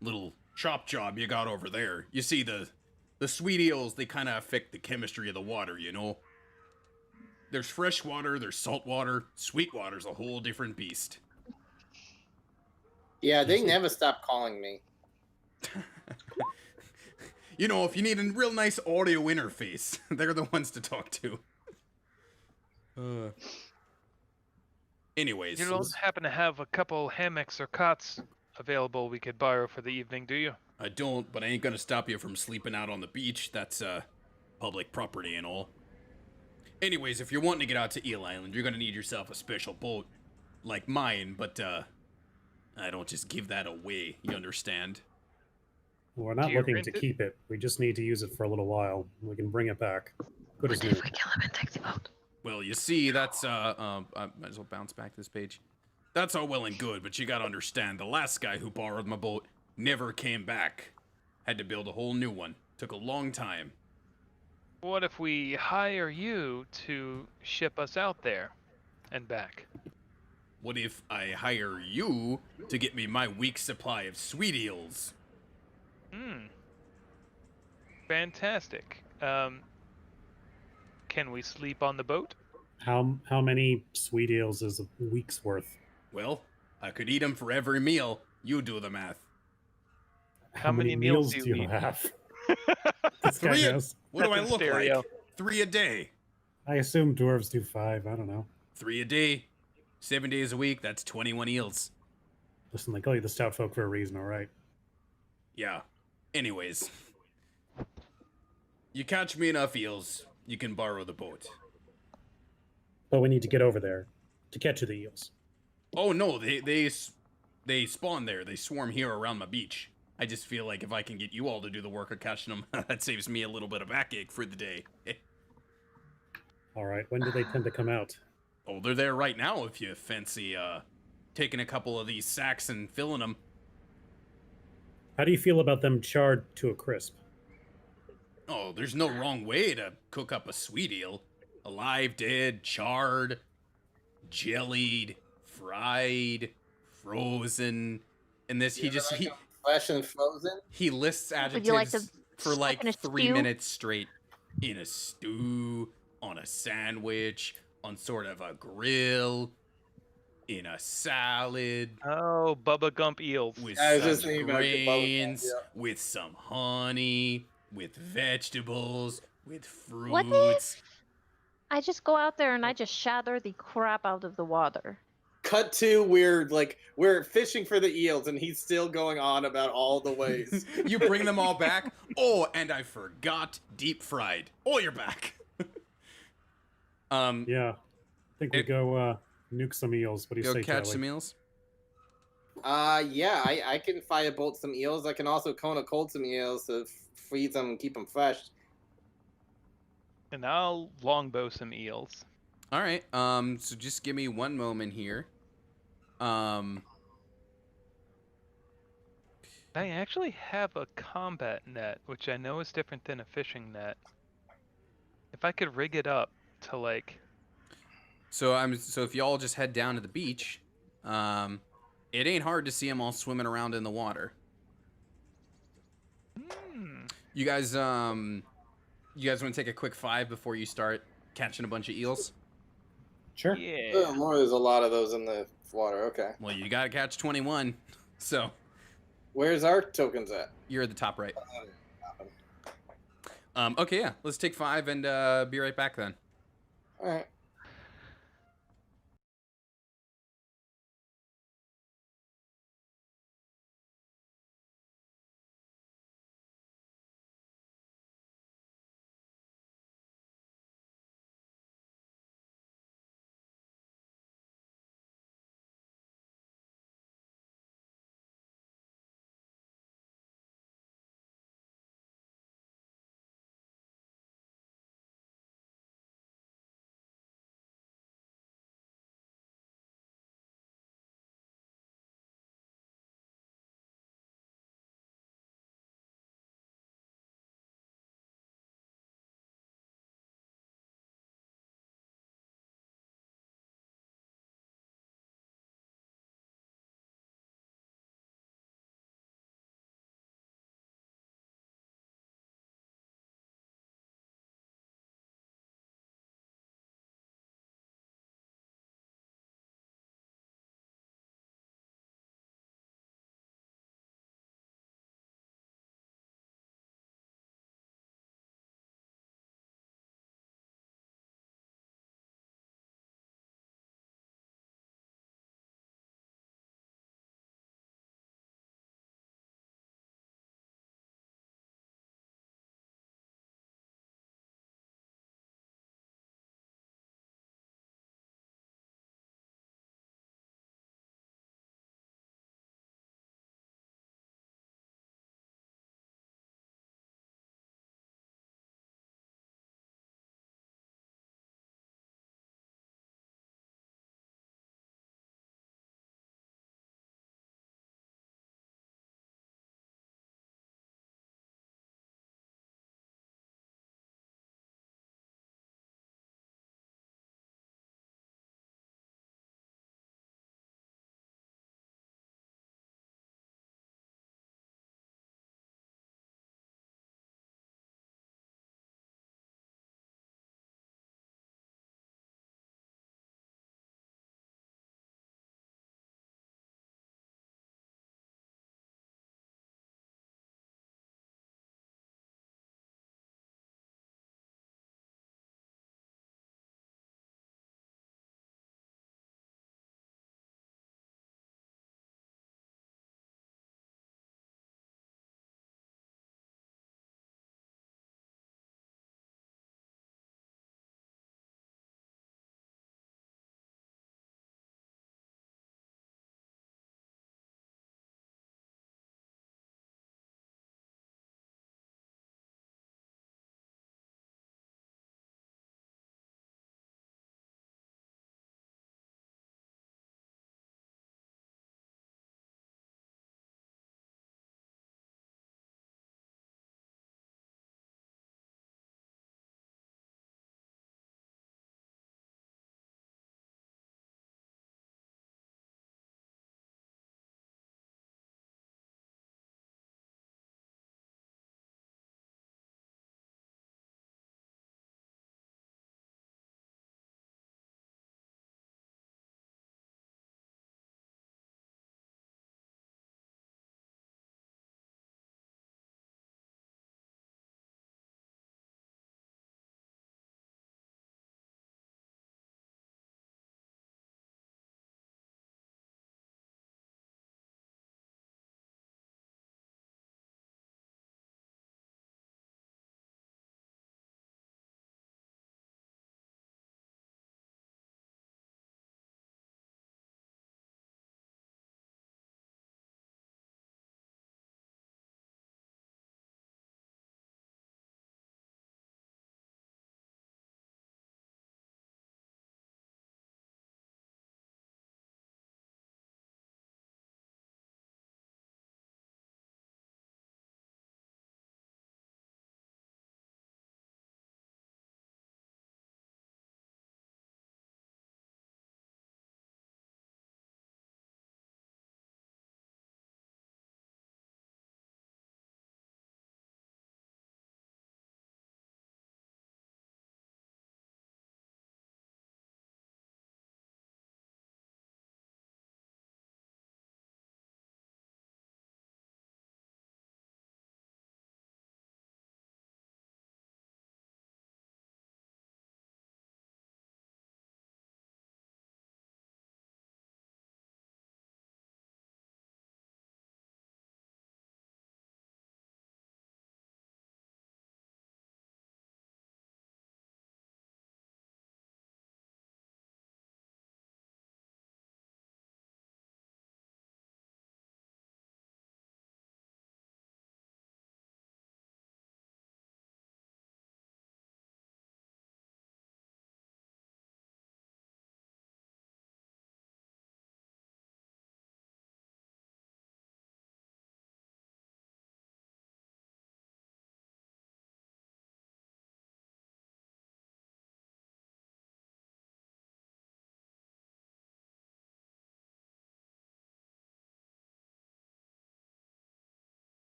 little chop job you got over there. You see, the sweet eels, they kind of affect the chemistry of the water, There's fresh water, there's salt water, sweet water's a whole different beast. Yeah, they never stop calling me. You know, if you need a real nice audio interface, they're the ones to talk to. Anyways, You don't happen to have a couple hammocks or cots available we could borrow for the evening, do you? I don't, but I ain't gonna stop you from sleeping out on the beach. That's public property and all. Anyways, if you're wanting to get out to Eel Island, you're gonna need yourself a special boat, like mine. But I don't just give that away. You understand? We're not Do you looking rent to it? keep it. We just need to use it for a little while. We can bring it back. Good as new. We kill him and take the boat. Well, you see, that's I might as well bounce back this page. That's all well and good, but you gotta understand, the last guy who borrowed my boat never came back. Had to build a whole new one. Took a long time. What if we hire you to ship us out there and back? What if I hire you to get me my week's supply of sweet eels? Fantastic. Can we sleep on the boat? How many sweet eels is a week's worth? Well, I could eat 'em for every meal. You do the math. How many meals do do you eat? have? This guy Three. knows. What do That's I in look stereo. like? 3 a day. I assume dwarves do 5. I don't know. 3 a day. 7 days a week. That's 21 eels. Listen, they call you the stout folk for a reason, all right? Yeah. Anyways. You catch me enough eels, you can borrow the boat. But we need to get over there to catch the eels. Oh no, they spawn there. They swarm here around my beach. I just feel like if I can get you all to do the work of catching them, that saves me a little bit of backache for the day. All right. When do they tend to come out? Oh, they're there right now if you fancy taking a couple of these sacks and filling them. How do you feel about them charred to a crisp? Oh, there's no wrong way to cook up a sweet eel. Alive, dead, charred, jellied, fried, frozen. And this, he Fresh and frozen. he lists Would you like adjectives to for stuck like in a 3 stew? minutes straight. In a stew, on a sandwich, on sort of a grill, in a salad, Oh, Bubba Gump eels. with I was just some thinking about the bubble gum, grains, yeah. with some honey, with vegetables, with What fruits. if I just go out there and I just shatter the crap out of the water? Cut to we're fishing for the eels, and he's still going on about all the ways. You bring them all back. Oh, and I forgot deep fried. Oh, you're back. Yeah. I think we go nuke some eels. What do you Go say, catch Charlie? some eels. Yeah, I can firebolt some eels. I can also Kona cold some eels to freeze them and keep them fresh. And I'll longbow some eels. All right. So just give me one moment here. I actually have a combat net, which I know is different than a fishing net. If I could rig it up to like, So if y'all just head down to the beach, it ain't hard to see them all swimming around in the water. You guys want to take a quick 5 before you start catching a bunch of eels? Sure. yeah. Oh, more, there's a lot of those in the water. Okay. Well, you gotta catch 21. So Where's our tokens at? you're at the top right. Okay, yeah. Let's take 5 and be right back then. All right.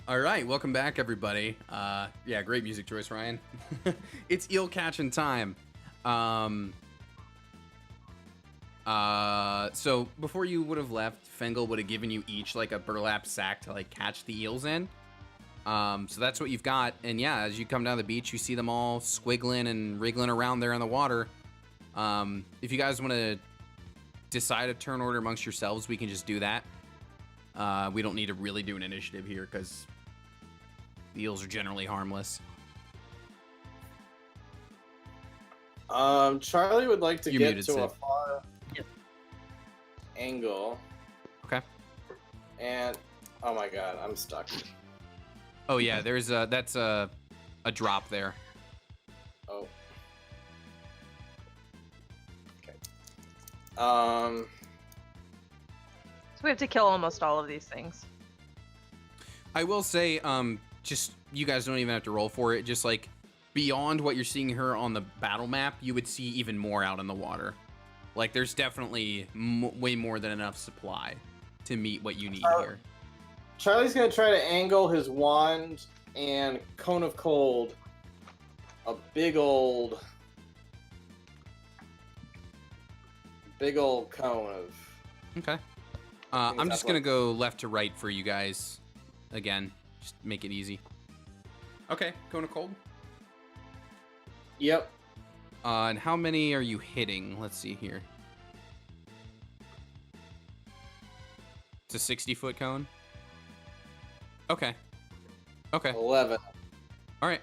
All right, welcome back, everybody. Yeah, great music choice, Ryan. It's eel catching time. So before you would have left, Fengal would have given you each like a burlap sack to like catch the eels in. So that's what you've got. And yeah, as you come down the beach, you see them all squiggling and wriggling around there in the water. If you guys want to decide a turn order amongst yourselves, we can just do that. We don't need to really do an initiative here because the eels are generally harmless. Charlie would like to You get muted, to a Sid. far angle. Okay. And oh my god, I'm stuck. Oh yeah, that's a drop there. Oh. Okay. So we have to kill almost all of these things. I will say, just you guys don't even have to roll for it. Just like beyond what you're seeing here on the battle map, you would see even more out in the water. Like there's definitely way more than enough supply to meet what you need here. Charlie's gonna try to angle his wand and cone of cold. A big old cone of. Okay. I'm just gonna go left to right for you guys. Again, just make it easy. Okay, cone of cold. Yep. And how many are you hitting? Let's see here. It's a 60-foot cone. Okay. Okay. 11. All right.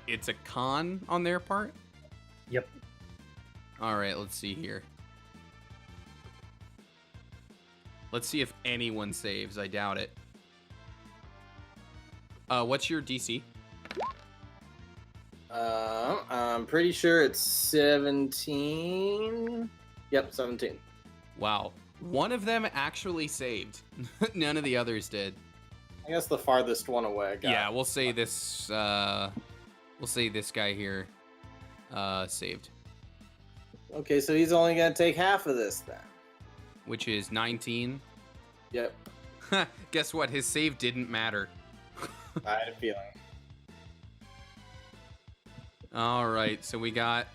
It's a con on their part. Yep. All right. Let's see here. Let's see if anyone saves. I doubt it. What's your DC? I'm pretty sure it's 17. Yep, 17. Wow. One of them actually saved. None of the others did. I guess the farthest one away. Yeah, we'll say this. We'll say this guy here saved, Okay, so he's only gonna take half of this then. which is 19. Yep. Guess what? His save didn't matter. I had a feeling. All right, so we got.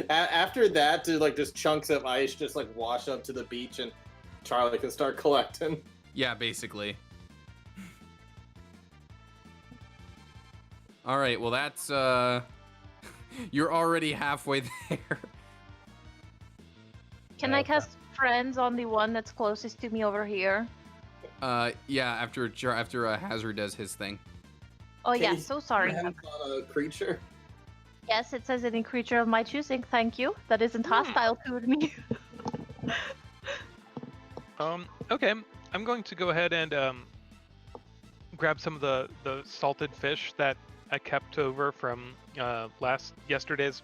After that, do like just chunks of ice just like wash up to the beach and Charlie can start collecting? Yeah, basically. All right, well that's you're already halfway there. Can I cast friends on the one that's closest to me over here? Yeah, after Hazard does his thing. Oh Can yeah, you so sorry. Hands on a creature. Yes, it says any creature of my choosing. Thank you. That isn't hostile to me. Okay, I'm going to go ahead and grab some of the salted fish that I kept over from yesterday's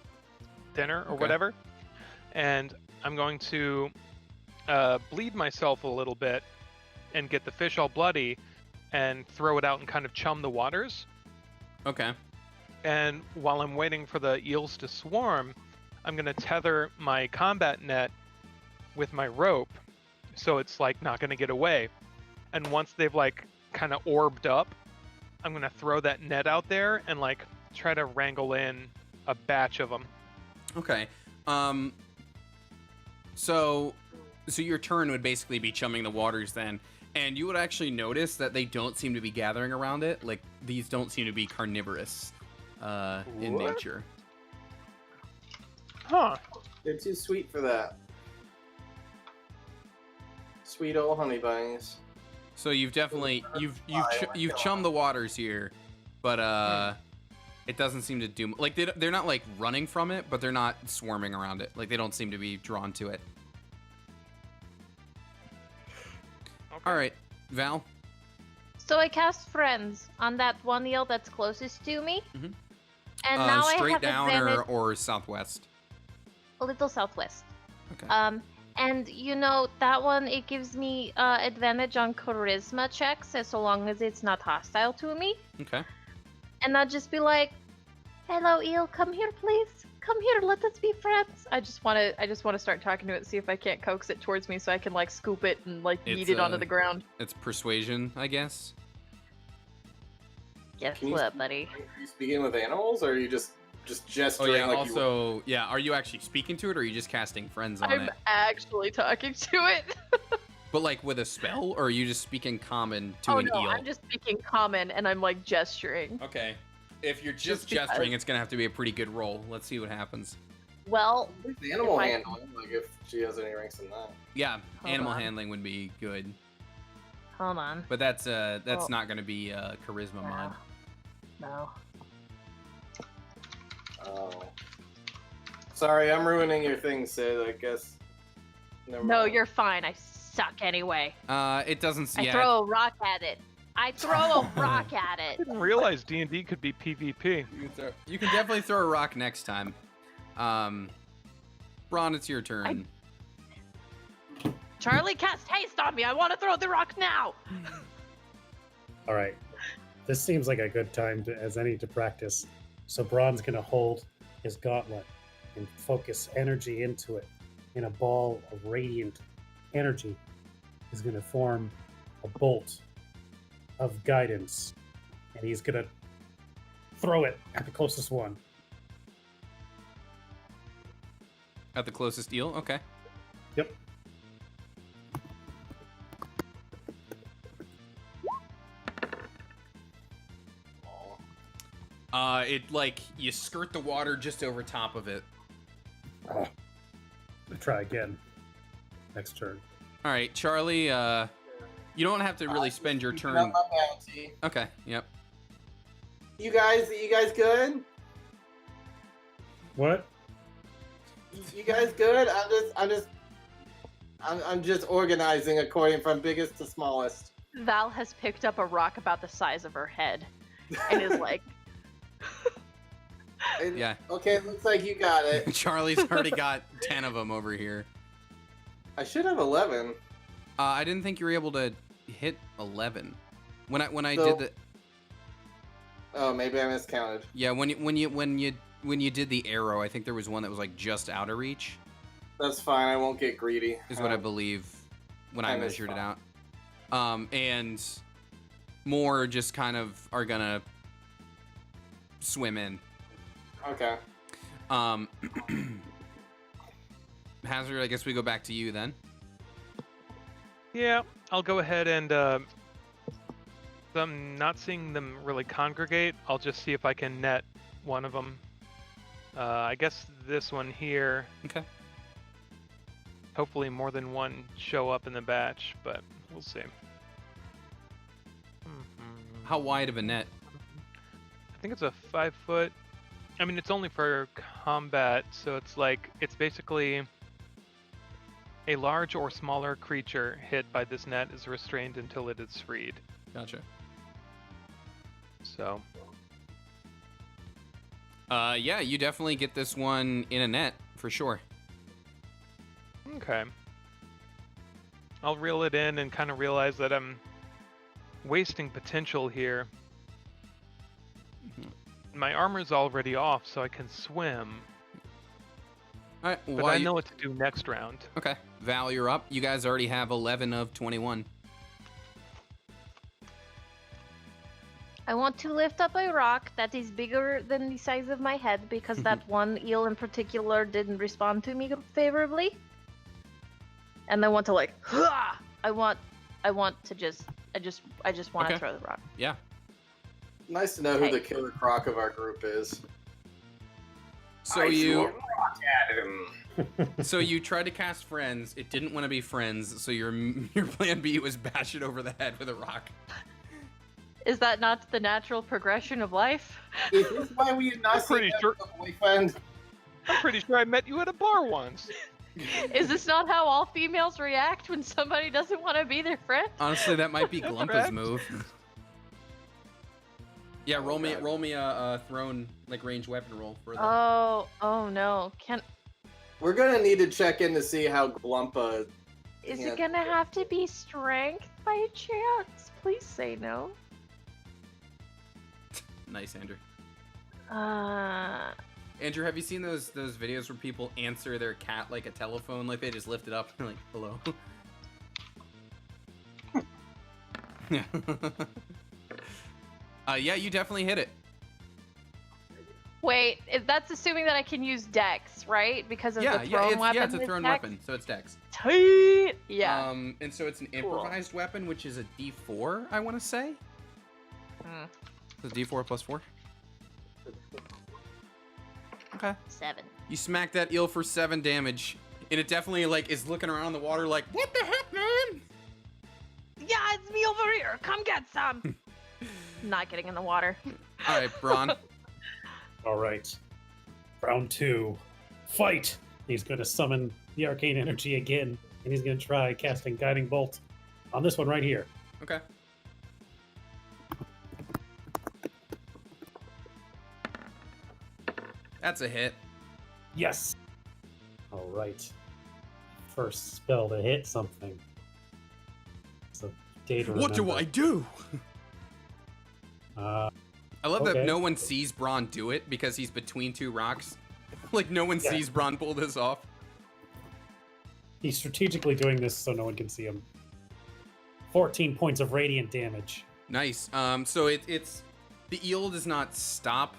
dinner or Okay. whatever, and I'm going to bleed myself a little bit and get the fish all bloody and throw it out and kind of chum the waters. Okay. And while I'm waiting for the eels to swarm, I'm going to tether my combat net with my rope so it's like not going to get away. And once they've like kind of orbed up, I'm going to throw that net out there and like try to wrangle in a batch of them. Okay. So your turn would basically be chumming the waters then, and you would actually notice that they don't seem to be gathering around it. Like these don't seem to be carnivorous in What? nature. Huh. They're too sweet for that. Sweet old honey bunnies. So you've definitely you've chummed the waters here, but it doesn't seem to do like they're not like running from it, but they're not swarming around it. Like they don't seem to be drawn to it. Okay. All right, Val. So I cast friends on that one eel that's closest to me. Mhm. And now I Straight have down advantage or southwest. a little southwest. Okay. And you know that one, it gives me advantage on charisma checks as so long as it's not hostile to me. Okay. And I'll just be like, "Hello, eel, come here, please. come here, let us be friends. I just want to start talking to it, see if I can't coax it towards me so I can like scoop it and like yeet it onto the ground. It's persuasion, I guess. Guess Can you what, buddy? Are you speaking with animals, or are you just Oh gesturing yeah. like Also, yeah. Are you actually speaking to it, or are you just casting friends on I'm it? actually talking to it. But like with a spell, or are you just speaking common to Oh an no, eel? I'm just speaking common and I'm like gesturing. Okay. If you're Just just because. gesturing, it's gonna have to be a pretty good roll. Let's see what happens. Well, Where's the animal If I- handling? Like if she has any ranks in that. Yeah, Hold animal on. handling would be good, hold on. but that's Oh. not gonna be charisma mod. No. Oh. Sorry, I'm ruining your thing, Sid. I guess. Never No, mind. you're fine. I suck anyway. It doesn't. I Yeah. throw a rock at it. I throw a rock at I it. didn't realize D&D could be PvP. You can definitely throw a rock next time. Braun, it's your turn. Charlie, cast haste on me. I want to throw the rock now. All right. This seems like a good time as any to practice. So Braun's going to hold his gauntlet and focus energy into it. In a ball of radiant energy, he's going to form a bolt of guidance. And he's going to throw it at the closest one. At the closest eel. Okay. Yep. It like you skirt the water just over top of it. I'll try again. Next turn. All right, Charlie. You don't have to really spend your Keeping turn. up my bounty. Okay. Yep. You guys good? What? You guys good? I'm just organizing according from biggest to smallest. Val has picked up a rock about the size of her head and is like, Yeah. Okay, looks like you got it. Charlie's already got 10 of them over here. I should have 11. I didn't think you were able to hit 11. When I So- did the Oh, maybe I miscounted. yeah when you did the arrow, I think there was one that was like just out of reach. That's fine. I won't get greedy. Is what I believe when I Time is measured it fine. out. And more just kind of are gonna swim in. Okay. Hazard, I guess we go back to you then. Yeah, I'll go ahead and I'm not seeing them really congregate. I'll just see if I can net one of them. I guess this one here. Okay. Hopefully more than one show up in the batch, but we'll see. How wide of a net? I think it's a 5 foot. I mean, it's only for combat, so it's like, it's basically a large or smaller creature hit by this net is restrained until it is freed. Gotcha. So, Yeah, you definitely get this one in a net for sure. okay. I'll reel it in and kind of realize that I'm wasting potential here. My armor's already off, so I can swim, All right. but I know what to do next round. Okay. Val, you're up. You guys already have 11 of 21. I want to lift up a rock that is bigger than the size of my head because that one eel in particular didn't respond to me favorably. And I want to like, "Hah!" I want to just want Okay. to throw the rock. Yeah. Nice to know who Okay. the killer croc of our group is. So I you threw a rock at him. so you tried to cast friends. It didn't want to be friends. So your plan B was bash it over the head with a rock. Is that not the natural progression of life? Is this why we did not I'm pretty see sure- a boyfriend? I'm pretty sure I met you at a bar once. Is this not how all females react when somebody doesn't want to be their friend? Honestly, that might be That's Glumpa's correct. move. Yeah, roll me God. a thrown like ranged weapon roll for the. Oh no. We're gonna need to check in to see how Glumpa. Is Yeah. it gonna have to be strength by chance? Please say no. Nice, Andrew. Andrew, have you seen those videos where people answer their cat like a telephone? Like they just lift it up and like, hello. Yeah, you definitely hit it. Wait, that's assuming that I can use Dex, right? Because of Yeah, the yeah, thrown it's, weapon. yeah, it's a is thrown Dex? weapon, so it's Dex. Tight. Yeah. And so it's an Cool. improvised weapon, which is a D4, I want to say. Mm, So D4 plus 4. Okay. 7. You smack that eel for 7 damage, and it definitely like is looking around the water like, what the heck, man? Yeah, it's me over here. Come get some. Not getting in the water. All right, Braun. All right. Round 2. Fight! He's going to summon the arcane energy again, and he's going to try casting Guiding Bolt on this one right here. Okay. That's a hit. Yes! All right. First spell to hit something. It's a day to What do remember. I do? Uh, I love that Okay. no one sees Braun do it because he's between 2 rocks. Like no one Yeah. sees Braun pull this off. he's strategically doing this so no one can see him. 14 points of radiant damage. Nice. So it's the eel does not stop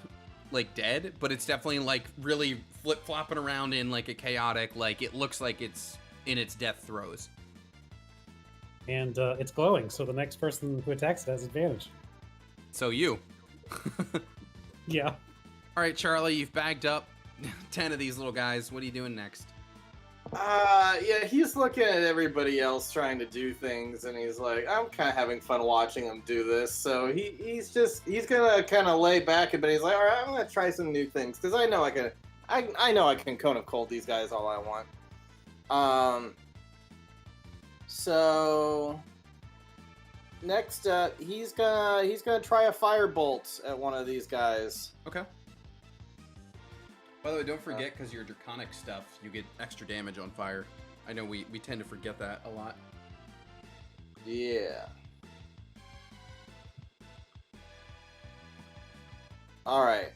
like dead, but it's definitely like really flip flopping around in like a chaotic, like it looks like it's in its death throes. And it's glowing, so the next person who attacks it has advantage. So you. Yeah. All right, Charlie, you've bagged up 10 of these little guys. What are you doing next? Yeah, he's looking at everybody else trying to do things, and he's like, I'm kind of having fun watching them do this. So he's gonna kind of lay back a bit. He's like, all right, I'm gonna try some new things because I know I can cone of cold these guys all I want. So next up, he's gonna try a firebolt at one of these guys. Okay. By the way, don't forget, because your draconic stuff, you get extra damage on fire. I know we tend to forget that a lot. Yeah. All right.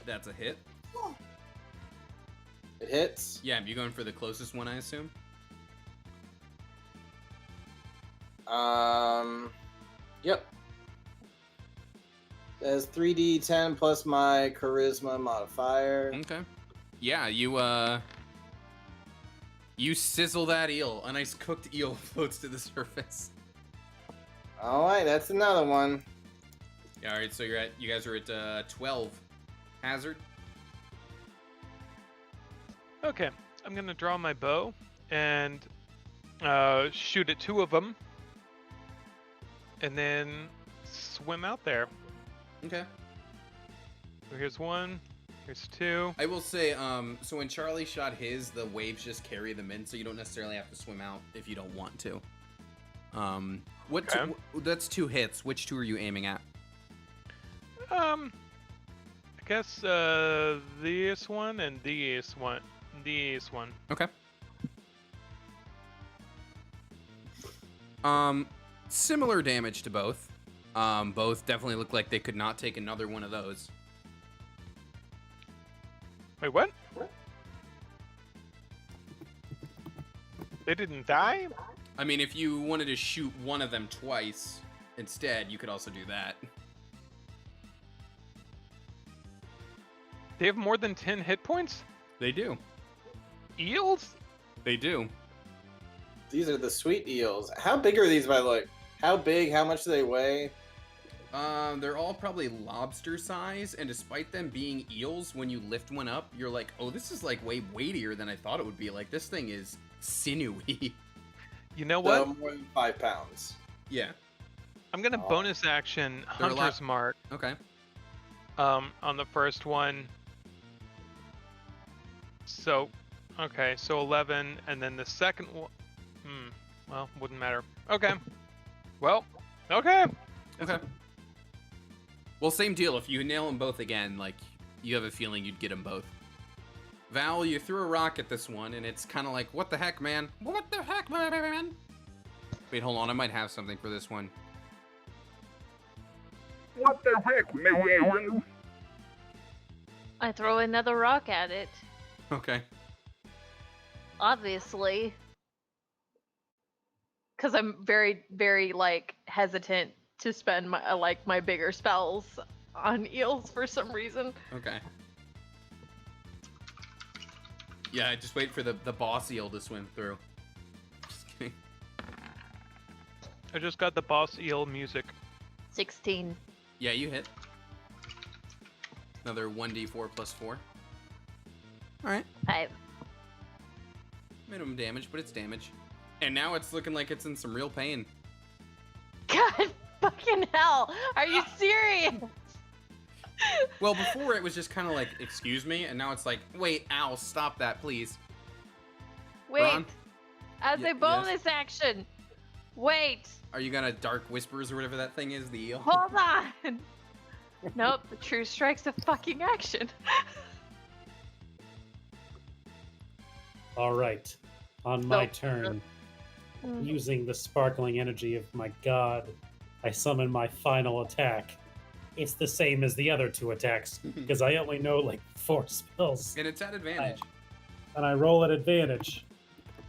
That's a hit. It hits. Yeah, you going for the closest one, I assume? Yep. That's 3d10 plus my charisma modifier. Okay. Yeah, you sizzle that eel. A nice cooked eel floats to the surface. All right, that's another one. Yeah, all right, so you guys are at 12. Hazard. Okay, I'm gonna draw my bow and shoot at 2 of them, and then swim out there. Okay. So here's 1, here's 2. I will say, so when Charlie shot his, the waves just carry them in, so you don't necessarily have to swim out if you don't want to. Okay. That's 2 hits. Which 2 are you aiming at? I guess this one and this one. This one. Okay. Similar damage to both. Both definitely look like they could not take another one of those. Wait, what? They didn't die? I mean, if you wanted to shoot one of them twice instead, you could also do that. They have more than 10 hit points? They do. Eels? They do. These are the sweet eels. How big are these, by the way? How big? How much do they weigh? They're all probably lobster size, and despite them being eels, when you lift one up, you're like, oh, this is like way weightier than I thought it would be. Like, this thing is sinewy. You know So what? more than 5 pounds. Yeah. I'm gonna Oh. bonus action They're a lot- Hunter's Mark Okay. on the first one. So, okay, so 11, and then the second one. Well, wouldn't matter. Okay. Well, okay. Okay. Well, same deal. If you nail them both again, like, you have a feeling you'd get them both. Val, you threw a rock at this one, and it's kind of like, what the heck, man? What the heck, man? Wait, hold on. I might have something for this one. What the heck, man? I throw another rock at it. Okay. Obviously. Because I'm very, very, like, hesitant to spend my, my bigger spells on eels for some reason. Okay. Yeah, just wait for the boss eel to swim through. Just kidding. I just got the boss eel music. 16. Yeah, you hit. Another 1d4 plus 4. Alright. 5. Minimum damage, but it's damage. And now it's looking like it's in some real pain. God fucking hell! Are you serious? Well, before it was just kind of like, excuse me, and now it's like, wait, ow, stop that, please. Wait. Ron? As a bonus action. Wait. Are you gonna Dark Whispers or whatever that thing is, the eel? Hold on. Nope, the true strike's a fucking action. All right. On my turn, using the sparkling energy of my god, I summon my final attack. It's the same as the other 2 attacks, because I only know like 4 spells. And it's at advantage. And I roll at advantage,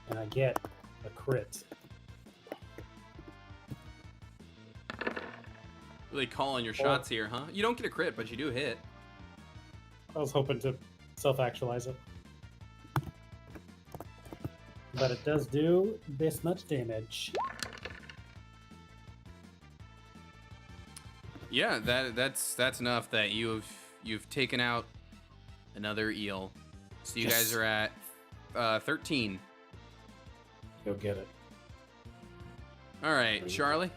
and I get a crit. Really calling your shots here, huh? You don't get a crit, but you do hit. I was hoping to self-actualize it. But it does do this much damage. Yeah, that's enough that you've taken out another eel. So you guys are at 13. Go get it. All right, Charlie.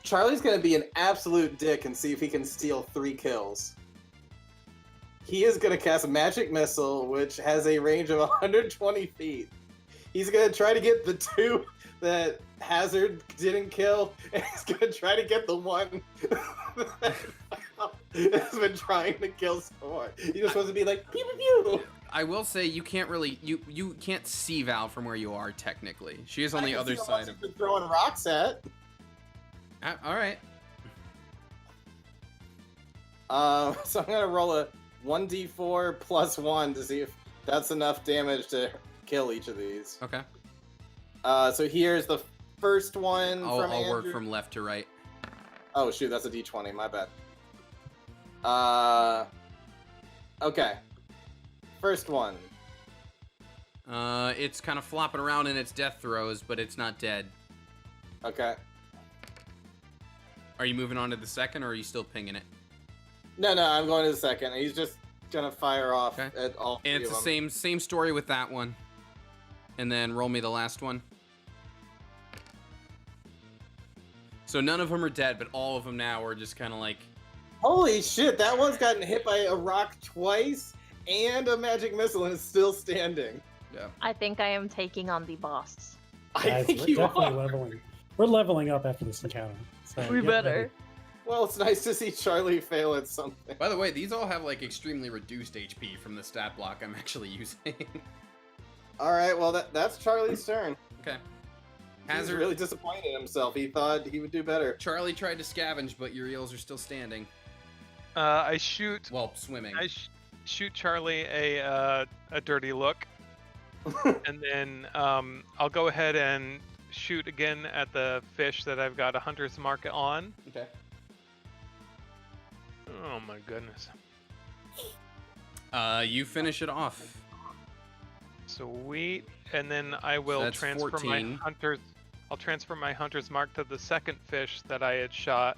Charlie's gonna be an absolute dick and see if he can steal 3 kills. He is gonna cast Magic Missile, which has a range of 120 feet. He's gonna try to get the 2 that Hazard didn't kill, and he's gonna try to get the 1 that has been trying to kill someone. He's just supposed to be like pew pew pew. I will say you can't really you can't see Val from where you are technically. She is on the other side of. Throwing rocks at. All right. So I'm gonna roll a 1d4 plus 1 to see if that's enough damage to kill each of these. Okay. So here's the first one. I'll work from left to right. Oh shoot, that's a d20. My bad. Okay. First one. It's kind of flopping around in its death throes, but it's not dead. Okay. Are you moving on to the second, or are you still pinging it? No, I'm going to the second. He's just gonna fire off at all three And it's of the them. same story with that one. And then roll me the last one. So none of them are dead, but all of them now are just kind of like... Holy shit, that one's gotten hit by a rock twice and a magic missile and is still standing. Yeah. I think I am taking on the boss. I think we're you definitely are. leveling. We're leveling up after this encounter. So We get better. ready. Well, it's nice to see Charlie fail at something. By the way, these all have like extremely reduced HP from the stat block I'm actually using. Alright, well that's Charlie's turn. Okay. He's Hazard. really disappointed in himself. He thought he would do better. Charlie tried to scavenge, but your eels are still standing. I shoot. Well, swimming. I shoot Charlie a dirty look, and then I'll go ahead and shoot again at the fish that I've got a hunter's mark on. Okay. Oh my goodness. You finish it off. Sweet. And then I will That's transfer 14. my hunter's. I'll transfer my hunter's mark to the second fish that I had shot.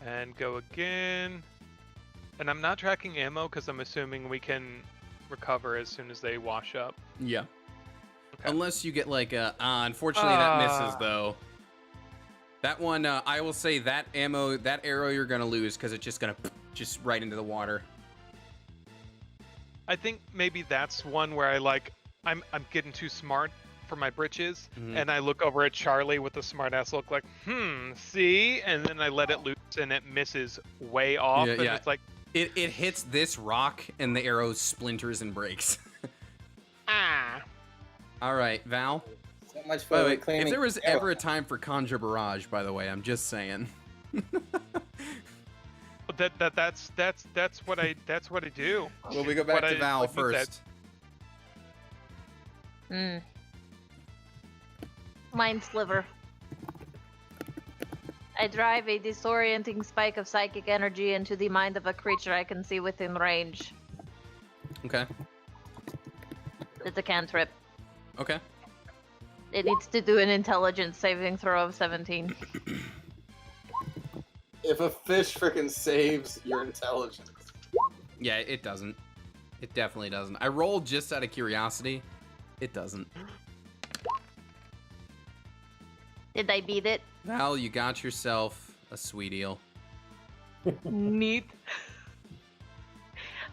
And go again. And I'm not tracking ammo because I'm assuming we can recover as soon as they wash up. Yeah. Okay. Unless you get like a... unfortunately, that misses, though. That one, I will say that ammo, that arrow you're going to lose because it's just going to just right into the water. I think maybe that's one where I'm getting too smart for my britches, and I look over at Charlie with a smart ass look like, see? And then I let it loose and it misses way off, and it's like... It hits this rock and the arrow splinters and breaks. Ah. All right, Val. So much By the fun way, claiming if there was ever a time for Conjure Barrage, by the way, I'm just saying. That's what I do. Well, we go It's back what to Val like you said. first. Mind sliver. I drive a disorienting spike of psychic energy into the mind of a creature I can see within range. Okay. It's a cantrip. Okay. It needs to do an intelligence saving throw of 17. If a fish freaking saves your intelligence. Yeah, it doesn't. It definitely doesn't. I rolled just out of curiosity. It doesn't. Did I beat it? Val, you got yourself a sweet eel. Neat.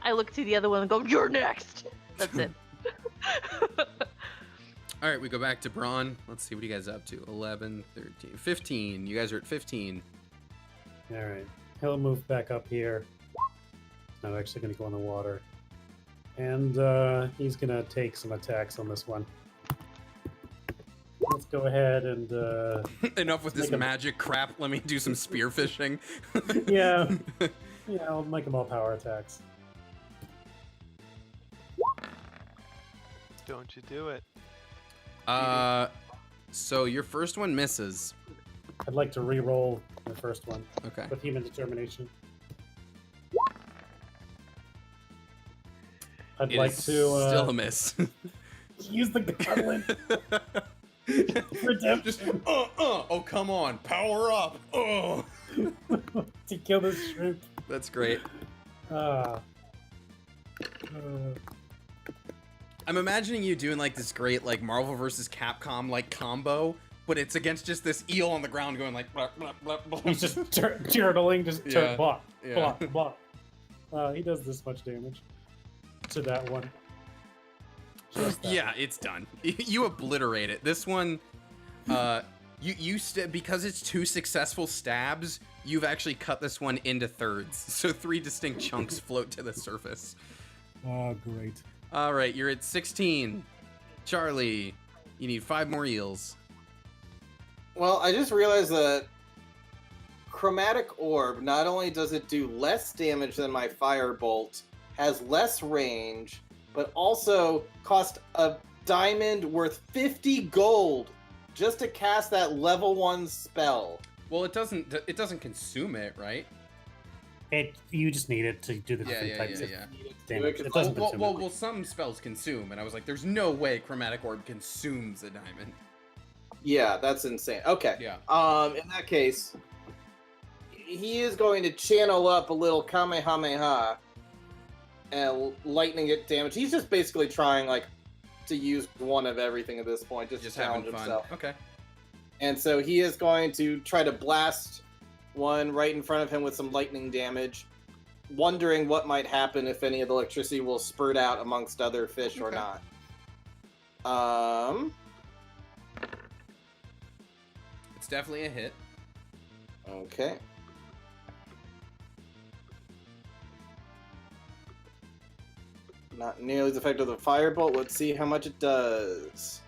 I look to the other one and go, "You're next." That's it. All right, we go back to Braun. Let's see what you guys are up to. 11, 13, 15. You guys are at 15. All right. He'll move back up here. I'm actually going to go in the water. And he's going to take some attacks on this one. Let's go ahead and... Enough with this Make 'em- magic crap. Let me do some spear fishing. yeah. Yeah, I'll make them all power attacks. Don't you do it? So your first one misses. I'd like to re-roll the first one Okay. with human determination. I'd It like is to still a miss. use the goblin redemption Oh, come on. Power up. Oh. to kill this shrimp. That's great. I'm imagining you doing like this great like Marvel versus Capcom like combo, but it's against just this eel on the ground going like blah, blah, blah, blah. He's just turtling, just Yeah, block, yeah. block, block. He does this much damage to that one. Just that Yeah, one. it's done. You obliterate it. This one, because it's 2 successful stabs, you've actually cut this one into thirds. So 3 distinct chunks float to the surface. Oh, great. All right, you're at 16. Charlie, you need 5 more eels. Well, I just realized that Chromatic Orb, not only does it do less damage than my Firebolt, has less range, but also cost a diamond worth 50 gold just to cast that level 1 spell. Well, it doesn't consume it, right? You just need it to do the Yeah, different yeah, types yeah, of yeah. damage. It doesn't consume it. Well, some spells consume, and I was like, there's no way Chromatic Orb consumes a diamond. Yeah, that's insane. Okay. Yeah. In that case, he is going to channel up a little Kamehameha and lightning it damage. He's just basically trying like to use one of everything at this point, just to challenge having fun. himself. Okay. And so he is going to try to blast one right in front of him with some lightning damage, wondering what might happen if any of the electricity will spurt out amongst other fish or Okay. not. It's definitely a hit. Okay. Not nearly as effective as a firebolt. Let's see how much it does.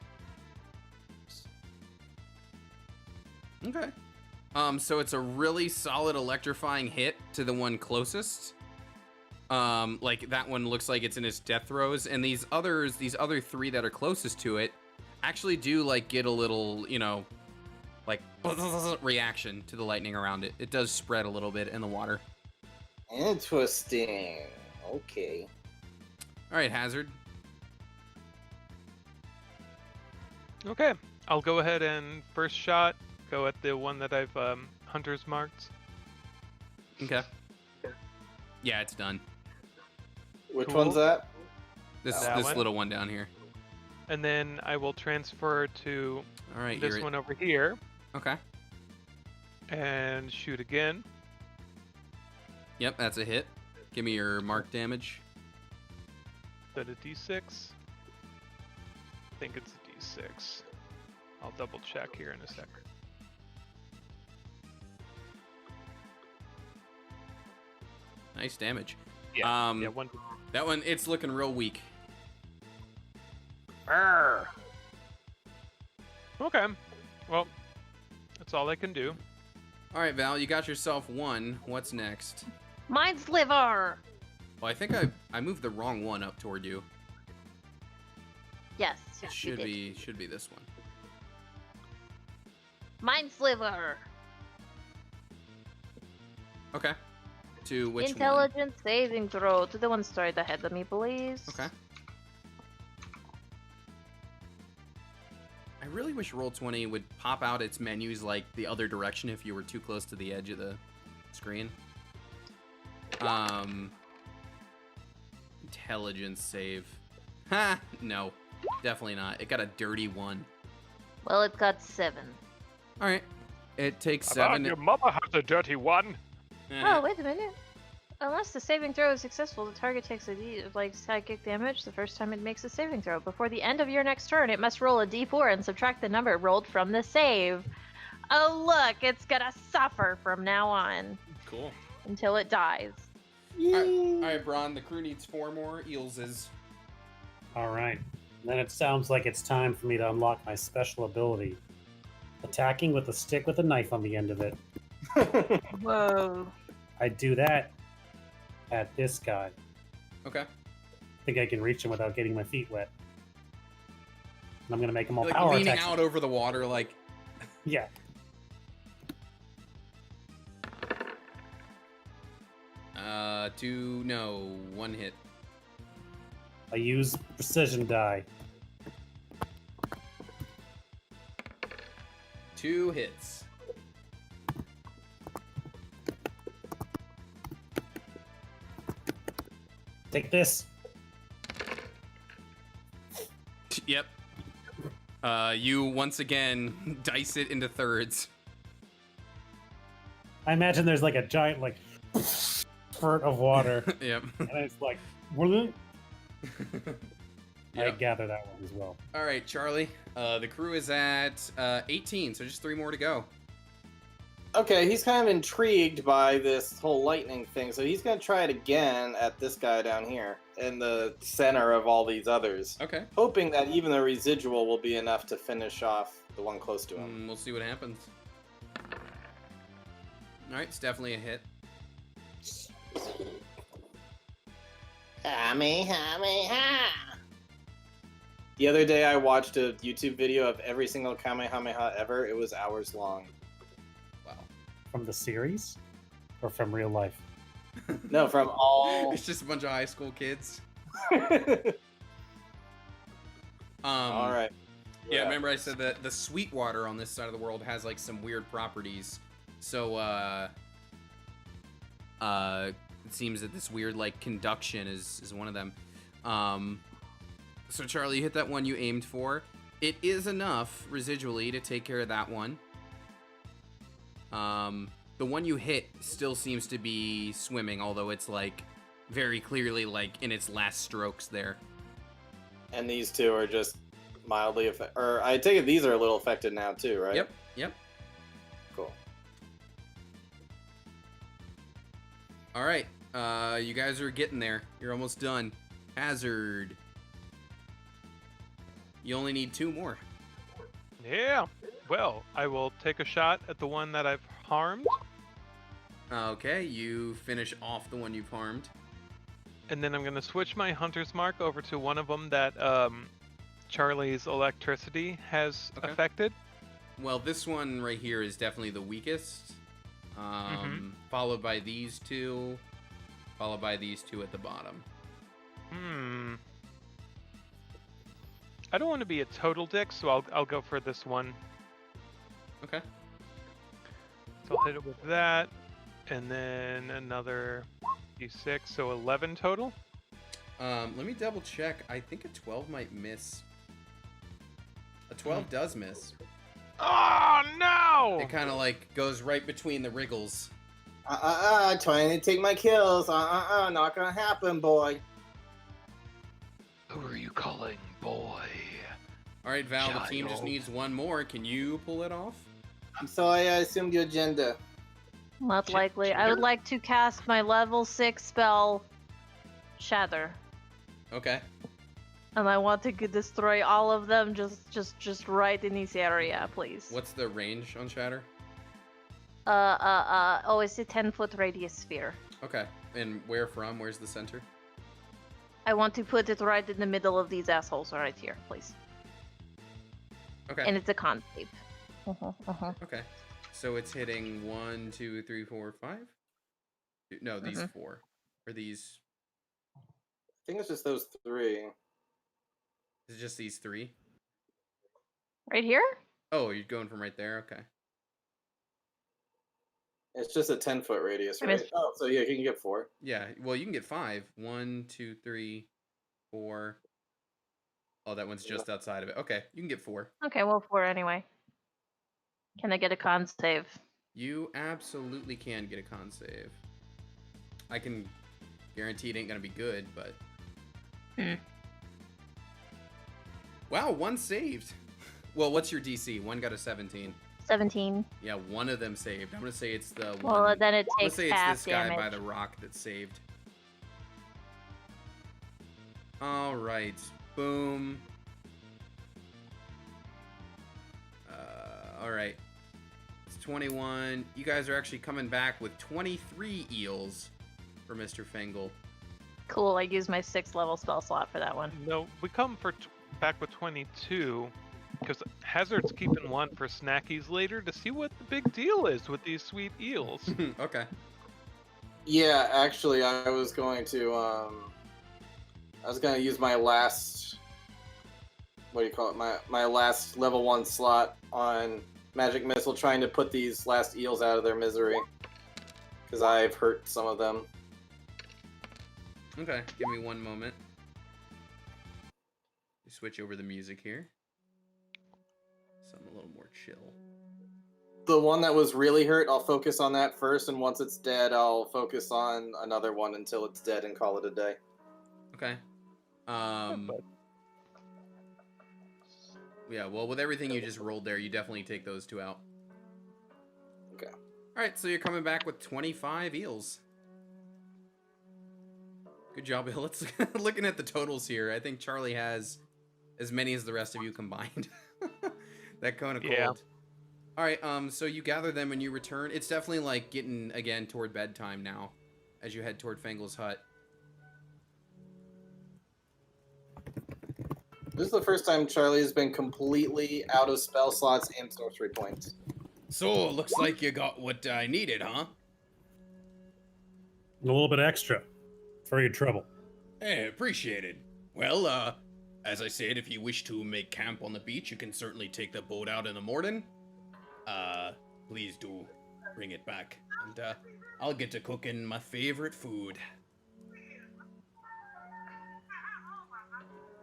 Okay. So it's a really solid electrifying hit to the one closest. Like that one looks like it's in its death throes, and these other 3 that are closest to it actually do like get a little, like reaction to the lightning around it. It does spread a little bit in the water. Interesting. Okay. All right, Hazard. Okay, I'll go ahead and first shot go at the one that I've hunter's marked. Okay. Yeah, it's done. Which Cool. one's that? This That one? little one down here. And then I will transfer to All right, this one over here Okay. and shoot again. Yep, that's a hit. Give me your mark damage. Is that a d6? I think it's a d6. I'll double check here in a sec. Nice damage. Yeah, Um, yeah, one. That one, it's looking real weak. Okay, well, that's all I can do. All right, Val, you got yourself 1. What's next? Mine's liver. Well, I think I moved the wrong one up toward you. Yes, It you did. should be this one. Mine's liver. Okay. To which one? Intelligence saving throw. To the one straight ahead of me, please. Okay. I really wish Roll20 would pop out its menus like the other direction if you were too close to the edge of the screen. Intelligence save. Ha! No. Definitely not. It got a dirty 1. Well, it got 7. Alright. It takes About 7. your mama has a dirty one. Oh, wait a minute. Unless the saving throw is successful, the target takes a psychic damage the first time it makes a saving throw. Before the end of your next turn, it must roll a d4 and subtract the number rolled from the save. Oh, look, it's gonna suffer from now on. Cool. Until it dies. Alright, Braun, the crew needs 4 more Eelses. All right. Then it sounds like it's time for me to unlock my special ability. Attacking with a stick with a knife on the end of it. Whoa. I do that at this guy. Okay. I think I can reach him without getting my feet wet. And I'm going to make them all Like power leaning attacks. out over the water like... Yeah. No, 1 hit. I use precision die. 2 hits. Take this. Yep. You once again dice it into thirds. I imagine there's like a giant like spurt of water. Yep. And it's like, I Yep. gather that one as well. All right, Charlie. The crew is at 18, so just 3 more to go. Okay, he's kind of intrigued by this whole lightning thing, so he's gonna try it again at this guy down here in the center of all these others, Okay. hoping that even the residual will be enough to finish off the one close to him. We'll see what happens. All right, it's definitely a hit. The other day I watched a YouTube video of every single Kamehameha ever. It was hours long. Wow. From the series? Or from real life? No, from all... It's just a bunch of high school kids. Alright. Yeah, remember I said that the sweet water on this side of the world has like some weird properties. So it seems that this weird like conduction is one of them. So Charlie, you hit that one you aimed for. It is enough residually to take care of that one. The one you hit still seems to be swimming, although it's like very clearly like in its last strokes there. And these two are just mildly affected. Or I take it these are a little affected now too, right? Yep, yep. Cool. All right, you guys are getting there. You're almost done. Hazard. You only need 2 more. Yeah. Well, I will take a shot at the one that I've harmed, Okay, you finish off the one you've harmed. and then I'm going to switch my hunter's mark over to one of them that Charlie's electricity has Okay. affected. Well, this one right here is definitely the weakest. Followed by these 2. Followed by these 2 at the bottom. I don't want to be a total dick, so I'll go for this one. Okay. So I'll hit it with that, and then another d6, so 11 total. Let me double check. I think a 12 might miss. A 12 does miss. Oh no! It kind of like goes right between the wriggles. Trying to take my kills. Not gonna happen, boy. Who are you calling boy? All right, Val, the team just Child. needs 1 more. Can you pull it off? I'm sorry I assumed your gender. Not likely. I would like to cast my level 6 spell, Shatter. Okay. And I want to destroy all of them just right in this area, please. What's the range on Shatter? Oh, it's a 10-foot radius sphere. Okay. And where from? Where's the center? I want to put it right in the middle of these assholes right here, please. Okay. And it's a con save. Uh-huh. Okay. So it's hitting 1, 2, 3, 4, 5? No, these 4. Or these... I think it's just those 3. Is it just these 3? Right here? Oh, you're going from right there? Okay. It's just a 10-foot radius, I right? missed- Oh, so yeah, you can get 4. Yeah, well, you can get 5. 1, 2, 3, 4. Oh, that one's just outside of it. Okay, you can get 4. Okay, well, 4 anyway. Can I get a con save? You absolutely can get a con save. I can guarantee it ain't gonna be good, but... Wow, 1 saved. Well, what's your DC? 1 got a 17. 17. Yeah, 1 of them saved. I'm gonna say it's the one. Well, then it I'm gonna takes say it's half this guy damage. by the rock that saved. All right, boom. All right, it's 21. You guys are actually coming back with 23 eels for Mr. Fangle. Cool, I used my 6th level spell slot for that one. No, we come for back with 22 because Hazard's keeping 1 for snackies later to see what the big deal is with these sweet eels. Okay. Yeah, actually, I was going to use my last, what do you call it? My last level 1 slot on Magic Missile, trying to put these last eels out of their misery, because I've hurt some of them. Okay, give me 1 moment. Switch over the music here. Something a little more chill. The one that was really hurt, I'll focus on that first, and once it's dead, I'll focus on another one until it's dead and call it a day. Okay. Yeah, well, with everything you just rolled there, you definitely take those 2 out. Okay. Alright, so you're coming back with 25 eels. Good job, Bill. Let's looking at the totals here. I think Charlie has as many as the rest of you combined. That kind of cold. Yeah. All right, so you gather them and you return. It's definitely like getting again toward bedtime now, as you head toward Fangle's hut. This is the first time Charlie has been completely out of spell slots and sorcery points. So looks like you got what I needed, huh? A little bit extra for your trouble. Hey, appreciated. Well, as I said, if you wish to make camp on the beach, you can certainly take the boat out in the morning. Please do bring it back, and I'll get to cooking my favorite food.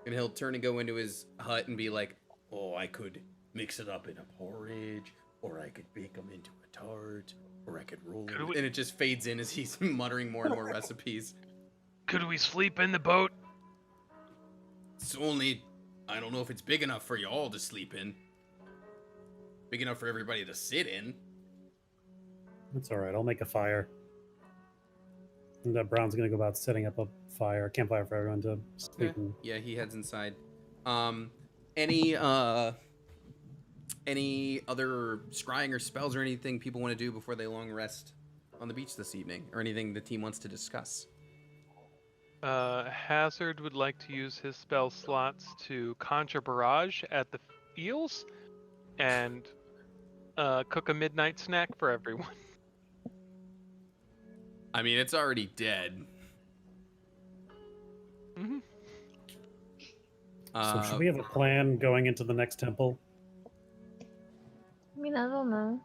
And he'll turn and go into his hut and be like, oh, I could mix it up in a porridge, or I could bake them into a tart, or I could roll it. And it just fades in as he's muttering more and more recipes. Could we sleep in the boat? It's only, I don't know if it's big enough for you all to sleep in. Big enough for everybody to sit in. That's all right. I'll make a fire. And Brown's gonna go about setting up a campfire for everyone to sleep in. Yeah, he heads inside. Any other scrying or spells or anything people want to do before they long rest on the beach this evening, or anything the team wants to discuss? Hazard would like to use his spell slots to conjure barrage at the eels and cook a midnight snack for everyone. I mean, it's already dead. Mm-hmm. So should we have a plan going into the next temple? I mean, I don't know.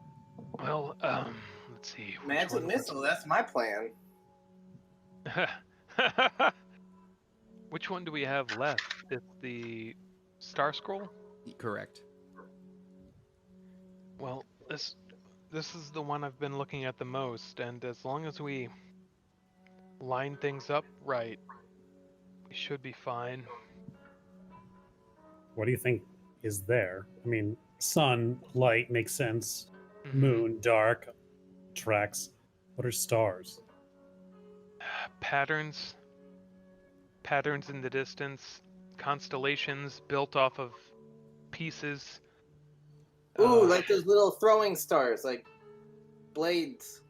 Well, let's see. which Magic one Missile, that's my plan. Which one do we have left? It's the Star Scroll? Correct. Well, this is the one I've been looking at the most, and as long as we line things up right, we should be fine. What do you think is there? I mean, sun, light makes sense. Mhm. Moon, dark, tracks. What are stars? Patterns in the distance, constellations built off of pieces. Ooh, like those little throwing stars, like blades.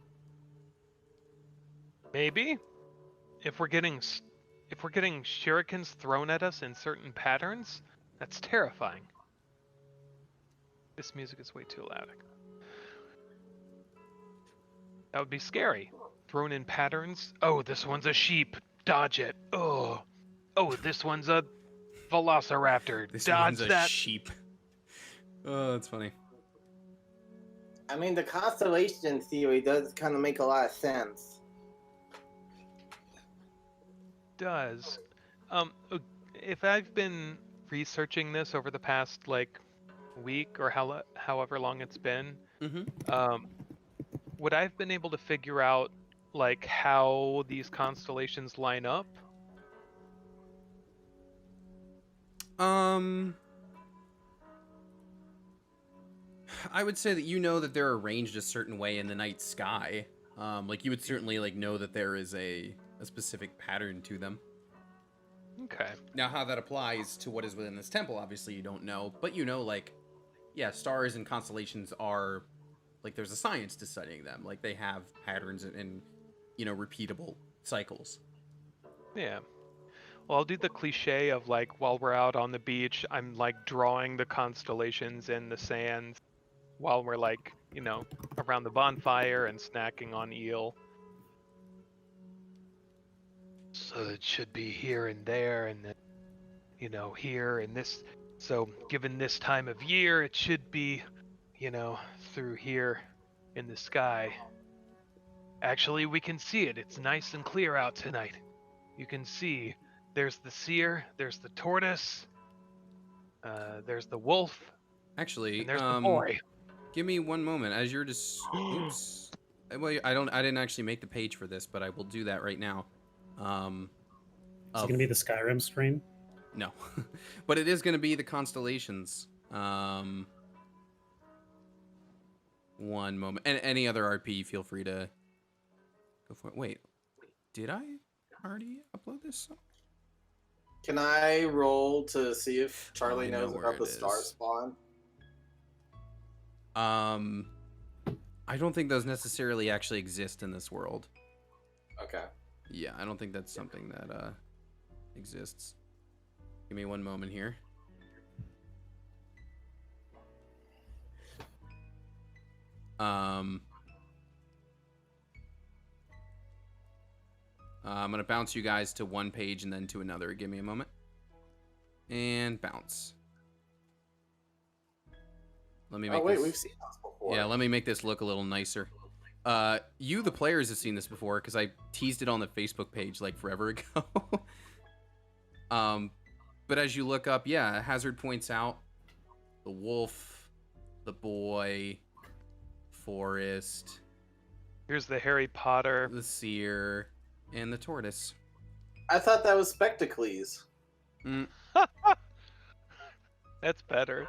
Maybe if we're getting shurikens thrown at us in certain patterns, that's terrifying. This music is way too loud. That would be scary. Thrown in patterns. Oh, this one's a sheep. Dodge it. Oh, this one's a velociraptor. This Dodge one's a that. sheep. Oh, that's funny. I mean, the constellation theory does kind of make a lot of sense. Does. If I've been researching this over the past like week or however long it's been, would I've been able to figure out like how these constellations line up? I would say that you know that they're arranged a certain way in the night sky. Like you would certainly like know that there is a specific pattern to them. Okay. Now, how that applies to what is within this temple, obviously you don't know, but you know, like, yeah, stars and constellations are, like, there's a science to studying them. Like, they have patterns and you know, repeatable cycles. Yeah. Well, I'll do the cliche of like while we're out on the beach, I'm like drawing the constellations in the sand while we're like, you know, around the bonfire and snacking on eel. So it should be here and there, and then, you know, here and this. So given this time of year, it should be, you know, through here in the sky. Actually, we can see it. It's nice and clear out tonight. You can see there's the seer, there's the tortoise, there's the wolf, Actually, and there's the boy. give me one moment as you're just. Oops. Well, I didn't actually make the page for this, but I will do that right now. Is it gonna be the Skyrim screen? No, but it is gonna be the constellations. One moment, and any other RP, feel free to go for it. Wait, did I already upload this? Can I roll to see if Charlie I know knows where about it the star is. spawn? I don't think those necessarily actually exist in this world. Okay. Yeah, I don't think that's something that exists. Give me one moment here. I'm gonna bounce you guys to one page and then to another. Give me a moment. And bounce. Let me make Oh wait, this... we've seen this before. Yeah, let me make this look a little nicer. You, the players, have seen this before because I teased it on the Facebook page like forever ago. But as you look up, yeah, Hazard points out the wolf, the boy, forest, Here's the Harry Potter. the seer, and the tortoise. I thought that was Spectacles. That's better.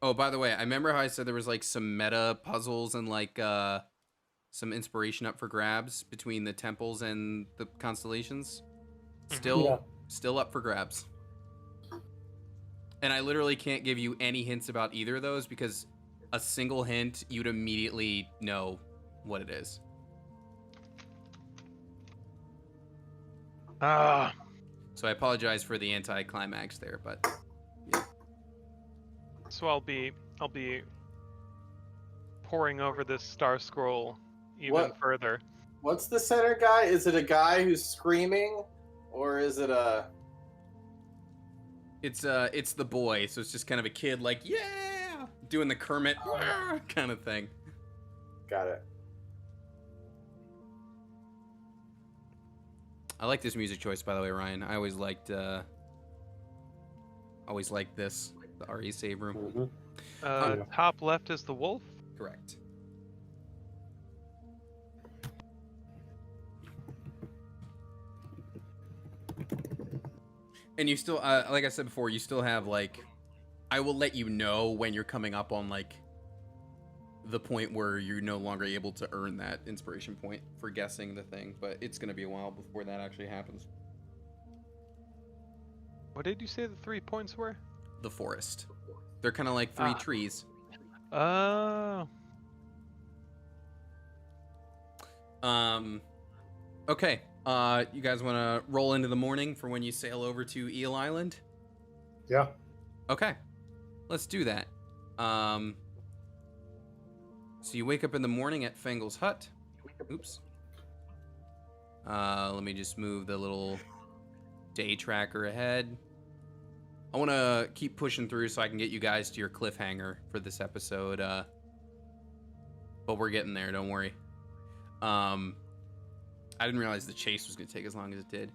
Oh, by the way, I remember how I said there was like some meta puzzles and like some inspiration up for grabs between the temples and the constellations. Still up for grabs. And I literally can't give you any hints about either of those because a single hint, you'd immediately know what it is. Ah, So I apologize for the anti-climax there, but yeah. so I'll be poring over this star scroll even What? further. What's the center guy? Is it a guy who's screaming, or is it a? It's the boy, so it's just kind of a kid like, yeah, doing the Kermit kind of thing. Got it. I like this music choice, by the way, Ryan. I always liked this, the RE save room. Top left is the wolf. Correct. And you still, like I said before, you still have like, I will let you know when you're coming up on like the point where you're no longer able to earn that inspiration point for guessing the thing, but it's going to be a while before that actually happens. What did you say the 3 points were? The forest. They're kind of like three trees. Oh. Okay. You guys want to roll into the morning for when you sail over to Eel Island? Yeah. Okay. Let's do that. So you wake up in the morning at Fangel's hut. Oops. Let me just move the little day tracker ahead. I want to keep pushing through so I can get you guys to your cliffhanger for this episode. But we're getting there, don't worry. I didn't realize the chase was going to take as long as it did.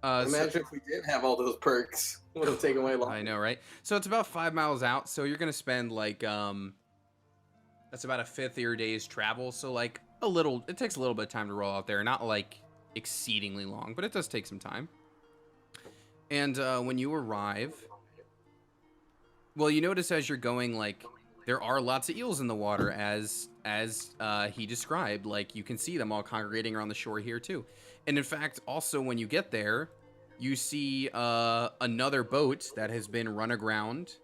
Imagine if we did have all those perks. It would have taken way longer. I know, right? So it's about 5 miles out, so you're going to spend like, that's about a fifth of your day's travel. So like it takes a little bit of time to roll out there. Not like exceedingly long, but it does take some time. And when you arrive, well, you notice as you're going, like, there are lots of eels in the water, as he described. Like, you can see them all congregating around the shore here, too. And in fact, also, when you get there, you see another boat that has been run aground.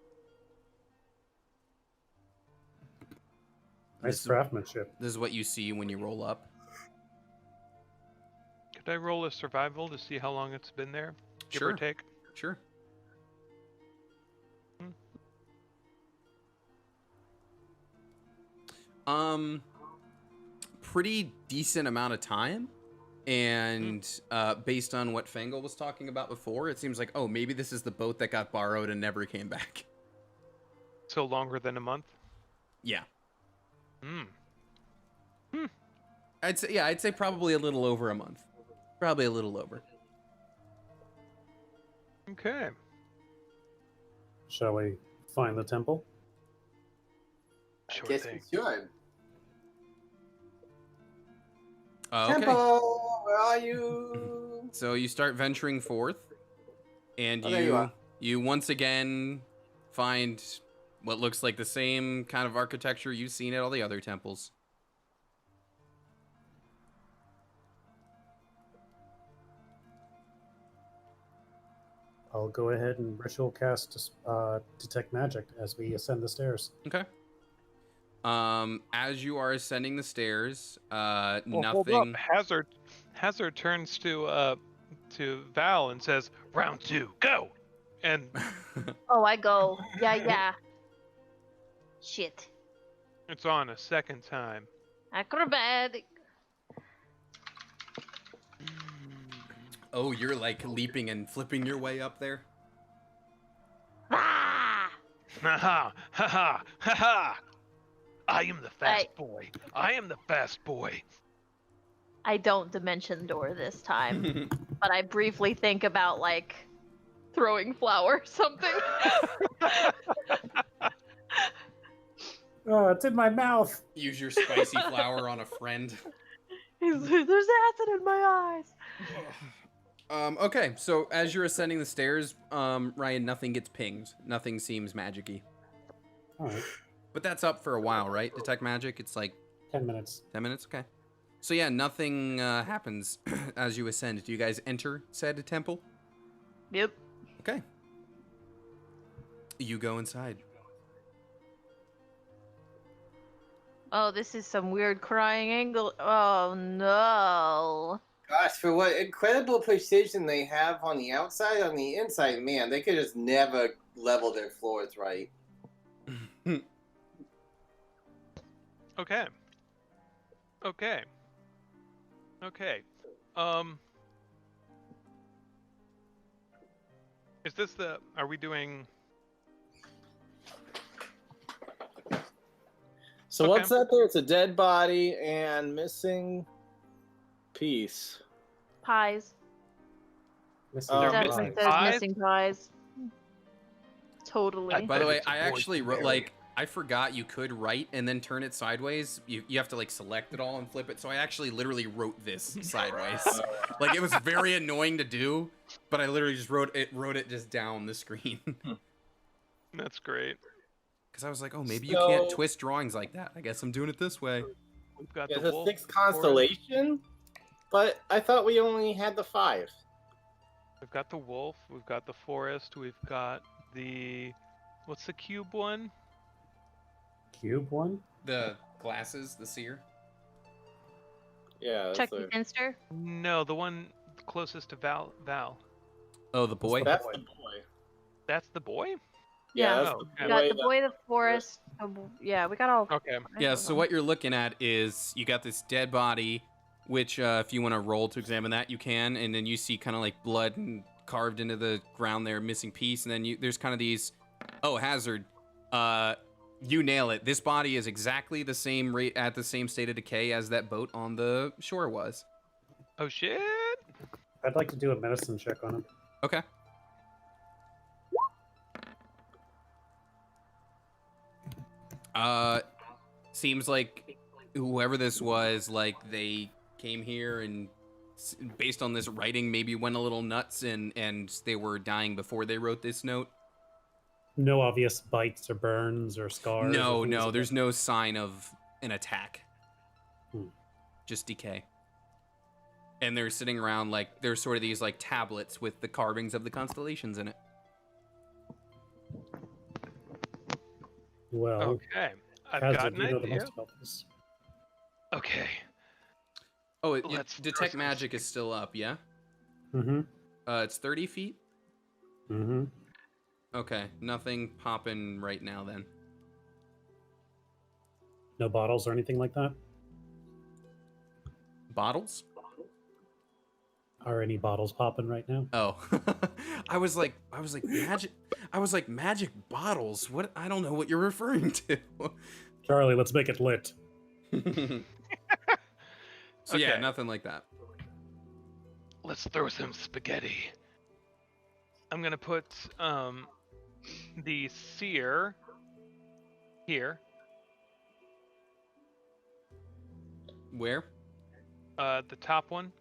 Nice craftsmanship. This is what you see when you roll up. Could I roll a survival to see how long it's been there? Give Sure. or take? Sure. Pretty decent amount of time. And based on what Fangel was talking about before, it seems like, oh, maybe this is the boat that got borrowed and never came back. So longer than a month? Yeah. Hmm. I'd say probably a little over a month. Probably a little over. Okay. Shall we find the temple? Sure Guess thing. we should. Okay. Temple, where are you? So you start venturing forth, and Oh, there you are. you once again find what looks like the same kind of architecture you've seen at all the other temples. I'll go ahead and ritual cast detect magic as we ascend the stairs. Okay. As you are ascending the stairs, Well, hold nothing. up. Hazard turns to Val and says, "Round 2, go!" And Oh, I go. Yeah. Shit. it's on a second time. Acrobatic. Oh, you're like leaping and flipping your way up there. Ah! Ha ha ha ha ha ha! I am the fast I- boy. I am the fast boy. I don't dimension door this time, but I briefly think about like throwing flour or something. Oh, it's in my mouth. Use your spicy flour on a friend. There's acid in my eyes. Okay, so as you're ascending the stairs, Ryan, nothing gets pinged. Nothing seems magic-y. All right. But that's up for a while, right? Detect magic? It's like 10 minutes. 10 minutes? Okay. So yeah, nothing happens as you ascend. Do you guys enter said temple? Yep. Okay. You go inside. Oh, this is some weird crying angle. Oh no. Gosh, for what incredible precision they have on the outside, on the inside, man, they could just never level their floors right. Okay. Okay. Okay. Is this the? Are we doing? So Okay. what's that there? It's a dead body and missing piece. Missing They're Oh. your missing Definitely eyes. says pies? missing pies. Totally. By the way, It's a I boy's actually wrote, theory. like, I forgot you could write and then turn it sideways. You have to, like, select it all and flip it. So I actually literally wrote this sideways. Like, it was very annoying to do, but I literally just wrote it just down the screen. That's great. Because I was like, oh, maybe you can't So- twist drawings like that. I guess I'm doing it this way. We've got It's the a wolf. 6th forest. constellation, but I thought we only had the 5. We've got the wolf. We've got the forest. We've got the. What's the cube one? Cube one? The glasses, the seer. Yeah, that's Chucky the, Finster. No, the one closest to Val. Oh, the boy. that's the boy. That's the boy? Yeah, Yeah. that's Oh, the okay. We got boy. the boy, the forest. Yeah, we got all. Okay. Yeah, so what you're looking at is you got this dead body, which if you want to roll to examine that, you can, and then you see kind of like blood and carved into the ground there, missing piece, and then there's kind of these. Oh, hazard. You nail it. This body is exactly the same rate at the same state of decay as that boat on the shore was. Oh shit! I'd like to do a medicine check on him. Okay. Seems like whoever this was, like they came here and based on this writing, maybe went a little nuts and they were dying before they wrote this note. No obvious bites or burns or scars. No, or things no, of there's that- no sign of an attack. Hmm. Just decay. And they're sitting around like there's sort of these like tablets with the carvings of the constellations in it. Well, Okay. I've Hazard, got an you know the idea. most about this. Okay. Oh, Let's detect throw some magic is still up, yeah? Mm-hmm. It's 30 feet? Mm-hmm. Okay, nothing popping right now then. No bottles or anything like that? Bottles? Are any bottles popping right now? Oh. I was like magic bottles. What? I don't know what you're referring to. Charlie, let's make it lit. So yeah, Okay. nothing like that. Let's throw some spaghetti. I'm gonna put the seer here. Where? The top one. Okay.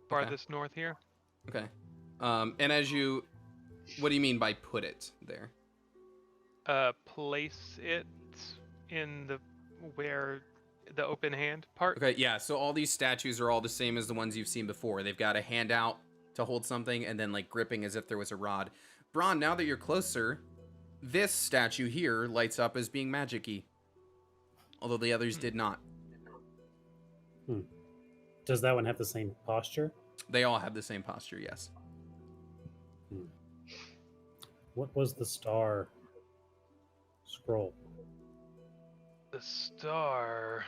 Farthest north here. Okay. And as you, what do you mean by put it there? Place it in the where the open hand part. Okay, yeah. So all these statues are all the same as the ones you've seen before. They've got a hand out to hold something and then like gripping as if there was a rod. Braun, now that you're closer, this statue here lights up as being magic-y, although the others did not. Does that one have the same posture? They all have the same posture, yes. What was the star scroll? The star.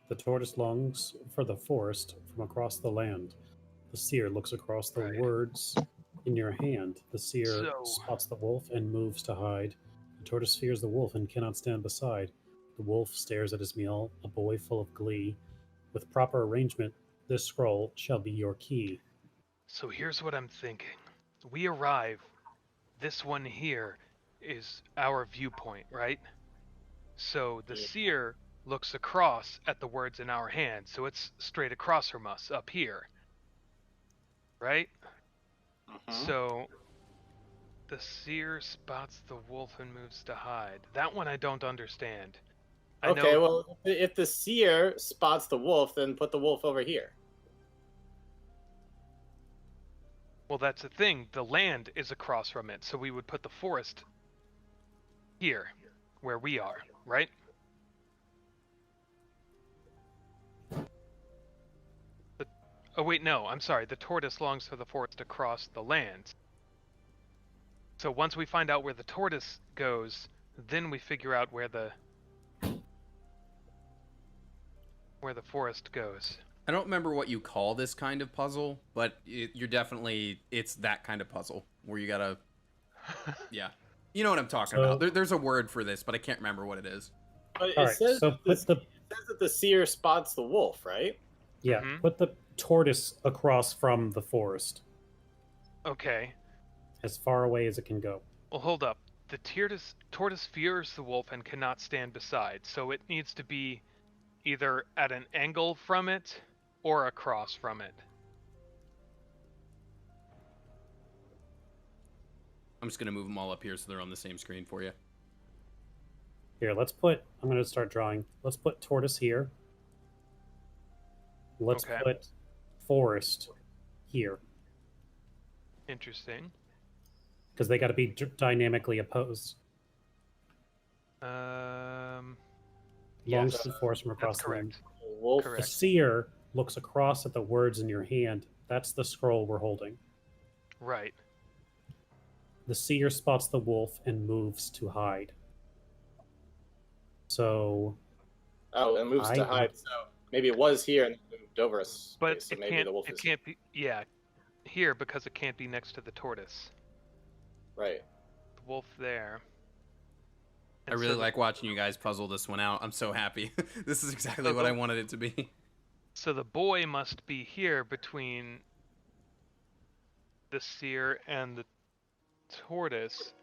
The tortoise longs for the forest from across the land. The seer looks across the Right. words in your hand. The seer So- spots the wolf and moves to hide. The tortoise fears the wolf and cannot stand beside. The wolf stares at his meal, a boy full of glee. With proper arrangement, this scroll shall be your key. So here's what I'm thinking. We arrive. This one here is our viewpoint, right? So the seer looks across at the words in our hand, so it's straight across from us up here. Right? So the seer spots the wolf and moves to hide. That one I don't understand. I Okay, know, well, if the seer spots the wolf, then put the wolf over here. well, that's the thing. The land is across from it, so we would put the forest here, where we are, right? Oh wait, no, I'm sorry. The tortoise longs for the forest across the land. So once we find out where the tortoise goes, then we figure out where the forest goes. I don't remember what you call this kind of puzzle, but you're definitely, it's that kind of puzzle where you gotta, yeah. You know what I'm talking So- about. There's a word for this, but I can't remember what it is. But it All right, says, so that put the it says that the seer spots the wolf, right? Mhm. put the tortoise across from the forest, Okay. as far away as it can go. Well, hold up. The tortoise fears the wolf and cannot stand beside, so it needs to be either at an angle from it or across from it. I'm just gonna move them all up here so they're on the same screen for you. Here, let's put. I'm going to start drawing. Let's put tortoise here. Let's Okay. put forest here Interesting. because they got to be dynamically opposed. Um, Longs Yes. to the forest from across that's the land. correct. wolf. The Correct. seer looks across at the words in your hand. That's the scroll we're holding. Right. The seer spots the wolf and moves to hide. So Oh, it moves I to would- hide. So maybe it was here and it moved over a space. But So it maybe can't. the wolf It is can't be. Yeah, here because it can't be next to the tortoise. right. The wolf there. I And so really the- like watching you guys puzzle this one out. I'm so happy. This is exactly So what I the- wanted it to be. So the boy must be here between the seer and the tortoise,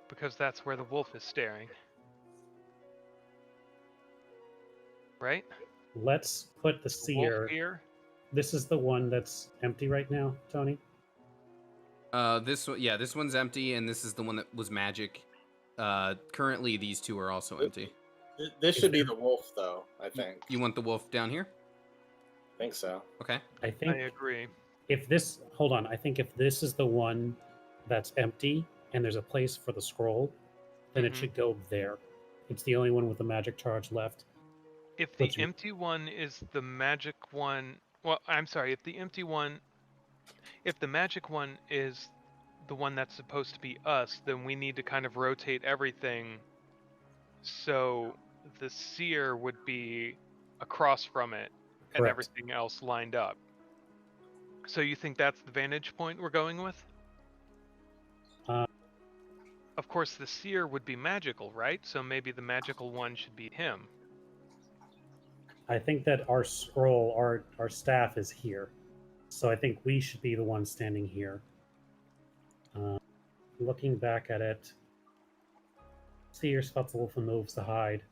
because that's where the wolf is staring. Right? let's put the The wolf seer. here. This is the one that's empty right now, Tony. This one, yeah, this one's empty, and this is the one that was magic. Currently, these two are also empty. This Is should be there- the wolf, though. I think. You want the wolf down here? I think so. Okay. I I think agree. if this, hold on, I think if this is the one that's empty and there's a place for the scroll, then it Mhm. should go there. It's the only one with the magic charge left. If the What's your- empty one is the magic one, well, I'm sorry, if the magic one is the one that's supposed to be us, then we need to kind of rotate everything so the seer would be across from it and Correct. everything else lined up. So you think that's the vantage point we're going with? Uh, Of course, the seer would be magical, right? So maybe the magical one should be him. I think that our scroll, our staff is here. So I think we should be the one standing here. Looking back at it, seer spots the wolf and moves to hide.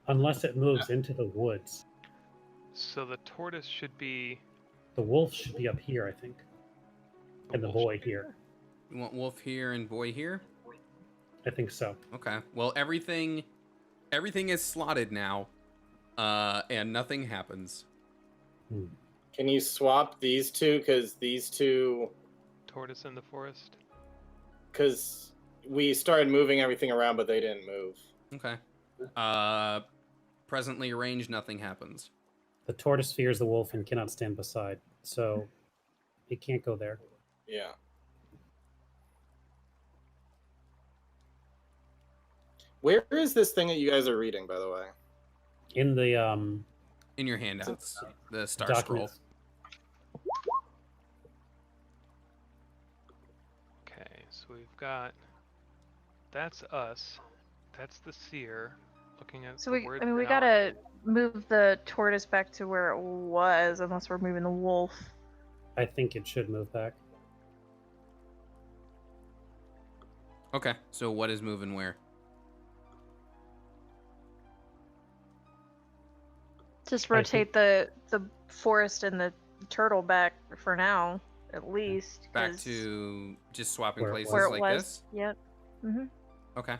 Unless it moves into the woods. So the tortoise should be. The wolf should be up here, I think. And the wolf boy should be here. You want wolf here and boy here? I think so. Okay. Well, everything is slotted now, and nothing happens. Can you swap these two? Because these two, Tortoise in the forest. because we started moving everything around, but they didn't move. Okay. Presently arranged, nothing happens. The tortoise fears the wolf and cannot stand beside, so it can't go there. Yeah. Where is this thing that you guys are reading, by the way? In the In your handouts, the star scroll. documents. Okay, so we've got. That's us. That's the seer. Looking at So the we, words I mean, we now. gotta move the tortoise back to where it was, unless we're moving the wolf. I think it should move back. Okay. So what is moving where? Just I think- rotate the forest and the turtle back for now, at least. Back 'cause to just swapping Where it places was. where it like was. this? Yep. Mm-hmm. Okay.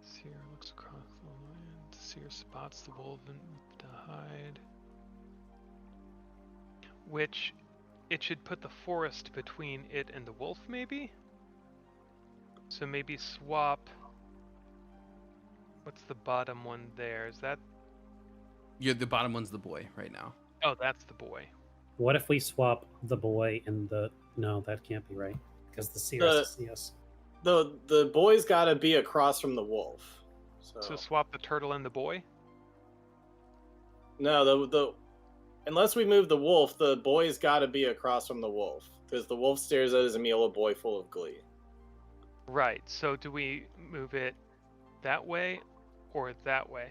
Seer looks across the land. Seer spots the wolf and to hide. Which it should put the forest between it and the wolf, maybe? So maybe swap. What's the bottom one there? Is that. The bottom one's the boy right now. Oh, that's the boy. What if we swap the boy and the? No, that can't be right because the seer has to see us. The boy's got to be across from the wolf. So, So swap the turtle and the boy? no, the unless we move the wolf, the boy's got to be across from the wolf because the wolf stares at his meal, a boy full of glee. Right. So do we move it that way or that way?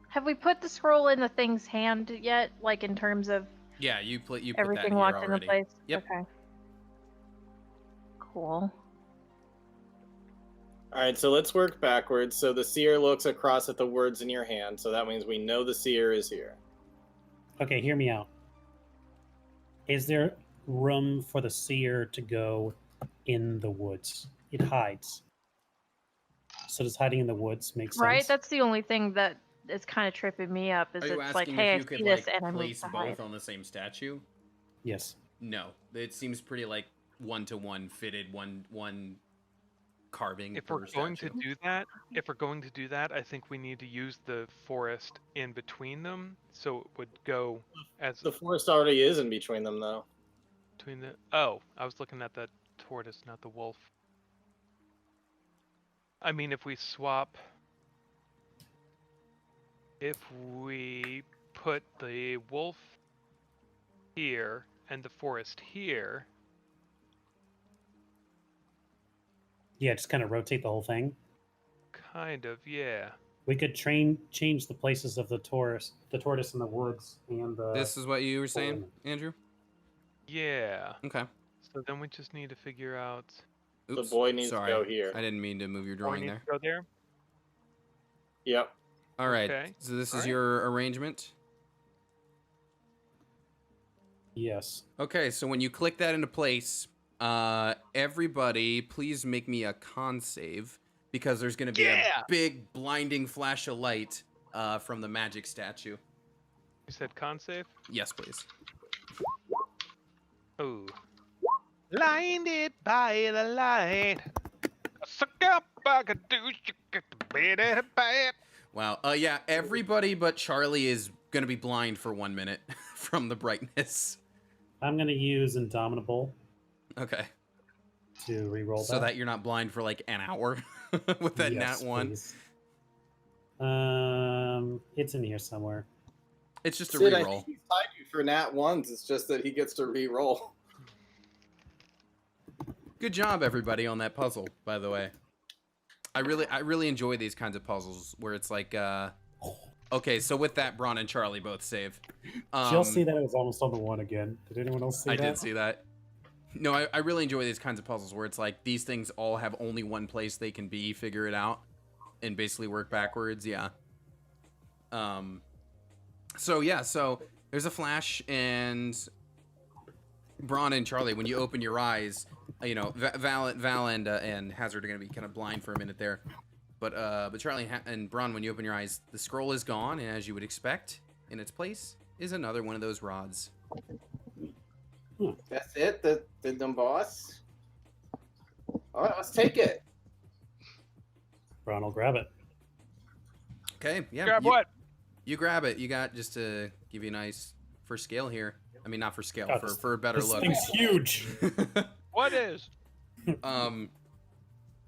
Have we put the scroll in the thing's hand yet? Like in terms of Yeah, you put that everything here locked already. into place? Yep. Okay. Cool. All right, so let's work backwards. So the seer looks across at the words in your hand, so that means we know the seer is here. Okay, hear me out. Is there room for the seer to go in the woods? It hides. So does hiding in the woods make sense? Right? That's the only thing that is kind of tripping me up. Is Are you it's like, asking hey, I if you see could this like and I move place to both hide. on the same statue? Yes. No, it seems pretty like one-to-one fitted one carving. If we're per going to statue. do that, I think we need to use the forest in between them, so it would go as The forest already is in between them, though. between the. Oh, I was looking at the tortoise, not the wolf. I mean, if we put the wolf here and the forest here. Yeah, just kind of rotate the whole thing. Kind of, yeah. We could change the places of the tortoise in the woods, and the. This is what you were saying, Andrew? Yeah. Okay. So then we just need to figure out. Oops, The boy needs sorry. to go here. I didn't mean to move your We drawing need there. to go there. Yep. All right. Okay. So this is All right. your arrangement. Yes. Okay, so when you click that into place, everybody, please make me a con save because there's going to be a big blinding flash of light from the magic statue. You said con save? Yes, please. Oh. Blinded by the light. Suck up, I could do you get the bed bad. Wow. Yeah, everybody but Charlie is going to be blind for 1 minute from the brightness. I'm gonna use Indomitable Okay. to re-roll So that you're not blind for like an hour with that Yes, nat 1. please. It's in here somewhere. It's just a Sid, I reroll. think he's tied you for nat ones. It's just that he gets to re-roll. Good job, everybody, on that puzzle, by the way. I really enjoy these kinds of puzzles where it's like, okay, so with that, Braun and Charlie both save. Did y'all see that it was almost on the one again? Did anyone else see I that? did see that. No, I really enjoy these kinds of puzzles where it's like these things all have only one place they can be, figure it out, and basically work backwards. Yeah. So yeah, so there's a flash, and Braun and Charlie, when you open your eyes, you know, Val and Hazard are gonna be kind of blind for a minute there, but Charlie and Braun, when you open your eyes, the scroll is gone, and as you would expect, in its place is another one of those rods. That's it? The dumb boss? Alright, let's take it. Ron will grab it. Okay, yeah. Grab you, what? You grab it. You got, just to give you a nice, for scale here. I mean, not for scale, God, for a better This look. thing's huge. What is? um.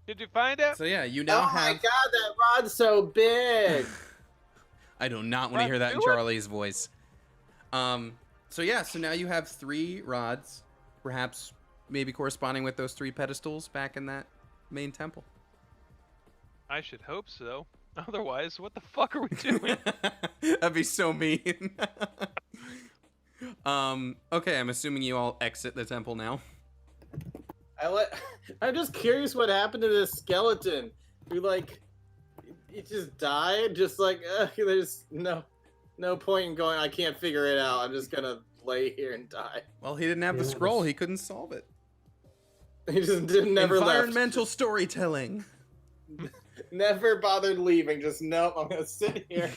Did you find it? So yeah, you now Oh my have. god, that rod's so big! I do not want to hear that in Do it. Charlie's voice. So yeah, so now you have 3 rods, perhaps maybe corresponding with those 3 pedestals back in that main temple. I should hope so. Otherwise, what the fuck are we doing? That'd be so mean. Okay, I'm assuming you all exit the temple now. I'm just curious what happened to this skeleton. Who, like, it just died? Just like, there's no point in going, I can't figure it out. I'm just gonna lay here and die. Well, he didn't have the Yeah, scroll. He couldn't solve it. He just never Environmental storytelling. left. Never bothered leaving. Just, nope, I'm gonna sit here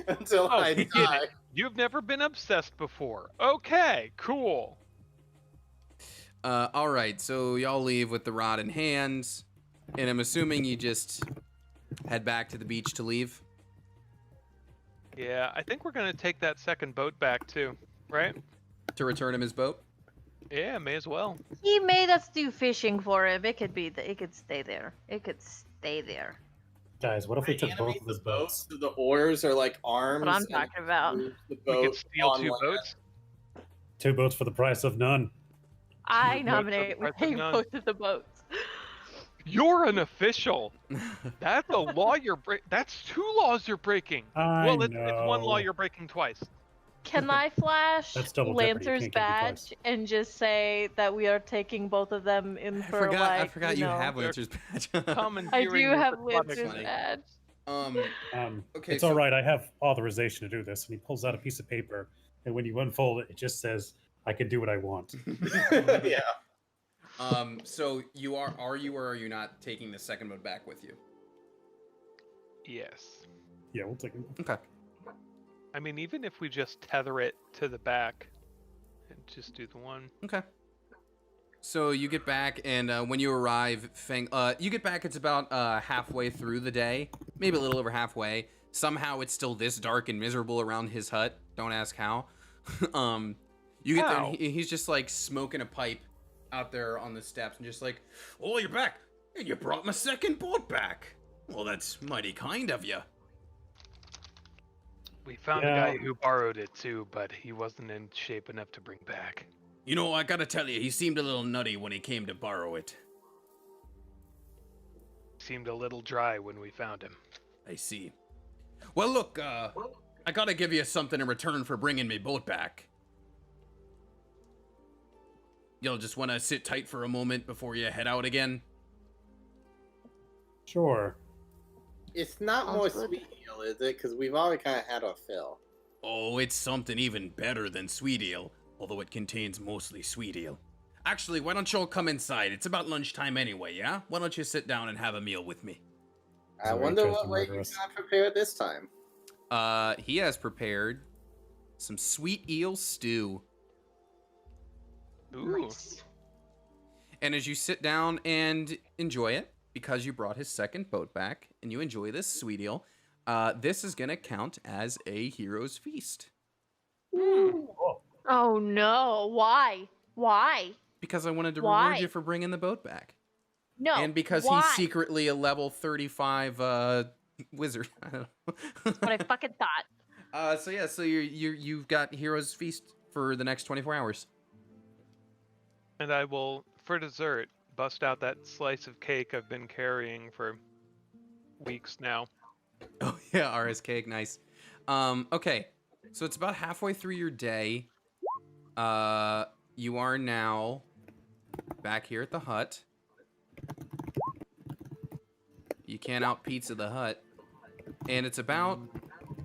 until Oh, I he did die. it. You've never been obsessed before. Okay, cool. All right, so y'all leave with the rod in hand, and I'm assuming you just head back to the beach to leave. Yeah, I think we're gonna take that second boat back too, right? To return him his boat. Yeah, may as well. He made us do fishing for him. It could be. It could stay there. It could stay there. Guys, what if we They took both animate of his the boats boats? so the oars are like arms. That's what I'm and talking about. move the We boat could steal on 2 land. boats. 2 boats for the price of none. I Boats nominate are we the price pay of none. both of the boats. You're an official. That's a law you're That's 2 laws you're breaking. I Well, it's 1 law know. you're breaking twice. Can I flash That's double jeopardy. You Lancer's can't get me badge and just say that we are taking both of them in I for forgot. like? I forgot you know, have Lancer's badge. I Commandeering do your have aquatic Lancer's funny. badge. Okay, It's so- all right. I have authorization to do this. And he pulls out a piece of paper, and when you unfold it, it just says, "I can do what I want." Yeah. So you are you or are you not taking the second boat back with you? Yes. Yeah, we'll take it. Okay. I mean, even if we just tether it to the back and just do the one. Okay. So you get back, and when you arrive, you get back. It's about halfway through the day, maybe a little over halfway. Somehow it's still this dark and miserable around his hut. Don't ask how. You get there, and he's just like smoking a pipe out there on the steps, and just like, "Oh, you're back, and you brought my second boat back. Well, that's mighty kind of you." We found the guy who borrowed it too, but he wasn't in shape enough to bring back. You know, I gotta tell you, he seemed a little nutty when he came to borrow it. Seemed a little dry when we found him. I see. Well, look, I gotta give you something in return for bringing me boat back. You'll just want to sit tight for a moment before you head out again? Sure. It's not more sweet eel, is it? Because we've already kind of had our fill. Oh, it's something even better than sweet eel, although it contains mostly sweet eel. Actually, why don't you all come inside? It's about lunchtime anyway, yeah? Why don't you sit down and have a meal with me? I wonder what way you got prepared this time. He has prepared some sweet eel stew. Ooh. Nice. And as you sit down and enjoy it, because you brought his second boat back, and you enjoy this sweet eel, this is going to count as a hero's feast. Oh no! Why? Why? Because I wanted to Why? reward you for bringing the boat back. No. And because why? he's secretly a level 35 wizard. I don't know. That's what I fucking thought. So you've got hero's feast for the next 24 hours. And I will, for dessert, bust out that slice of cake I've been carrying for weeks now. Oh yeah, RS cake, nice. Okay, so it's about halfway through your day. You are now back here at the hut. You can't out pizza the hut, and it's about.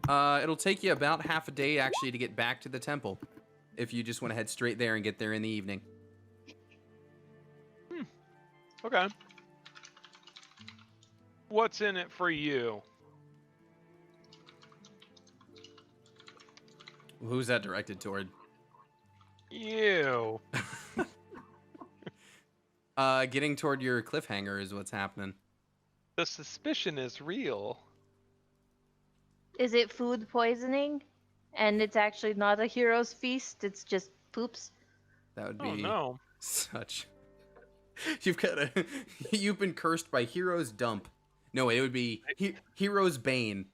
It'll take you about half a day actually to get back to the temple, if you just want to head straight there and get there in the evening. Okay. What's in it for you? Who's that directed toward? You. Getting toward your cliffhanger is what's happening. The suspicion is real. Is it food poisoning? And it's actually not a hero's feast, it's just poops? That would be Oh no. such. You've been cursed by Hero's Dump. No, it would be Hero's Bane.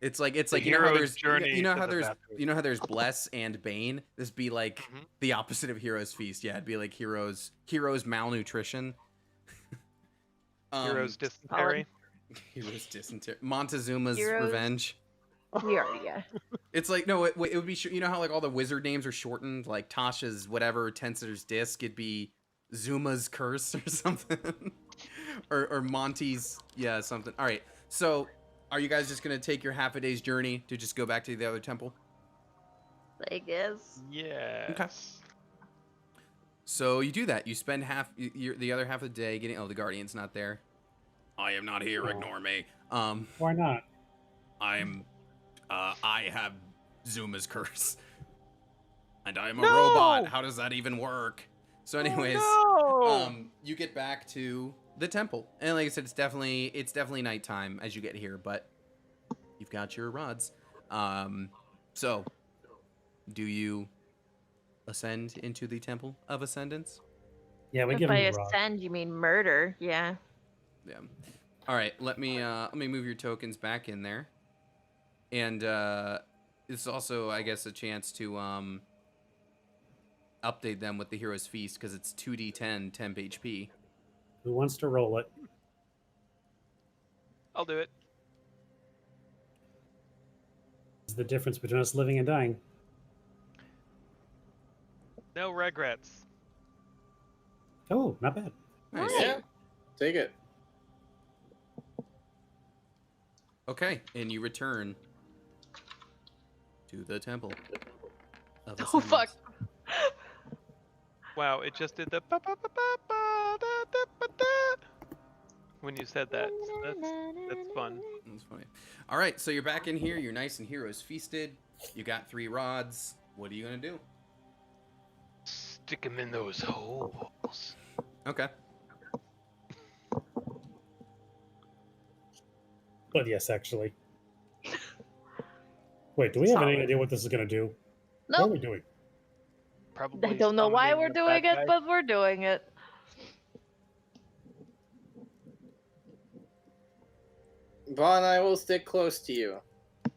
It's like you know how there's there's Bless and Bane. This be like the opposite of Hero's Feast. Yeah, it'd be like Hero's Malnutrition. Hero's Dysentery. Hero's Dysentery. Montezuma's Heroes- Revenge. Yeah. It's like no, it would be you know how like all the wizard names are shortened, like Tasha's whatever, Tensor's Disc. It'd be Zuma's Curse or something, or Monty's something. All right, so are you guys just gonna take your half a day's journey to just go back to the other temple? I guess. Yes. Okay. So you do that. You spend the other half of the day getting. Oh, the guardian's not there. I am not here. Ignore me. Why not? I have Zuma's curse, and I am a No! robot. How does that even work? So, anyways, you get back to the temple, and like I said, it's definitely nighttime as you get here, but you've got your rods. So, do you ascend into the Temple of Ascendance? Yeah, we If give by him a rock. ascend, you mean murder. Yeah. Yeah. All right. Let me move your tokens back in there, and it's also, I guess, a chance to update them with the Hero's Feast because it's 2d10 temp HP. Who wants to roll it? I'll do it. It's the difference between us living and dying. No regrets. Oh, not bad. Nice. Yeah, take it. Okay, and you return to the Temple of Oh fuck. Ascendance. Wow, it just did the ba ba ba ba ba da da ba da when you said that. So that's fun. That's funny. All right, so you're back in here. You're nice and Heroes feasted. You got 3 rods. What are you gonna do? Stick 'em in those holes. Okay. But yes, actually. Wait, do we have any idea what this is going to do? What are Nope. we doing? Probably I don't know why summoning we're the doing bad it, guy. but we're doing it. Vaughn and I will stick close to you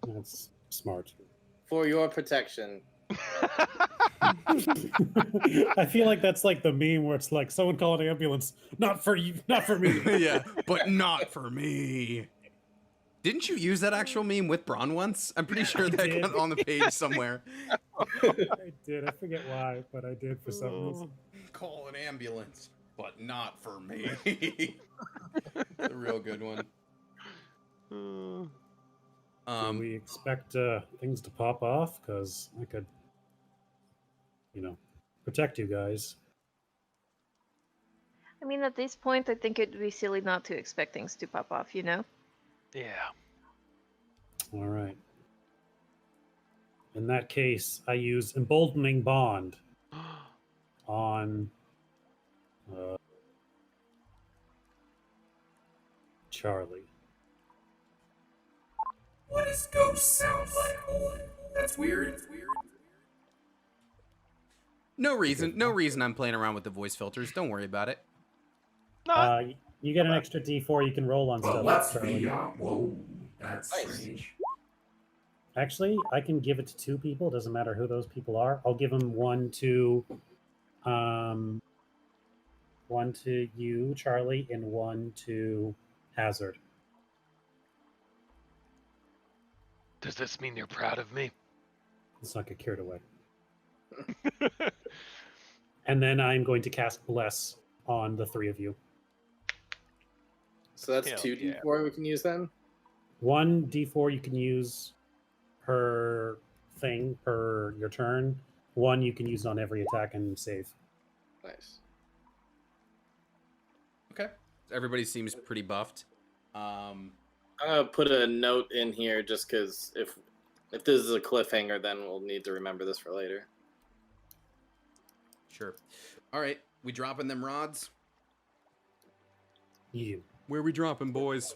That's smart. for your protection. I feel like that's like the meme where it's like someone call an ambulance. Not for you, not for me. Yeah, but not for me. Didn't you use that actual meme with Braun once? I'm pretty sure that did. got on the page somewhere. I did. I forget why, but I did for some reason. Call an ambulance, but not for me. It's a real good one. Do Um, we expect things to pop off? Because I could, protect you guys. I mean, at this point, I think it'd be silly not to expect things to pop off, you know? Yeah. All right. In that case, I use emboldening bond on Charlie. What does ghost sound like? That's weird. no reason I'm playing around with the voice filters. Don't worry about it. You get an extra D4 you can roll on But stuff. what's Charlie. the whoa? That's Nice. strange. Actually, I can give it to two people. Doesn't matter who those people are. I'll give them one to you, Charlie, and one to Hazard. Does this mean you're proud of me? Let's not get carried away. And then I'm going to cast Bless on the three of you. So that's Hell 2d4 we can use then? One D4 you can use per thing, per your turn. One you can use on every attack and save. Nice. Okay. Everybody seems pretty buffed. I'm gonna put a note in here just because if this is a cliffhanger, then we'll need to remember this for later. Sure. All right. We dropping them rods? You. Where we dropping, boys?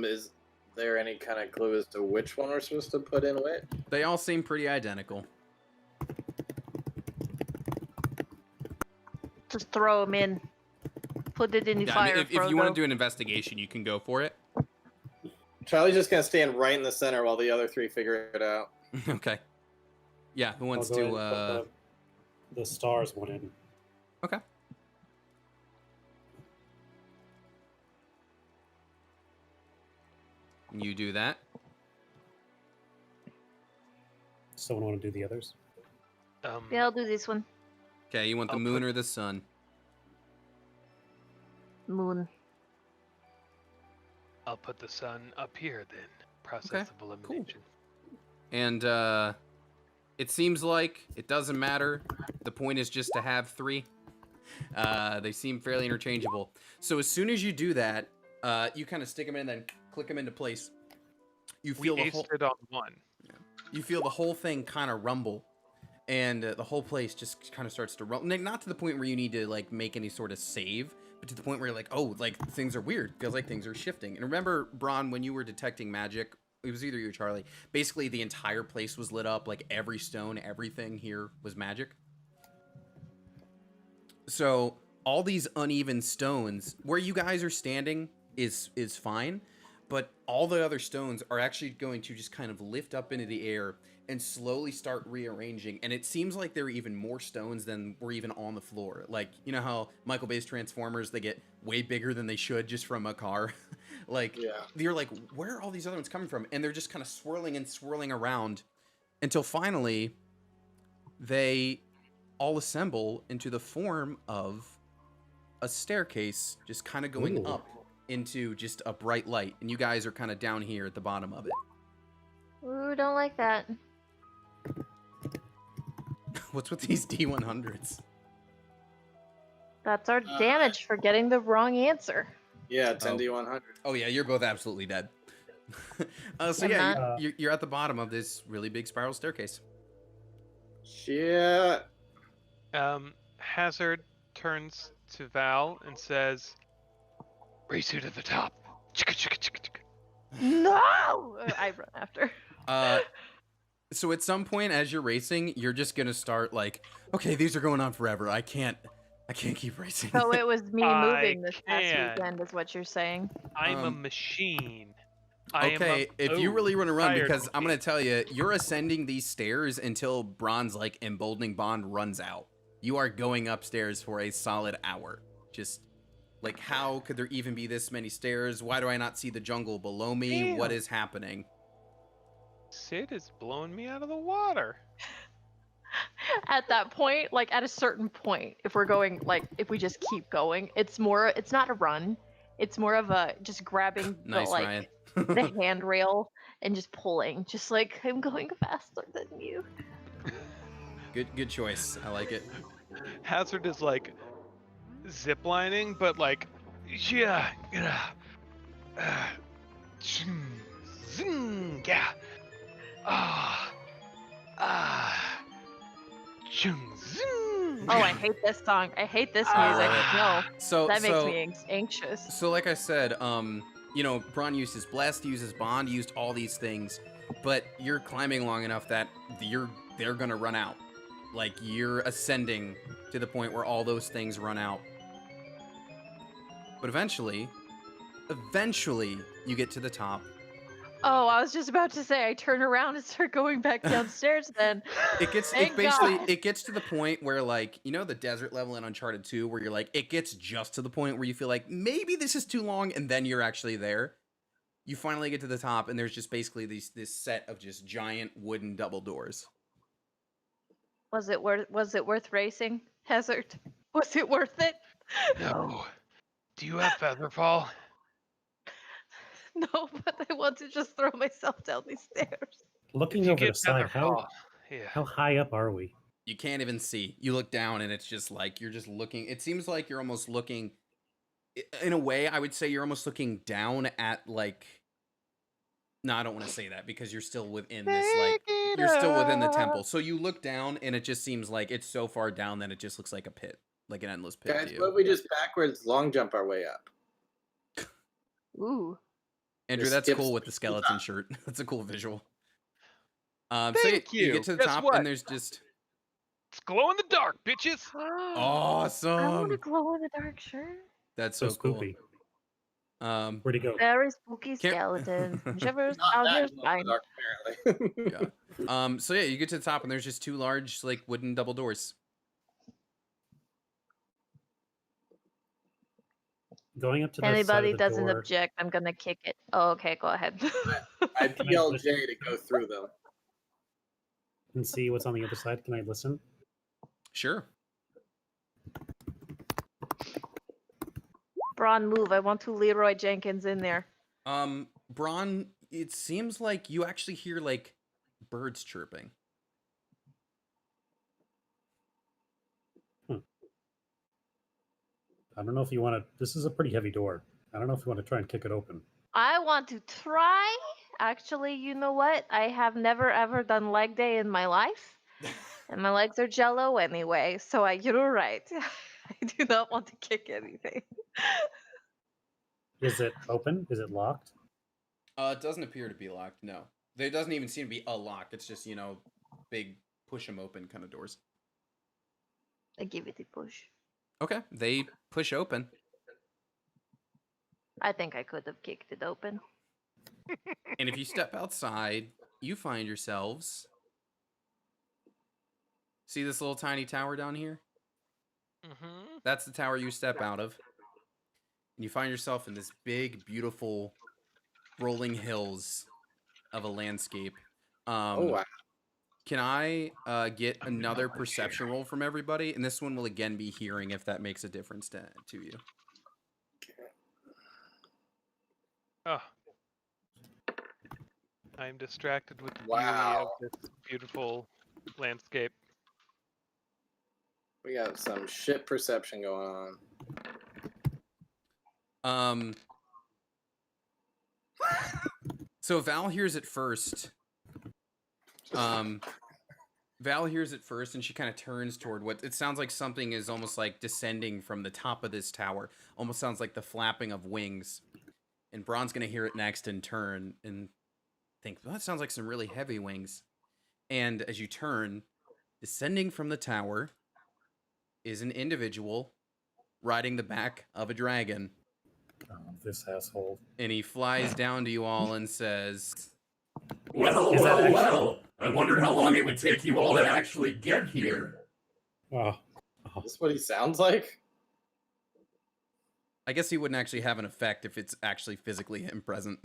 Is there any kind of clue as to which one we're supposed to put in which? They all seem pretty identical. Just throw them in. Put it in the Yeah, I fire, mean, if you want Frodo. to do an investigation, you can go for it. Charlie's just gonna stand right in the center while the other three figure it out. Okay. Yeah, who wants I'll go to? ahead and put the stars one in. Okay. You do that. Someone want to do the others? Yeah, I'll do this one. Okay, you want the I'll moon put- or the sun? Moon. I'll put the sun up here then. Process Okay, of elimination. And it seems like it doesn't matter. The point is just to have three. They seem fairly interchangeable. So as soon as you do that, you kind of stick them in and then click them into place. You We feel the aced whole it on one. you feel the whole thing kind of rumble, and the whole place just kind of starts to rumble. Not to the point where you need to like make any sort of save, but to the point where you're like, oh, like things are weird. Feels like things are shifting. And remember, Braun, when you were detecting magic, it was either you or Charlie. Basically, the entire place was lit up. Like every stone, everything here was magic. So all these uneven stones, where you guys are standing, is fine. But all the other stones are actually going to just kind of lift up into the air and slowly start rearranging. And it seems like there are even more stones than were even on the floor. Like, you know how Michael Bay's Transformers, they get way bigger than they should just from a car? Like, Yeah. you're like, where are all these other ones coming from? And they're just kind of swirling and swirling around until finally they all assemble into the form of a staircase just kind of going Ooh. up into just a bright light, and you guys are kind of down here at the bottom of it. Ooh, don't like that. What's with these D100s? That's our damage for getting the wrong answer. Yeah, 10d100. Oh yeah, you're both absolutely dead. So I'm yeah, not. you're at the bottom of this really big spiral staircase. Shit. Hazard turns to Val and says, "Race you to the top." Chicka, chicka, chicka, chicka. No! I run after. So at some point as you're racing, you're just gonna start like, okay, these are going on forever. I can't keep racing. So it was me I moving this past can. weekend, is what you're saying. I'm a Um, machine. I am Okay, a- if you really want to run, tired because I'm gonna machine. tell you, you're ascending these stairs until Bron's like emboldening bond runs out. You are going upstairs for a solid hour. Just like, how could there even be this many stairs? Why do I not see the jungle below me? What Damn. is happening? Sid is blowing me out of the water. At that point, like at a certain point, if we're going, like if we just keep going, it's not a run. It's more of a just grabbing the Nice, like Ryan. the handrail and just pulling, just like I'm going faster than you. Good choice. I like it. Hazard is like ziplining, but like, yeah, zing, yeah, chung, zing. Oh, I hate this song. I hate this I music. love No, So that makes so me anxious. so like I said, you know, Bron used his blessed, uses bond, used all these things, but you're climbing long enough that they're gonna run out. Like you're ascending to the point where all those things run out. But eventually you get to the top. Oh, I was just about to say I turn around and start going back downstairs. Then It Thank God. gets to the point where, like, you know, the desert level in Uncharted 2 where you're like, it gets just to the point where you feel like maybe this is too long, and then you're actually there. You finally get to the top, and there's just basically this set of just giant wooden double doors. Was it worth racing, Hazard? Was it worth it? No. Do you have Featherfall? No, but I want to just throw myself down these stairs. Looking If you over the get side, Featherfall, yeah. how high up are we? You can't even see. You look down, and it's just like you're just looking. It seems like you're almost looking. In a way, I would say you're almost looking down at like. No, I don't want to say that because you're still within this like you're still within the temple. So you look down, and it just seems like it's so far down that it just looks like a pit, like an endless pit Guys, to what you. if we just backwards long jump our way up? Ooh. Andrew, Just that's skips cool with the the skeleton top. shirt. That's a cool visual. So Thank you you. get to the Guess top, what? and there's just It's glow in the dark, bitches. I awesome. want a glow in the dark shirt. That's So so cool. spooky. Um, Where'd he go? Very spooky Can't- skeleton. Shivers Not down that your glow in spine. the dark, apparently. yeah. So yeah, you get to the top, and there's just two large like wooden double doors. Going up to If the side anybody of the doesn't door. object, I'm gonna kick it. Oh, okay, go ahead. I PLJ to go through them. And see what's on the other side. Can I listen? Sure. Braun, move. I want to Leroy Jenkins in there. Bron, it seems like you actually hear like birds chirping. I don't know if you want to. This is a pretty heavy door. I don't know if you want to try and kick it open. I want to try. Actually, you know what? I have never ever done leg day in my life. And my legs are jello anyway, so you're right. I do not want to kick anything. Is it open? Is it locked? It doesn't appear to be locked. No, there doesn't even seem to be a lock. It's just, you know, big push them open kind of doors. I give it a push. Okay, they push open. I think I could have kicked it open. And if you step outside, you find yourselves. See this little tiny tower down here? Mm-hmm. That's the tower you step out of. And you find yourself in this big, beautiful, rolling hills of a landscape. Oh, wow. Can I get another perception roll from everybody? And this one will again be hearing if that makes a difference to you. Oh. I'm distracted with the Wow. beauty of this beautiful landscape. We got some shit perception going on. So Val hears it first. Val hears it first, and she kind of turns toward what it sounds like something is almost like descending from the top of this tower. Almost sounds like the flapping of wings. And Braun's gonna hear it next and turn and think, well, that sounds like some really heavy wings. And as you turn, descending from the tower is an individual riding the back of a dragon. Oh, this asshole. And he flies down to you all and says, Well, Is that well, actually- well. I wondered how long it would take you all to actually get here. Oh. Is this what he sounds like? I guess he wouldn't actually have an effect if it's actually physically him present.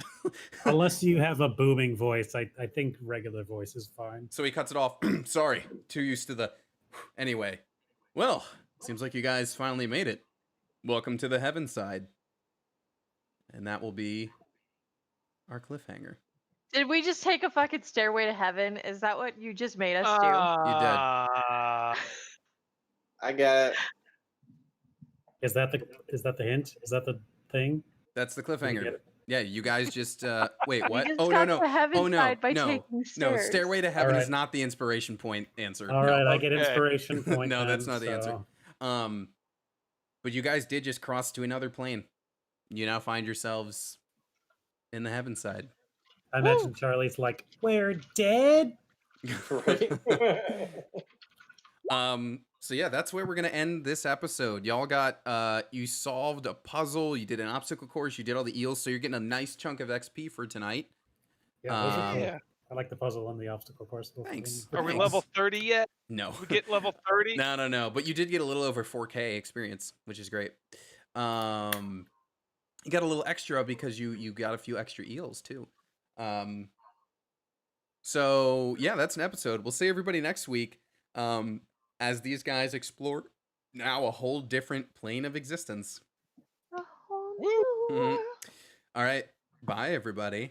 Unless you have a booming voice, I think regular voice is fine. So he cuts it off. Sorry, too used to the... Anyway, well, seems like you guys finally made it. Welcome to the heaven side. And that will be our cliffhanger. Did we just take a fucking stairway to heaven? Is that what you just made us do? Uh, I got it. Is that the hint? Is that the thing? That's the Did we cliffhanger. get it? Yeah, you guys just... wait, what? You just Oh, got no, to no. heaven Oh, no, side by no. taking No, stairs. Stairway to Heaven is Alright. not the inspiration point answer. All No. right, I get Okay. inspiration point. No, that's then, not the answer. so- But you guys did just cross to another plane. You now find yourselves in the heaven side. I imagine Charlie's like, "We're dead." Right? So yeah, that's where we're gonna end this episode. Y'all got you solved a puzzle, you did an obstacle course, you did all the eels, so you're getting a nice chunk of XP for tonight. Yeah, those are cool. yeah. I like the puzzle and the obstacle course. Both of them. Thanks. Are we Thanks. level 30 yet? No. We get level 30? No. But you did get a little over 4K experience, which is great. You got a little extra because you got a few extra eels too. So yeah, that's an episode. We'll see everybody next week. As these guys explore now a whole different plane of existence. A whole new Mhm. world. All right. Bye everybody.